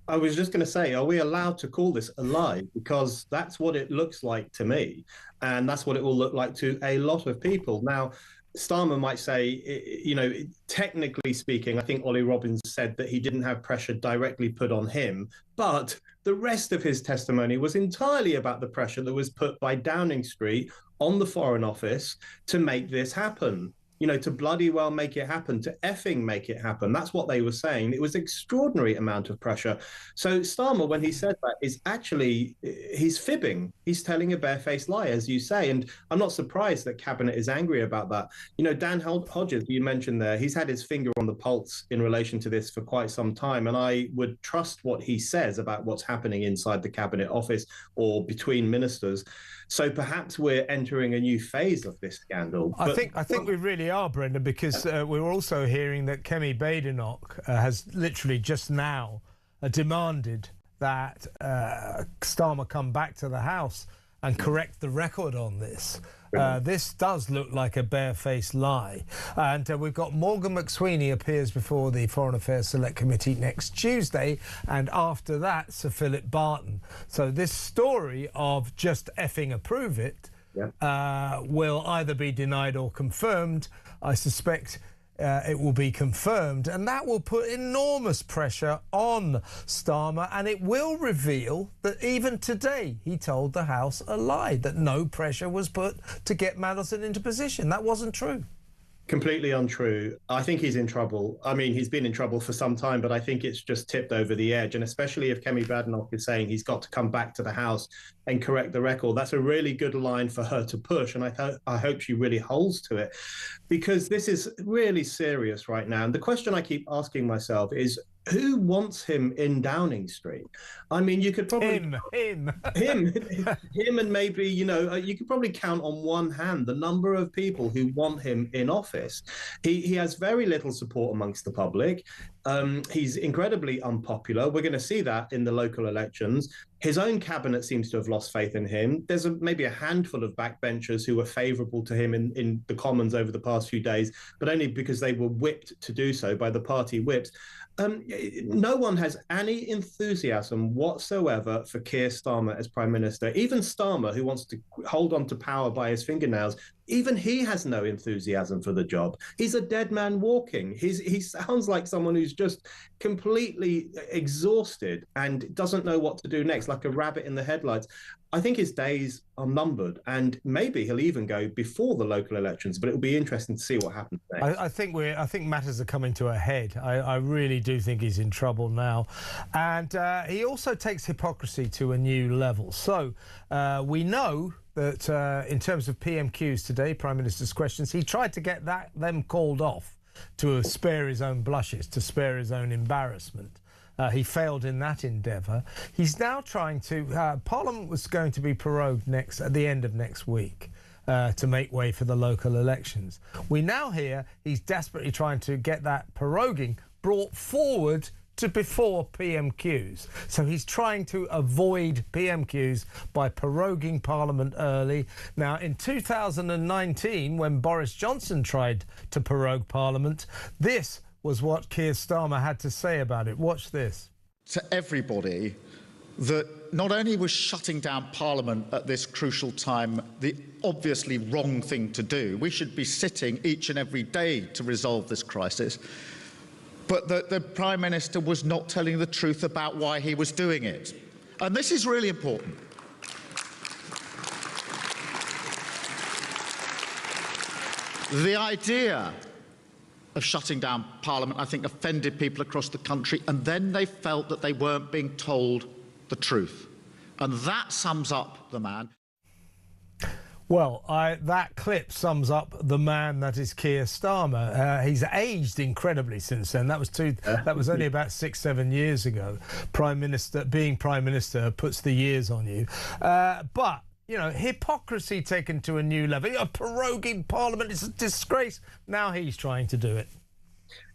I was just going to say, are we allowed to call this a lie? Because that's what it looks like to me. And that's what it will look like to a lot of people. Now, Starmer might say, you know, technically speaking, I think Ollie Robbins said that he didn't have pressure directly put on him, but the rest of his testimony was entirely about the pressure that was put by Downing Street on the Foreign Office to make this happen. You know, to bloody well make it happen, to effing make it happen. That's what they were saying. It was an extraordinary amount of pressure. So Starmer, when he said that, is actually, he's fibbing. He's telling a barefaced lie, as you say. And I'm not surprised that Cabinet is angry about that. You know, Dan Hodges, you mentioned there, he's had his finger on the pulse in relation to this for quite some time. And I would trust what he says about what's happening inside the Cabinet office or between ministers. So perhaps we're entering a new phase of this scandal. I think we really are, Brendan, because we're also hearing that Kemi Badenoch has literally just now demanded that Starmer come back to the House and correct the record on this. This does look like a barefaced lie. And we've got Morgan McSweeney appears before the Foreign Affairs Select Committee next Tuesday, and after that, Sir Philip Barton. So this story of just effing approve it will either be denied or confirmed. I suspect it will be confirmed, and that will put enormous pressure on Starmer, and it will reveal that even today he told the House a lie, that no pressure was put to get Mandelson into position. That wasn't true. Completely untrue. I think he's in trouble. I mean, he's been in trouble for some time, but I think it's just tipped over the edge. And especially if Kemi Badenoch is saying he's got to come back to the House and correct the record, that's a really good line for her to push. And I hope she really holds to it, because this is really serious right now. And the question I keep asking myself is, who wants him in Downing Street? I mean, you could probably him, and maybe, you know, you could probably count on one hand the number of people who want him in office. He has very little support amongst the public. He's incredibly unpopular. We're going to see that in the local elections. His own cabinet seems to have lost faith in him. There's maybe a handful of backbenchers who were favourable to him in the Commons over the past few days, but only because they were whipped to do so by the party whips. No one has any enthusiasm whatsoever for Keir Starmer as Prime Minister. Even Starmer, who wants to hold on to power by his fingernails, even he has no enthusiasm for the job. He's a dead man walking. He sounds like someone who's just completely exhausted and doesn't know what to do next, like a rabbit in the headlights. I think his days are numbered, and maybe he'll even go before the local elections, but it'll be interesting to see what happens next. I think matters are coming to a head. I really do think he's in trouble now. And he also takes hypocrisy to a new level. So we know that in terms of PMQs today, Prime Minister's questions, he tried to get them called off to spare his own blushes, to spare his own embarrassment. He failed in that endeavour. He's now trying to... Parliament was going to be prorogued at the end of next week to make way for the local elections. We now hear he's desperately trying to get that proroguing brought forward to before PMQs. So he's trying to avoid PMQs by proroguing Parliament early. Now, in 2019, when Boris Johnson tried to prorogue Parliament, this was what Keir Starmer had to say about it. Watch this. To everybody, that not only was shutting down Parliament at this crucial time the obviously wrong thing to do, we should be sitting each and every day to resolve this crisis, but that the Prime Minister was not telling the truth about why he was doing it. And this is really important. The idea of shutting down Parliament, I think, offended people across the country, and then they felt that they weren't being told the truth. And that sums up the man. Well, that clip sums up the man that is Keir Starmer. He's aged incredibly since then. That was only about 6-7 years ago. Being Prime Minister puts the years on you. But you know, hypocrisy taken to a new level. Proroguing Parliament is a disgrace. Now he's trying to do it.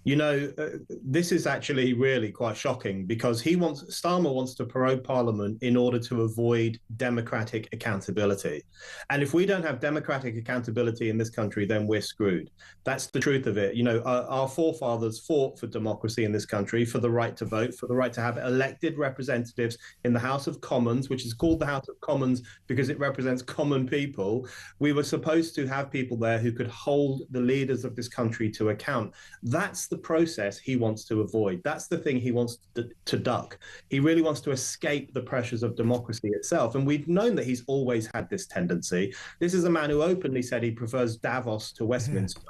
You know, this is actually really quite shocking, because Starmer wants to prorogue Parliament in order to avoid democratic accountability. And if we don't have democratic accountability in this country, then we're screwed. That's the truth of it. You know, our forefathers fought for democracy in this country, for the right to vote, for the right to have elected representatives in the House of Commons, which is called the House of Commons because it represents common people. We were supposed to have people there who could hold the leaders of this country to account. That's the process he wants to avoid. That's the thing he wants to duck. He really wants to escape the pressures of democracy itself. And we've known that he's always had this tendency. This is a man who openly said he prefers Davos to Westminster.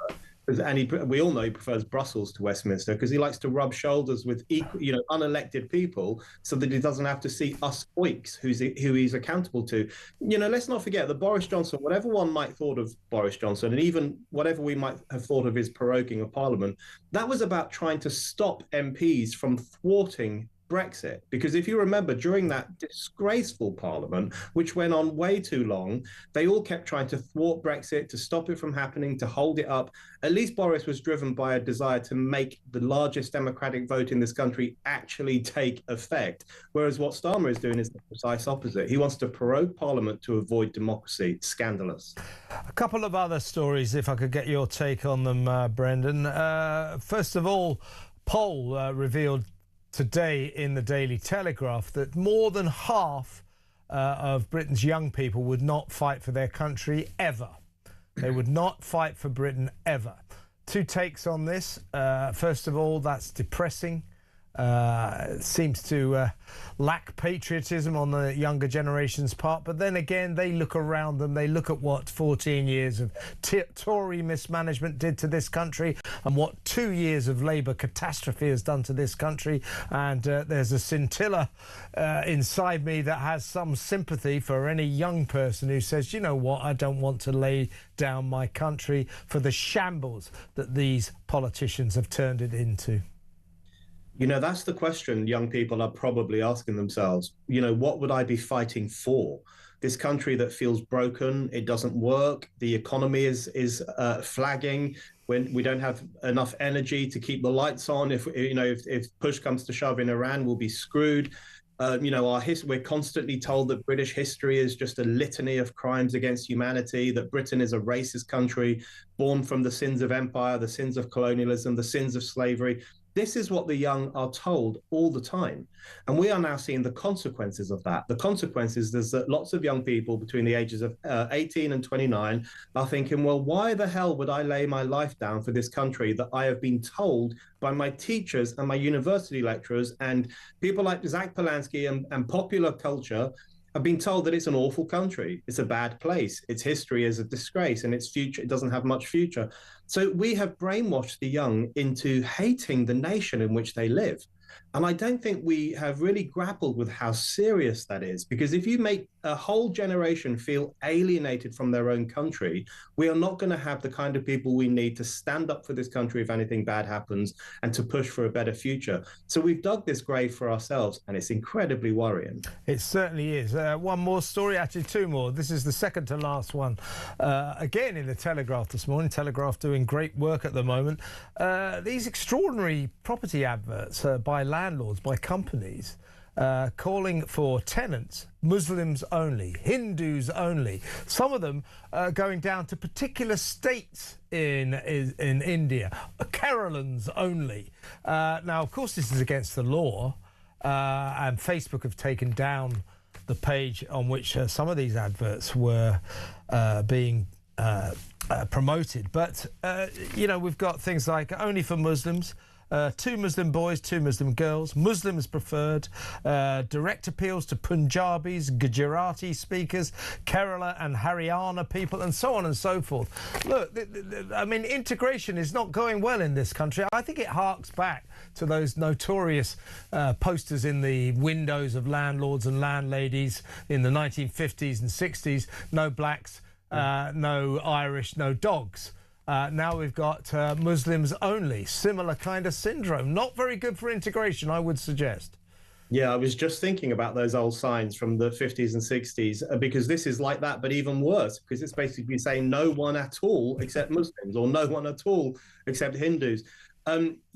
And we all know he prefers Brussels to Westminster because he likes to rub shoulders with unelected people so that he doesn't have to see us oiks who he's accountable to. You know, let's not forget that Boris Johnson, whatever one might have thought of Boris Johnson, and even whatever we might have thought of his proroguing of Parliament, that was about trying to stop MPs from thwarting Brexit. Because if you remember, during that disgraceful parliament, which went on way too long, they all kept trying to thwart Brexit, to stop it from happening, to hold it up. At least Boris was driven by a desire to make the largest democratic vote in this country actually take effect. Whereas what Starmer is doing is the precise opposite. He wants to prorogue Parliament to avoid democracy. Scandalous. A couple of other stories, if I could get your take on them, Brendan. First of all, poll revealed today in the Daily Telegraph that more than half of Britain's young people would not fight for their country ever. They would not fight for Britain ever. Two takes on this. First of all, that's depressing. It seems to lack patriotism on the younger generation's part. But then again, they look around them. They look at what 14 years of Tory mismanagement did to this country and what 2 years of Labour catastrophe has done to this country. And there's a scintilla inside me that has some sympathy for any young person who says, you know what, I don't want to lay down my country for the shambles that these politicians have turned it into. You know, that's the question young people are probably asking themselves. You know, what would I be fighting for? This country that feels broken, it doesn't work, the economy is flagging, when we don't have enough energy to keep the lights on. If push comes to shove in Iran, we'll be screwed. We're constantly told that British history is just a litany of crimes against humanity, that Britain is a racist country born from the sins of empire, the sins of colonialism, the sins of slavery. This is what the young are told all the time. And we are now seeing the consequences of that. The consequences is that lots of young people between the ages of 18 and 29 are thinking, well, why the hell would I lay my life down for this country that I have been told by my teachers and my university lecturers and people like Zach Polanski and popular culture have been told that it's an awful country. It's a bad place. Its history is a disgrace and its future, it doesn't have much future. So we have brainwashed the young into hating the nation in which they live. And I don't think we have really grappled with how serious that is, because if you make a whole generation feel alienated from their own country, we are not going to have the kind of people we need to stand up for this country if anything bad happens and to push for a better future. So we've dug this grave for ourselves, and it's incredibly worrying. It certainly is. One more story, actually two more. This is the second to last one. Again, in the Telegraph this morning. Telegraph doing great work at the moment. These extraordinary property adverts by landlords, by companies, calling for tenants, Muslims only, Hindus only. Some of them going down to particular states in India, Keralans only. Now, of course, this is against the law, and Facebook have taken down the page on which some of these adverts were being promoted. But, we've got things like only for Muslims, 2 Muslim boys, 2 Muslim girls, Muslims preferred, direct appeals to Punjabis, Gujarati speakers, Kerala and Haryana people, and so on and so forth. Look, integration is not going well in this country. I think it harks back to those notorious posters in the windows of landlords and landladies in the 1950s and 60s, no blacks, no Irish, no dogs. Now we've got Muslims only. Similar kind of syndrome. Not very good for integration, I would suggest. Yeah, I was just thinking about those old signs from the 50s and 60s, because this is like that, but even worse, because it's basically saying no one at all except Muslims, or no one at all except Hindus.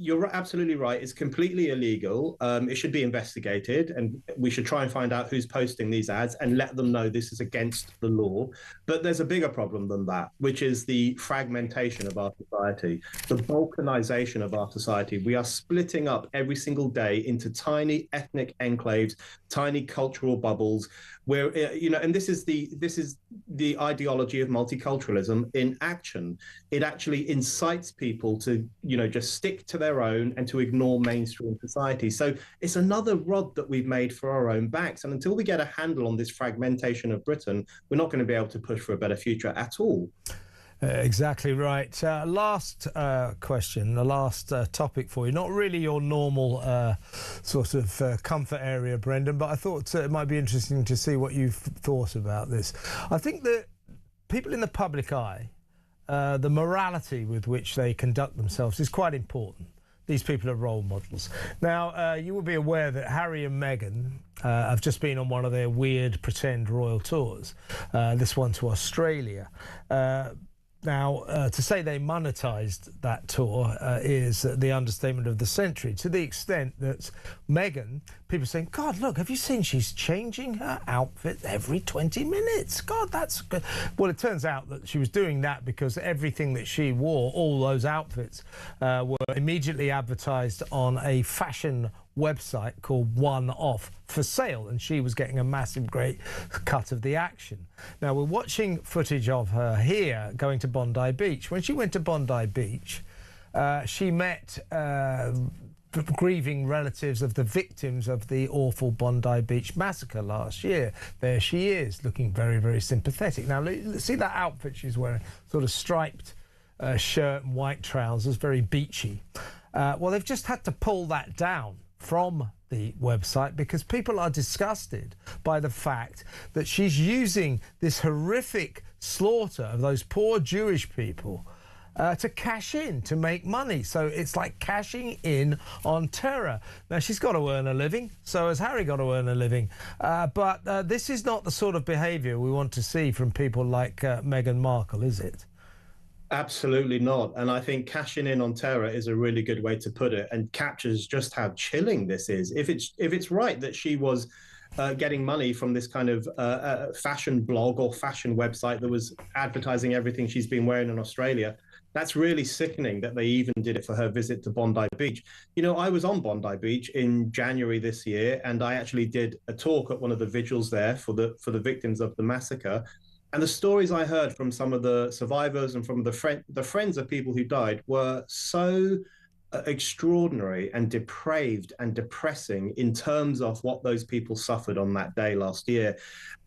You're absolutely right. It's completely illegal. It should be investigated, and we should try and find out who's posting these ads and let them know this is against the law. But there's a bigger problem than that, which is the fragmentation of our society, the balkanization of our society. We are splitting up every single day into tiny ethnic enclaves, tiny cultural bubbles, where and this is the ideology of multiculturalism in action. It actually incites people to just stick to their own and to ignore mainstream society. So it's another rod that we've made for our own backs. And until we get a handle on this fragmentation of Britain, we're not going to be able to push for a better future at all. Exactly right. Last question, the last topic for you. Not really your normal sort of comfort area, Brendan, but I thought it might be interesting to see what you've thought about this. I think that people in the public eye, the morality with which they conduct themselves is quite important. These people are role models. Now, you will be aware that Harry and Meghan have just been on one of their weird pretend royal tours, this one to Australia. Now, to say they monetised that tour is the understatement of the century, to the extent that Meghan, people are saying, God, look, have you seen she's changing her outfit every 20 minutes? God, that's good. Well, it turns out that she was doing that because everything that she wore, all those outfits, were immediately advertised on a fashion website called One Off for sale, and she was getting a massive great cut of the action. Now, we're watching footage of her here going to Bondi Beach. When she went to Bondi Beach, she met grieving relatives of the victims of the awful Bondi Beach massacre last year. There she is, looking very, very sympathetic. Now, see that outfit she's wearing, sort of striped shirt and white trousers, very beachy. Well, they've just had to pull that down from the website because people are disgusted by the fact that she's using this horrific slaughter of those poor Jewish people to cash in, to make money. So it's like cashing in on terror. Now, she's got to earn a living, so has Harry got to earn a living. But this is not the sort of behaviour we want to see from people like Meghan Markle, is it? Absolutely not. And I think cashing in on terror is a really good way to put it, and captures just how chilling this is. If it's right that she was getting money from this kind of fashion blog or fashion website that was advertising everything she's been wearing in Australia, that's really sickening that they even did it for her visit to Bondi Beach. You know, I was on Bondi Beach in January this year, and I actually did a talk at one of the vigils there for the victims of the massacre. And the stories I heard from some of the survivors and from the friends of people who died were so extraordinary and depraved and depressing in terms of what those people suffered on that day last year.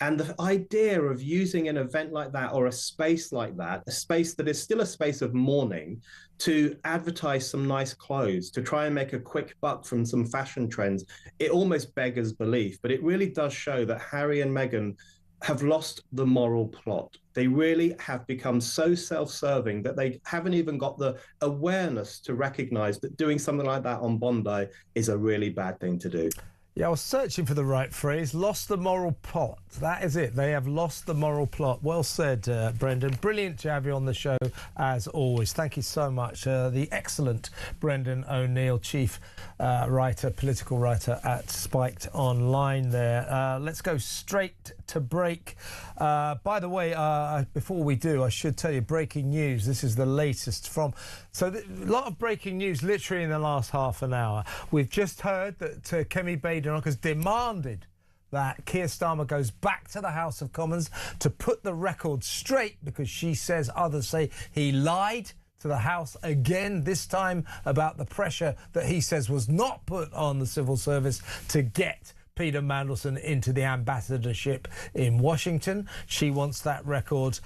And the idea of using an event like that, or a space like that, a space that is still a space of mourning, to advertise some nice clothes, to try and make a quick buck from some fashion trends, it almost beggars belief. But it really does show that Harry and Meghan have lost the moral plot. They really have become so self-serving that they haven't even got the awareness to recognize that doing something like that on Bondi is a really bad thing to do. Yeah, I was searching for the right phrase. Lost the moral plot. That is it. They have lost the moral plot. Well said, Brendan. Brilliant to have you on the show, as always. Thank you so much. The excellent Brendan O'Neill, chief writer, political writer at Spiked Online there. Let's go straight to break. By the way, before we do, I should tell you, breaking news. This is the latest from... So a lot of breaking news literally in the last half an hour. We've just heard that Kemi Badenoch has demanded that Keir Starmer goes back to the House of Commons to put the record straight, because she says others say he lied to the House again, this time about the pressure that he says was not put on the civil service to get Peter Mandelson into the ambassadorship in Washington. She wants that record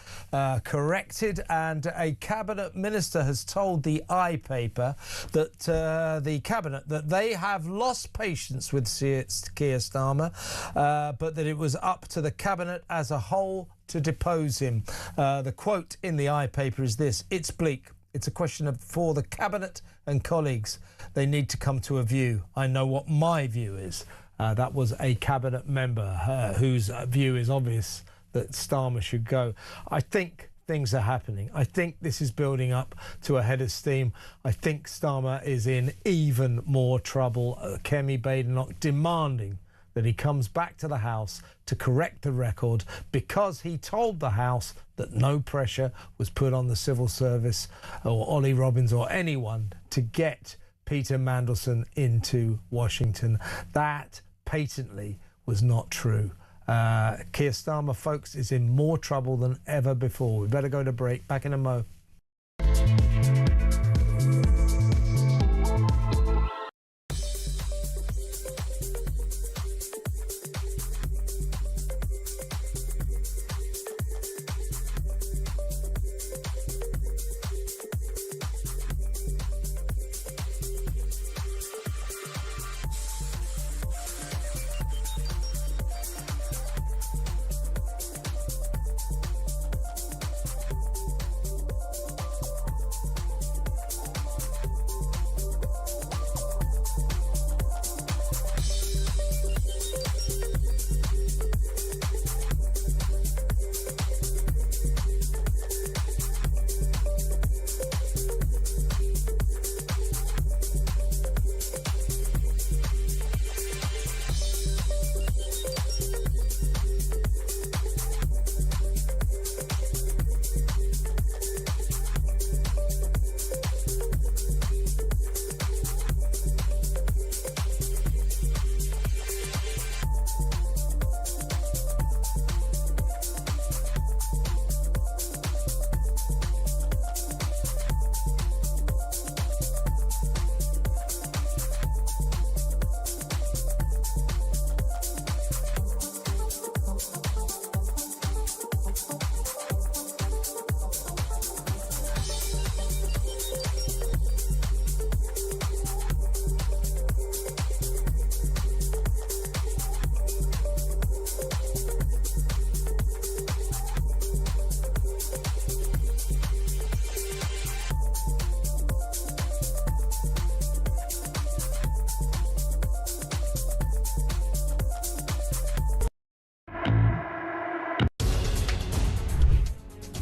corrected, and a cabinet minister has told the paper that the cabinet that they have lost patience with Keir Starmer, but that it was up to the cabinet as a whole to depose him. The quote in the paper is this: "It's bleak. It's a question for the cabinet and colleagues. They need to come to a view. I know what my view is." That was a cabinet member whose view is obvious, that Starmer should go. I think things are happening. I think this is building up to a head of steam. I think Starmer is in even more trouble. Kemi Badenoch demanding that he comes back to the House to correct the record, because he told the House that no pressure was put on the civil service or Ollie Robbins or anyone to get Peter Mandelson into Washington. That patently was not true. Keir Starmer, folks, is in more trouble than ever before. We better go to break. Back in a mo.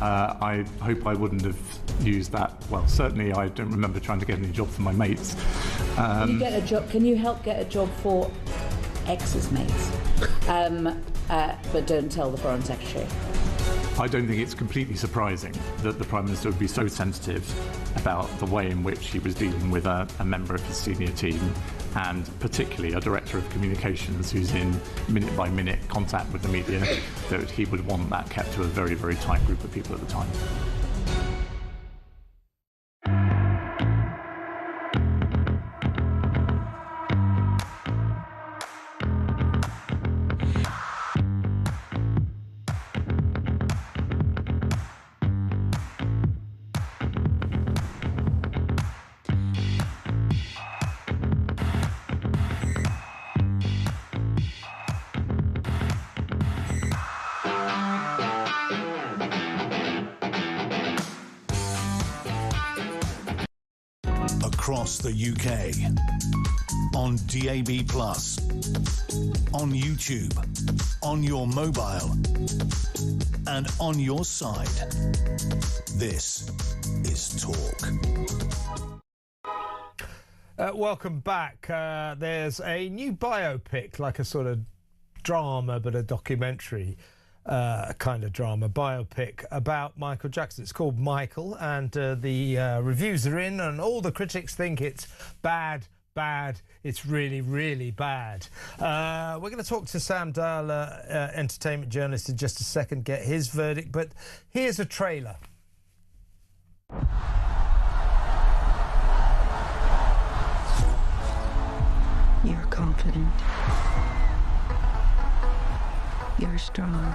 I hope I wouldn't have used that. Well, certainly I don't remember trying to get any job for my mates. Can you get a job? Can you help get a job for ex's mates? But don't tell the Foreign Secretary. I don't think it's completely surprising that the Prime Minister would be so sensitive about the way in which he was dealing with a member of his senior team, and particularly a Director of Communications who's in minute-by-minute contact with the media, that he would want that kept to a very, very tight group of people at the time. Across the UK, on DAB+, on YouTube, on your mobile, and on your side. This is Talk. Welcome back. There's a new biopic, like a sort of drama, but a documentary kind of drama biopic about Michael Jackson. It's called Michael, and the reviews are in, and all the critics think it's bad. It's really, really bad. We're going to talk to Sam Dowler, entertainment journalist, in just a second, get his verdict. But here's a trailer. You're confident. You're strong.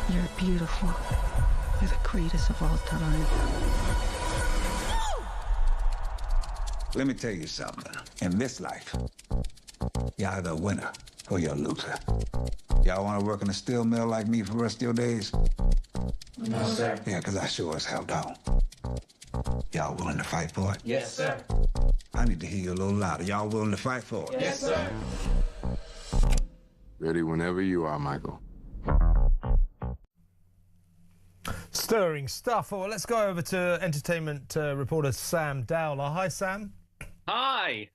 You're beautiful. You're the greatest of all time. Let me tell you something. In this life, you're either a winner or you're a loser. Y'all want to work in a steel mill like me for the rest of your days? No, sir. Yeah, because I sure as hell don't. Y'all willing to fight for it? Yes, sir. I need to hear you a little louder. Y'all willing to fight for it? Yes, sir. Ready whenever you are, Michael. Stirring stuff. Well, let's go over to entertainment reporter Sam Dowler. Hi, Sam. Hi.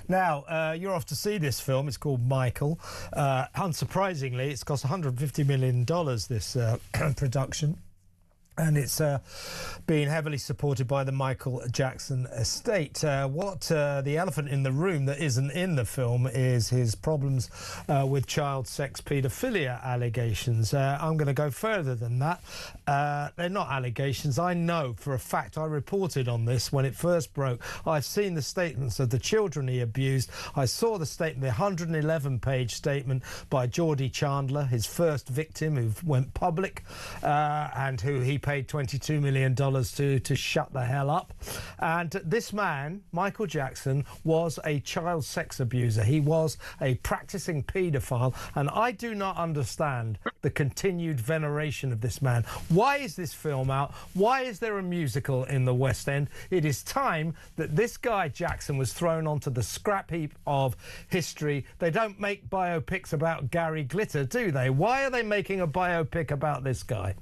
Now, you're off to see this film. It's called Michael. Unsurprisingly, it's cost $150 million, this production. And it's being heavily supported by the Michael Jackson estate. The elephant in the room that isn't in the film is his problems with child sex paedophilia allegations. I'm going to go further than that. They're not allegations. I know for a fact. I reported on this when it first broke. I've seen the statements of the children he abused. I saw the statement, the 111-page statement by Geordie Chandler, his first victim, who went public, and who he paid $22 million to shut the hell up. And this man, Michael Jackson, was a child sex abuser. He was a practicing paedophile, and I do not understand the continued veneration of this man. Why is this film out? Why is there a musical in the West End? It is time that this guy Jackson was thrown onto the scrap heap of history. They don't make biopics about Gary Glitter, do they? Why are they making a biopic about this guy?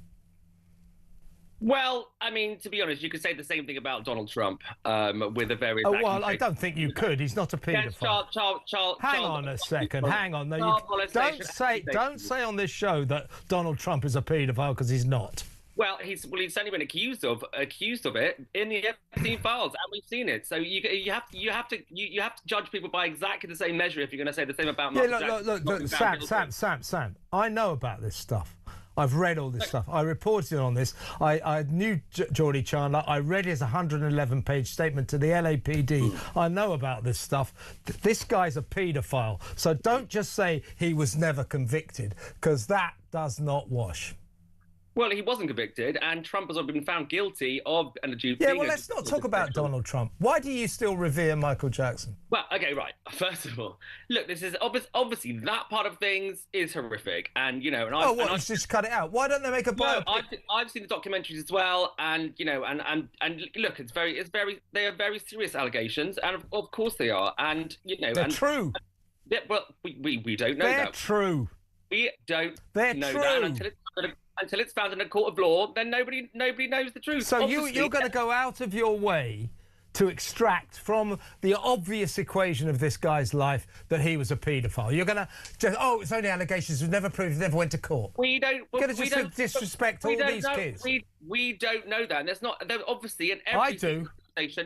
Well, I mean, to be honest, you could say the same thing about Donald Trump with a very... Oh, well, I don't think you could. He's not a paedophile. Hang on a second. Hang on. No, don't say on this show that Donald Trump is a paedophile, because he's not. Well, he's certainly been accused of it in the Epstein files, and we've seen it. So you have to judge people by exactly the same measure if you're going to say the same about Michael Jackson. Look, Sam. I know about this stuff. I've read all this stuff. I reported on this. I knew Geordie Chandler. I read his 111-page statement to the LAPD. I know about this stuff. This guy's a paedophile. So don't just say he was never convicted, because that does not wash. Well, he wasn't convicted, and Trump has been found guilty of an abuse. Yeah, well, let's not talk about Donald Trump. Why do you still revere Michael Jackson? Well, okay, right. First of all, look, this is obviously that part of things is horrific, and I've just cut it out. Why don't they make a biopic? No, I've seen the documentaries as well, and and look, they are very serious allegations, and of course they are, and they're true. Yeah, well, we don't know that. They're true. We don't They're know true. that until it's found in a court of law. Then nobody knows the truth. So Obviously, you're going to go out of your way to extract from the obvious equation of this guy's life that he was a paedophile. You're going to just, it's only allegations. We've never proved. Never went to court. We don't. You're going to just disrespect all these kids. We don't know that. And there's not. There's obviously in every station.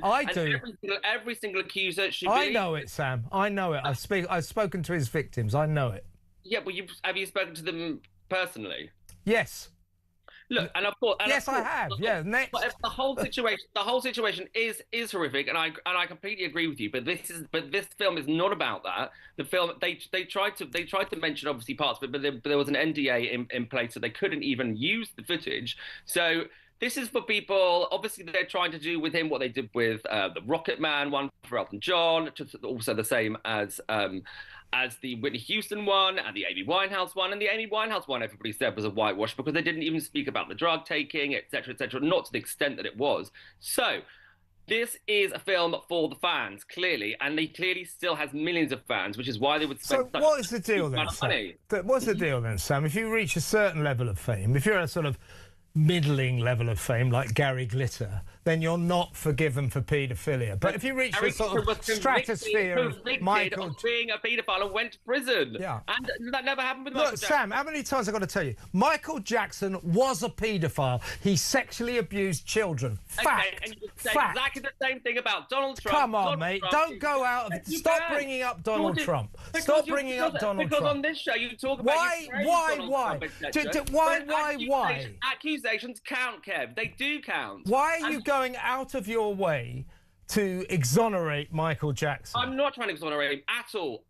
I do. Every single accuser should. I know it, Sam. I know it. I've spoken to his victims. I know it. Yeah, but have you spoken to them personally? Yes. Look, and of course, I have. Yeah, next. But the whole situation is horrific, and I completely agree with you. But this film is not about that. The film they tried to mention obviously parts of it, but there was an NDA in place, so they couldn't even use the footage. So this is for people. Obviously, they're trying to do with him what they did with the Rocket Man one for Elton John, also the same as the Whitney Houston one and the Amy Winehouse one. And the Amy Winehouse one, everybody said, was a whitewash because they didn't even speak about the drug taking, etc., not to the extent that it was. So this is a film for the fans, clearly, and he clearly still has millions of fans, which is why they would spend So what is the deal then, money. What's the deal then, Sam? If you reach a certain level of fame, if you're a sort of middling level of fame like Gary Glitter, then you're not forgiven for paedophilia. But if you reach the sort of stratosphere of Michael of being a paedophile and went to prison, and that never happened with Michael Jackson. Sam, how many times I've got to tell you? Michael Jackson was a paedophile. He sexually abused children. Fact. Okay, and you could say Fact. exactly the same thing about Donald Trump. Come on, mate. Don't go out of... Stop bringing up Donald Trump. Stop bringing up Donald Trump. Because on this show you talk about... Why? Accusations count, Kev. They do count. Why are you going out of your way to exonerate Michael Jackson? I'm not trying to exonerate him at all.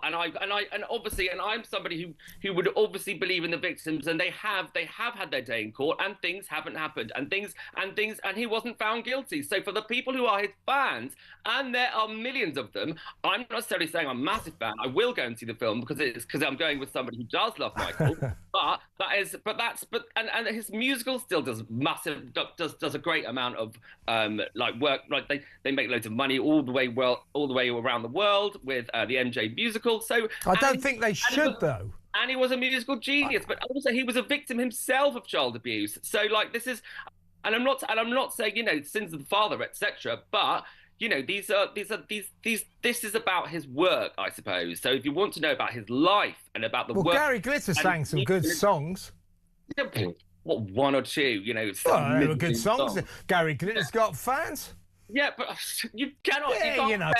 And I'm somebody who would obviously believe in the victims, and they have had their day in court, and things haven't happened, and he wasn't found guilty. So for the people who are his fans, and there are millions of them, I'm not necessarily saying I'm a massive fan. I will go and see the film because I'm going with somebody who does love Michael. but his musical still does a great amount of work. Like they make loads of money all the way around the world with the MJ musical. So I don't think they should though. And he was a musical genius, but also he was a victim himself of child abuse. So this is, and I'm not saying sins of the father, etc. But this is about his work, I suppose. So if you want to know about his life and about the work, Gary Glitter sang some good songs. What, one or two? They were good songs. Gary Glitter's got fans. Yeah, but you cannot.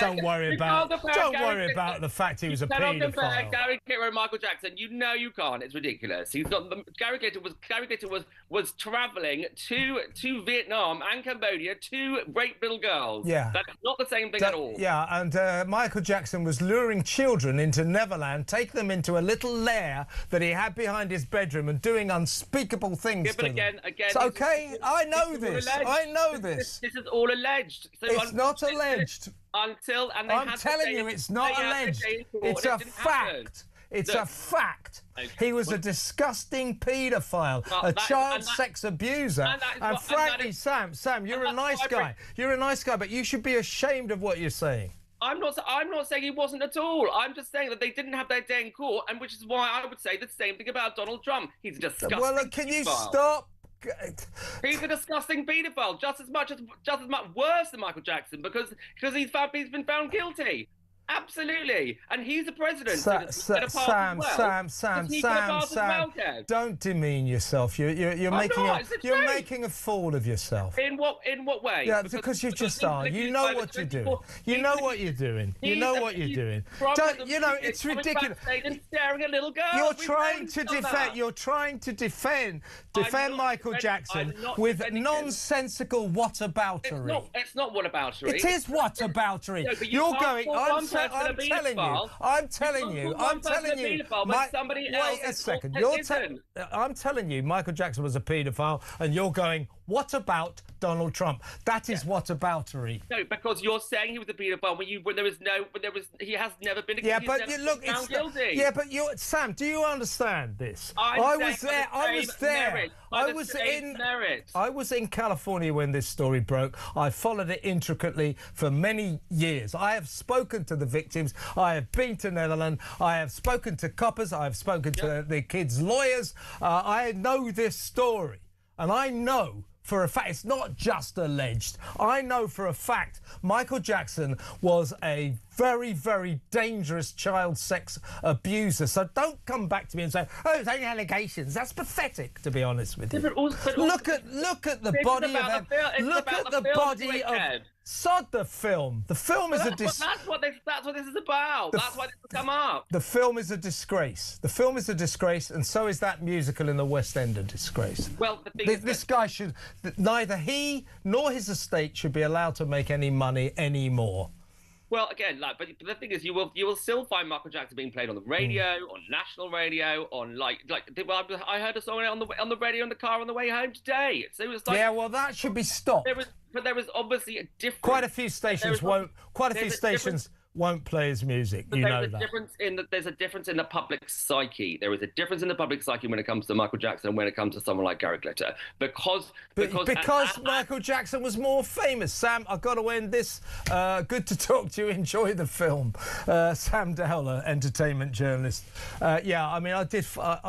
Don't worry about the fact he was a paedophile. Compare Gary Glitter and Michael Jackson. You can't. It's ridiculous. He's not. Gary Glitter was travelling to Vietnam and Cambodia to rape little girls. Yeah, that's not the same thing at all. Yeah, and Michael Jackson was luring children into Neverland, taking them into a little lair that he had behind his bedroom, and doing unspeakable things. Yeah, but to them. again. It's okay. I know this. I know this. This is all alleged. So it's not alleged. I'm telling you, it's not alleged. It's a fact. It's a fact. Okay. He was a disgusting paedophile, a child sex abuser. And frankly, Sam, you're a nice guy. You're a nice guy, but you should be ashamed of what you're saying. I'm not saying he wasn't at all. I'm just saying that they didn't have their day in court, and which is why I would say the same thing about Donald Trump. He's a disgusting Well, can you stop? He's a disgusting paedophile, just as much worse than Michael Jackson because he's been found guilty. Absolutely, and he's the president. Sam, don't demean yourself. You're making a fool of yourself. In what way? Yeah, because you just are. You know what you're doing. You know what you're doing. You know what you're doing. It's ridiculous. Staring at little girl. You're trying to defend Michael Jackson with nonsensical whataboutery. It's not whataboutery. It is whataboutery. You're going. I'm telling you. Wait a second. I'm telling you, Michael Jackson was a paedophile, and you're going, What about Donald Trump? That is whataboutery. No, because you're saying he was a paedophile he has never been accused. Yeah, but he's never look, been found guilty. yeah, but Sam, do you understand this? I was there. I was in California when this story broke. I followed it intricately for many years. I have spoken to the victims. I have been to Netherlands. I have spoken to coppers. I have spoken to the kids' lawyers. I know this story, and I know for a fact, it's not just alleged. I know for a fact Michael Jackson was a very, very dangerous child sex abuser. So don't come back to me and say, oh, it's only allegations. That's pathetic, to be honest with you. Look at the body of the body of... Sod the film. The film is that's what this is about. That's why this has come up. The film is a disgrace. The film is a disgrace, and so is that musical in the West End a disgrace. Well, the thing this guy should... Neither he nor his estate should be allowed to make any money anymore. Well, again, but the thing is, you will still find Michael Jackson being played on the radio, on national radio, on I heard a song on the radio in the car on the way home today. So it was like, yeah, well, that should be stopped. There was obviously a difference. Quite a few stations won't play his music. You know that. There's a difference in the public psyche. There is a difference in the public psyche when it comes to Michael Jackson and when it comes to someone like Gary Glitter. Because Michael Jackson was more famous. Sam, I've got to end this. Good to talk to you. Enjoy the film. Sam Dowler, entertainment journalist. Yeah, I mean, I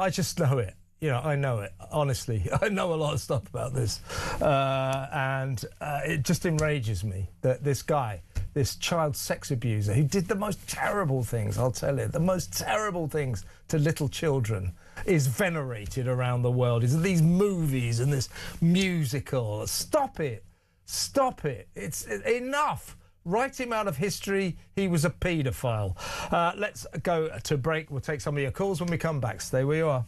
just know it. You know, I know it, honestly. I know a lot of stuff about this. And it just enrages me that this guy, this child sex abuser, who did the most terrible things, I'll tell you, the most terrible things to little children, is venerated around the world. Is these movies and this musical. Stop it. Stop it. It's enough. Write him out of history. He was a paedophile. Let's go to break. We'll take some of your calls when we come back. Stay where you are.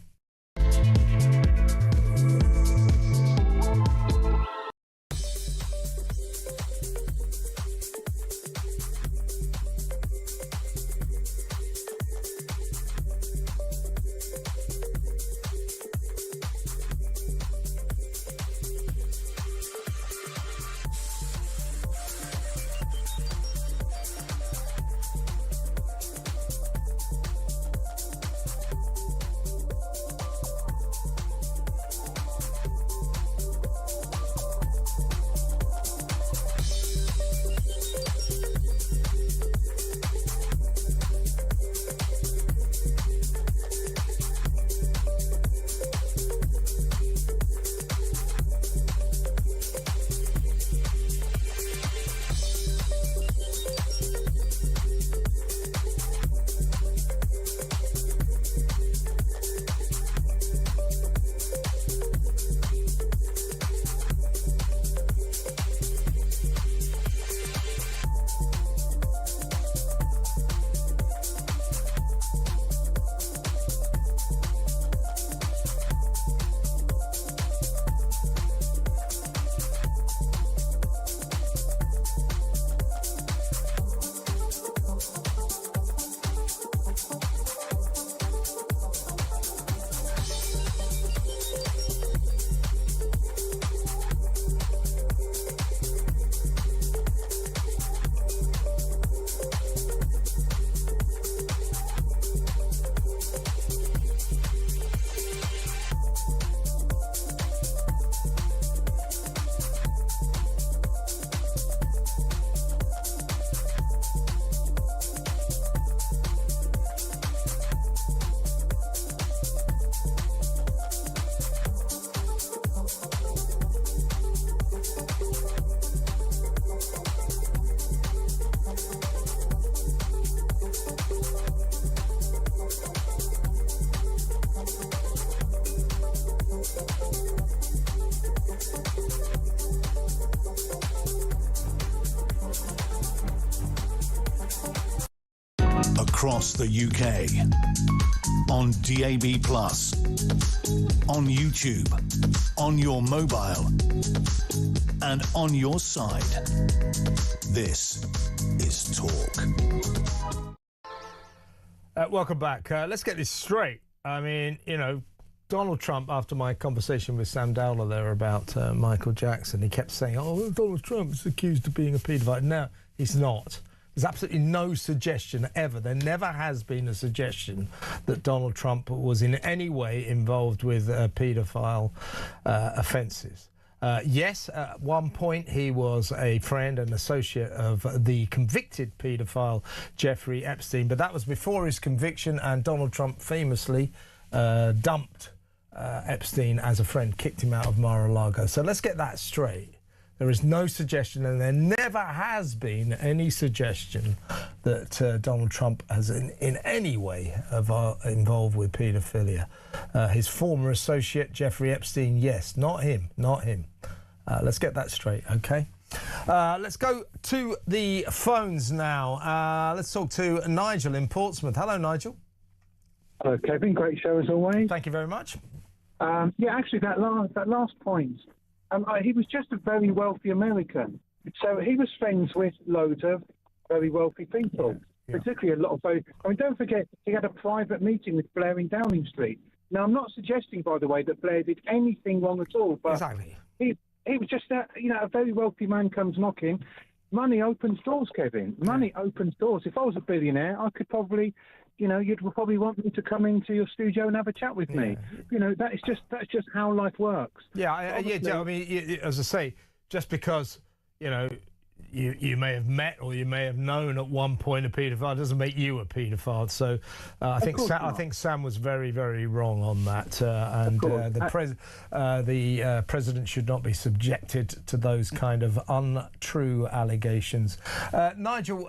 Across the UK, on DAB+, on YouTube, on your mobile, and on your side. This is Talk. Welcome back. Let's get this straight. I mean, you know, Donald Trump, after my conversation with Sam Dowler there about Michael Jackson, he kept saying, oh, Donald Trump's accused of being a paedophile. No, he's not. There's absolutely no suggestion ever. There never has been a suggestion that Donald Trump was in any way involved with paedophile offences. Yes, at one point he was a friend and associate of the convicted paedophile Jeffrey Epstein, but that was before his conviction, and Donald Trump famously dumped Epstein as a friend, kicked him out of Mar-a-Lago. So let's get that straight. There is no suggestion, and there never has been any suggestion that Donald Trump has in any way involved with paedophilia. His former associate, Jeffrey Epstein, yes, not him. Let's get that straight, OK? Let's go to the phones now. Let's talk to Nigel in Portsmouth. Hello, Nigel. Hello, Kevin. Great show as always. Thank you very much. Yeah, actually, that last point. He was just a very wealthy American. So he was friends with loads of very wealthy people, particularly a lot of very... I mean, don't forget, he had a private meeting with Blair in Downing Street. Now, I'm not suggesting, by the way, that Blair did anything wrong at all, but he was just, a very wealthy man comes knocking. Money opens doors, Kevin. Money opens doors. If I was a billionaire, I could probably... you'd probably want me to come into your studio and have a chat with me. That's just how life works. Yeah, I mean, as I say, just because you may have met or you may have known at one point a paedophile doesn't make you a paedophile. So I think Sam was very, very wrong on that, and the president should not be subjected to those kind of untrue allegations. Nigel,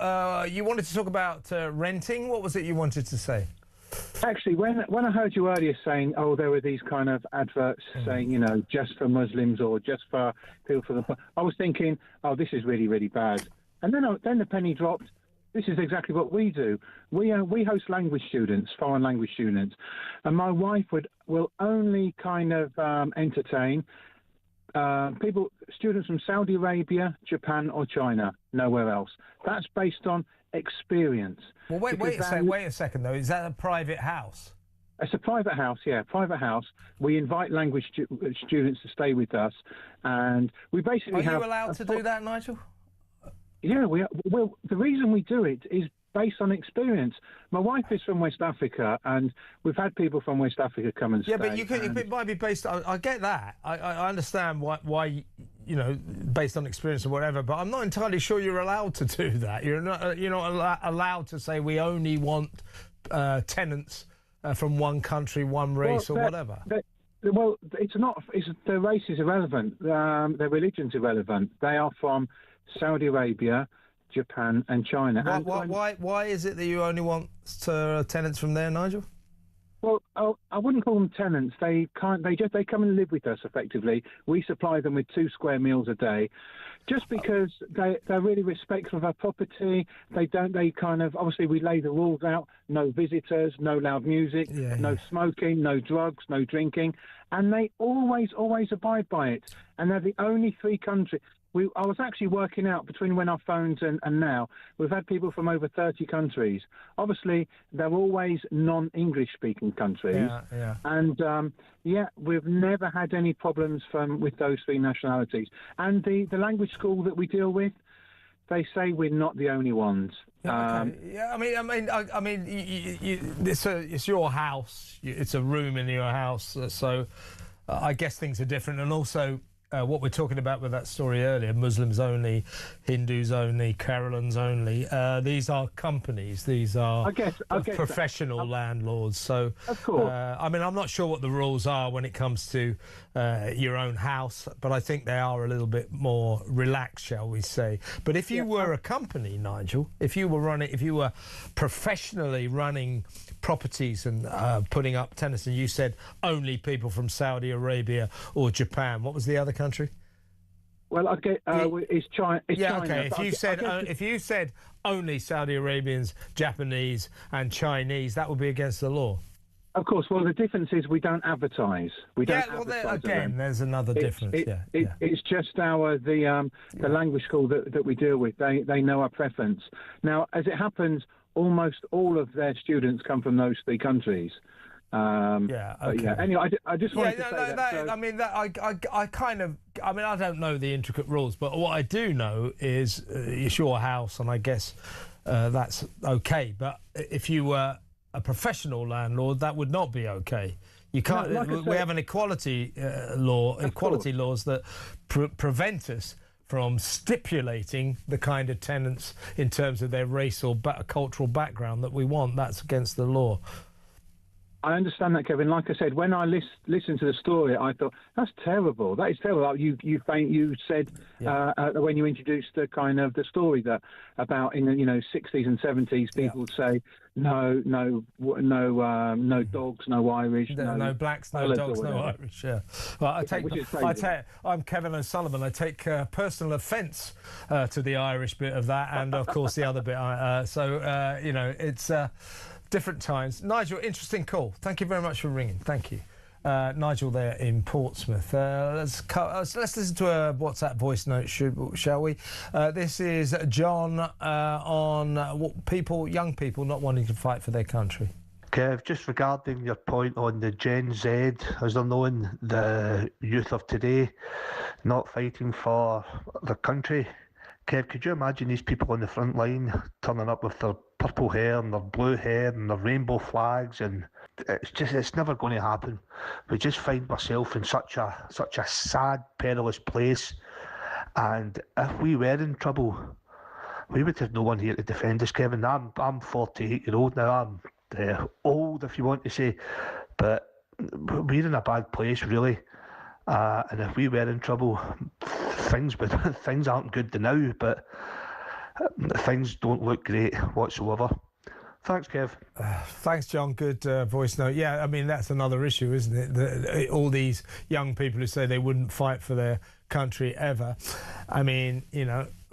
you wanted to talk about renting. What was it you wanted to say? Actually, when I heard you earlier saying, oh, there were these kind of adverts saying, just for Muslims or just for people from the... I was thinking, oh, this is really, really bad. And then the penny dropped. This is exactly what we do. We host language students, foreign language students. And my wife will only kind of entertain students from Saudi Arabia, Japan or China, nowhere else. That's based on experience. Well, wait a second, though. Is that a private house? It's a private house, yeah, private house. We invite language students to stay with us, and we basically Are you allowed to do that, Nigel? Yeah, well, the reason we do it is based on experience. My wife is from West Africa, and we've had people from West Africa come and stay. Yeah, but it might be based... I get that. I understand why based on experience or whatever, but I'm not entirely sure you're allowed to do that. You're not allowed to say we only want tenants from one country, one race, or whatever. Well, it's not. Their race is irrelevant. Their religion's irrelevant. They are from Saudi Arabia, Japan, and China. Why is it that you only want tenants from there, Nigel? Well, I wouldn't call them tenants. They come and live with us effectively. We supply them with 2 square meals a day, just because they're really respectful of our property. Obviously we lay the rules out: no visitors, no loud music, no smoking, no drugs, no drinking, and they always abide by it. And they're the only 3 countries. I was actually working out between when I phoned and now, we've had people from over 30 countries. Obviously, they're always non-English speaking countries. Yeah. And, we've never had any problems with those 3 nationalities. And the language school that we deal with, they say we're not the only ones. It's your house. It's a room in your house. So I guess things are different. And also... what we're talking about with that story earlier, Muslims only, Hindus only, Keralans only, these are companies, these are professional landlords. So, of course. I'm not sure what the rules are when it comes to your own house, but I think they are a little bit more relaxed, shall we say. But if you were a company, Nigel, if you were professionally running properties and putting up tenants, and you said only people from Saudi Arabia or Japan, what was the other country? Well, it's China. China. Okay. If you said only Saudi Arabians, Japanese, and Chinese, that would be against the law. Of course. Well, the difference is we don't advertise. There's another difference. It's just the language school that we deal with. They know our preference. Now, as it happens, almost all of their students come from those 3 countries. Anyway, I just wanted to say that. I mean, I don't know the intricate rules, but what I do know is it's your house, and I guess that's okay. But if you were a professional landlord, that would not be okay. You can't. We have an equality laws that prevent us from stipulating the kind of tenants in terms of their race or cultural background that we want. That's against the law. I understand that, Kevin. Like I said, when I listened to the story, I thought that's terrible. That is terrible. Like you said when you introduced the kind of the story that about in the 60s and 70s, people would say no dogs, no Irish, no blacks, no dogs, no Irish. Yeah. Well, I'm Kevin O'Sullivan. I take personal offence to the Irish bit of that, and of course the other bit. It's. Different times. Nigel, interesting call. Thank you very much for ringing. Thank you. Nigel there in Portsmouth. Let's listen to a WhatsApp voice note, shall we? This is John on young people not wanting to fight for their country. Kev, just regarding your point on the Gen Z, as they're known, the youth of today, not fighting for their country. Kev, could you imagine these people on the front line turning up with their purple hair and their blue hair and their rainbow flags, and it's never going to happen. We just find ourselves in such a sad, perilous place, and if we were in trouble, we would have no one here to defend us, Kevin. I'm 48-year-old now. I'm old, if you want to say, but we're in a bad place, really. And if we were in trouble, things aren't good now, but things don't look great whatsoever. Thanks, Kev. Thanks, John. Good voice note. Yeah, I mean, that's another issue, isn't it? All these young people who say they wouldn't fight for their country ever. I mean,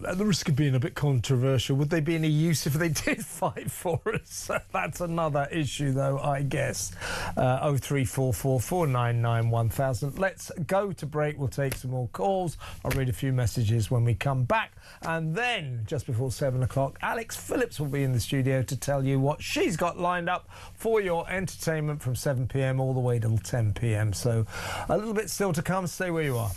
at the risk of being a bit controversial, would they be any use if they did fight for us? That's another issue, though, I guess. 0344 499 1000. Let's go to break. We'll take some more calls. I'll read a few messages when we come back. And then, just before 7 o'clock, Alex Phillips will be in the studio to tell you what she's got lined up for your entertainment from 7 p.m. all the way till 10 p.m. So a little bit still to come. Stay where you are.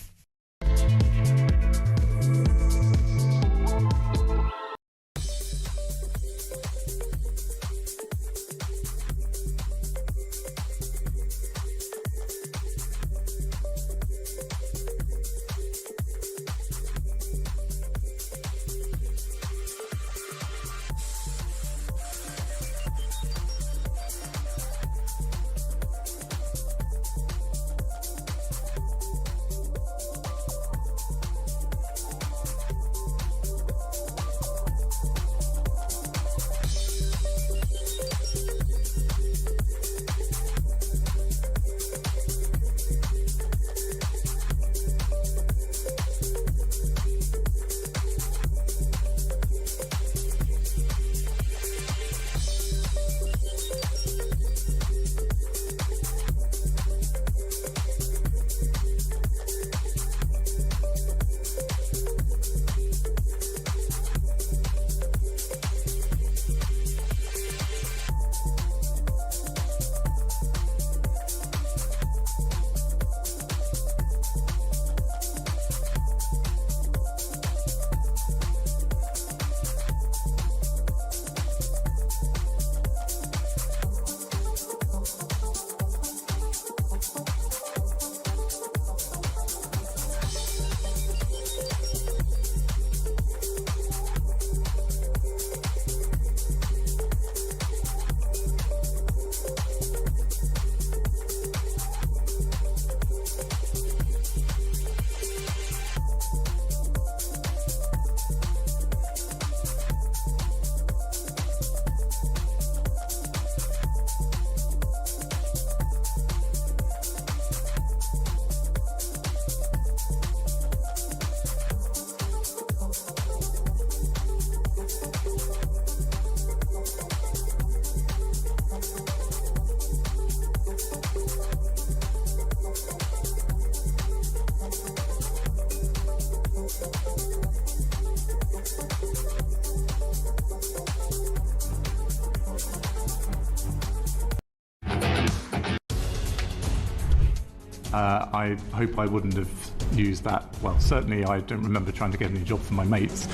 I hope I wouldn't have used that. Well, certainly I don't remember trying to get any job for my mates.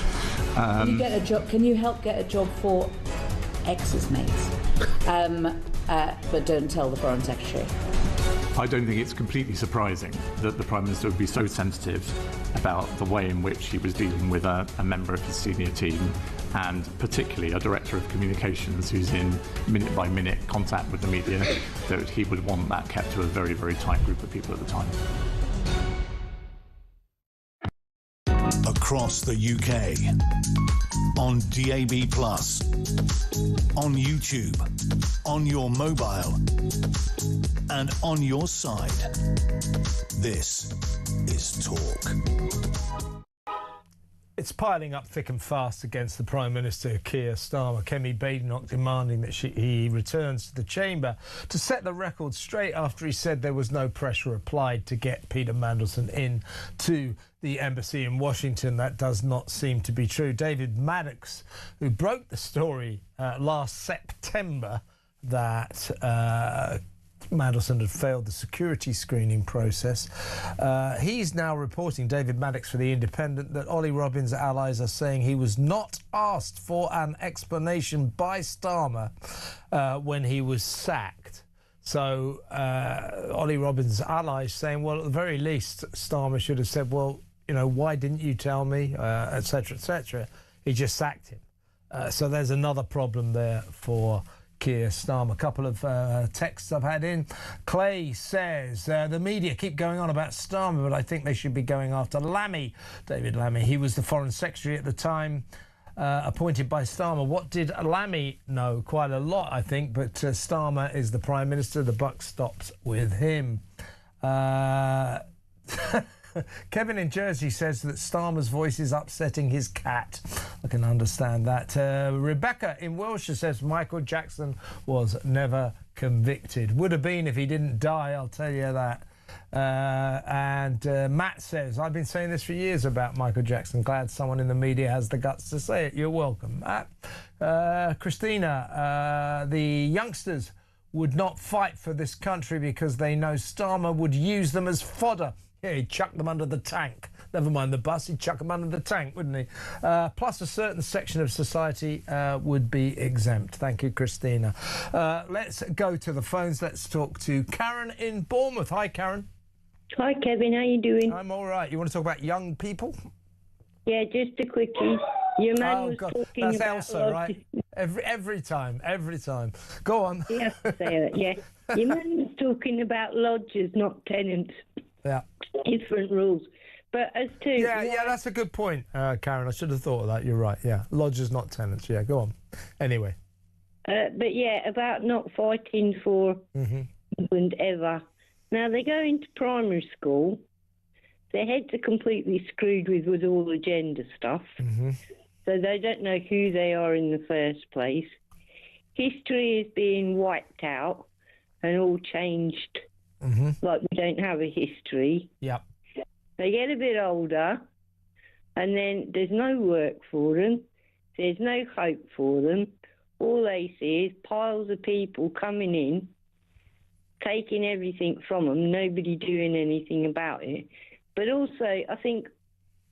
Can you get a job? Can you help get a job for ex's mates? But don't tell the Foreign Secretary. I don't think it's completely surprising that the Prime Minister would be so sensitive about the way in which he was dealing with a member of his senior team, and particularly a director of communications who's in minute-by-minute contact with the media, that he would want that kept to a very, very tight group of people at the time. Across the UK, on DAB+, on YouTube, on your mobile, and on your side. This is Talk. It's piling up thick and fast against the Prime Minister, Keir Starmer. Kemi Badenoch demanding that he returns to the chamber to set the record straight after he said there was no pressure applied to get Peter Mandelson in to the embassy in Washington. That does not seem to be true. David Maddox, who broke the story last September that Mandelson had failed the security screening process. He's now reporting, David Maddox for The Independent, that Ollie Robbins' allies are saying he was not asked for an explanation by Starmer when he was sacked. So Ollie Robbins' allies saying, well, at the very least, Starmer should have said, well, you know, why didn't you tell me, etc., etc. He just sacked him. So there's another problem there for Keir Starmer. A couple of texts I've had in. Clay says, the media keep going on about Starmer, but I think they should be going after Lammy, David Lammy. He was the Foreign Secretary at the time, appointed by Starmer. What did Lammy know? Quite a lot, I think, but Starmer is the Prime Minister. The buck stops with him. Kevin in Jersey says that Starmer's voice is upsetting his cat. I can understand that. Rebecca in Wiltshire says Michael Jackson was never convicted. Would have been if he didn't die, I'll tell you that. And Matt says, I've been saying this for years about Michael Jackson. Glad someone in the media has the guts to say it. You're welcome, Matt. Christina, the youngsters would not fight for this country because they know Starmer would use them as fodder. Yeah, he'd chuck them under the tank. Never mind the bus, he'd chuck them under the tank, wouldn't he? Plus a certain section of society would be exempt. Thank you, Christina. Let's go to the phones. Let's talk to Karen in Bournemouth. Hi, Karen. Hi, Kevin. How you doing? I'm all right. You want to talk about young people? Yeah, just a quickie. Your man was talking that's about Elsa, right? Every time. Go on. You have to say that, yeah. Your man was talking about lodgers, not tenants. Yeah. Different rules. But as to... Yeah, that's a good point, Karen. I should have thought of that. You're right, yeah. Lodgers, not tenants. Yeah, go on. Anyway. But, yeah, about not fighting for England ever. Now, they go into primary school. Their heads are completely screwed with all the gender stuff. So they don't know who they are in the first place. History is being wiped out and all changed. Like we don't have a history. Yep. They get a bit older, and then there's no work for them. There's no hope for them. All they see is piles of people coming in, taking everything from them, nobody doing anything about it. But also, I think,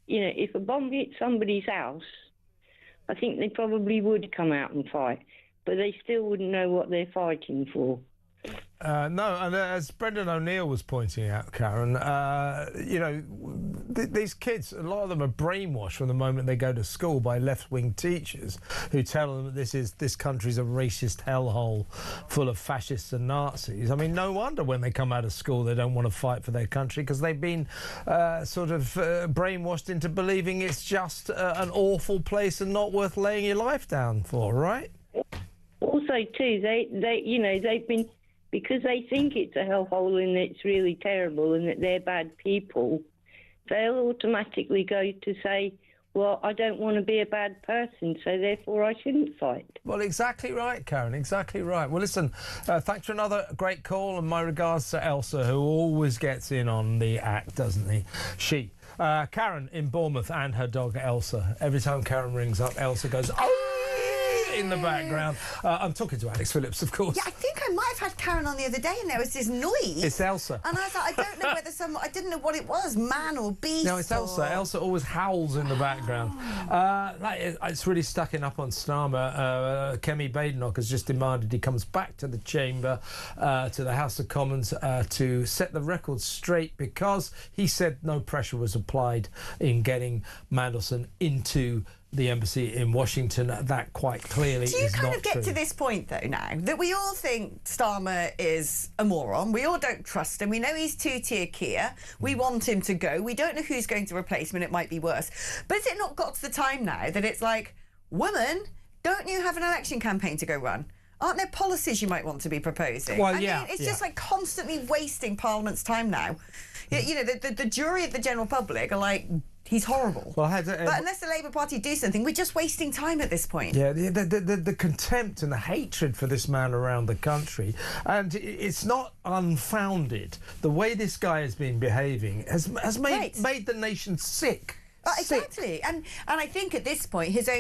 you know, if a bomb hit somebody's house, I think they probably would come out and fight, but they still wouldn't know what they're fighting for. No, and as Brendan O'Neill was pointing out, Karen, you know, these kids, a lot of them are brainwashed from the moment they go to school by left-wing teachers who tell them that this country's a racist hellhole full of fascists and Nazis. I mean, no wonder when they come out of school they don't want to fight for their country, because they've been sort of brainwashed into believing it's just an awful place and not worth laying your life down for, right? Also, too, they you know, they've been... Because they think it's a hellhole and it's really terrible and that they're bad people, they'll automatically go to say, well, I don't want to be a bad person, so therefore I shouldn't fight. Well, exactly right, Karen, exactly right. Well, listen, thanks for another great call, and my regards to Elsa, who always gets in on the act, doesn't he? Karen in Bournemouth and her dog Elsa. Every time Karen rings up, Elsa goes, oh! in the background. I'm talking to Alex Phillips, of course. Yeah, I think I might have had Karen on the other day, and there was this noise. It's Elsa. And I was like, I don't know whether I didn't know what it was, man or beast. No, it's Elsa. Elsa always howls in the background. It's really stacking up on Starmer. Kemi Badenoch has just demanded he comes back to the chamber, to the House of Commons, to set the record straight, because he said no pressure was applied in getting Mandelson into the embassy in Washington. That quite clearly is not true. Do you kind of get to this point, though, now, that we all think Starmer is a moron, we all don't trust him, we know he's two-tier Keir, we want him to go, we don't know who's going to replace him, and it might be worse. But has it not got to the time now that it's like, woman, don't you have an election campaign to go run? Aren't there policies you might want to be proposing? Well, I mean, it's just like constantly wasting Parliament's time now. You know, the jury of the general public are like, he's horrible. Well, but unless the Labour Party do something, we're just wasting time at this point. Yeah, the contempt and the hatred for this man around the country, and it's not unfounded. The way this guy has been behaving has made the nation sick. Exactly, and I think at this point his own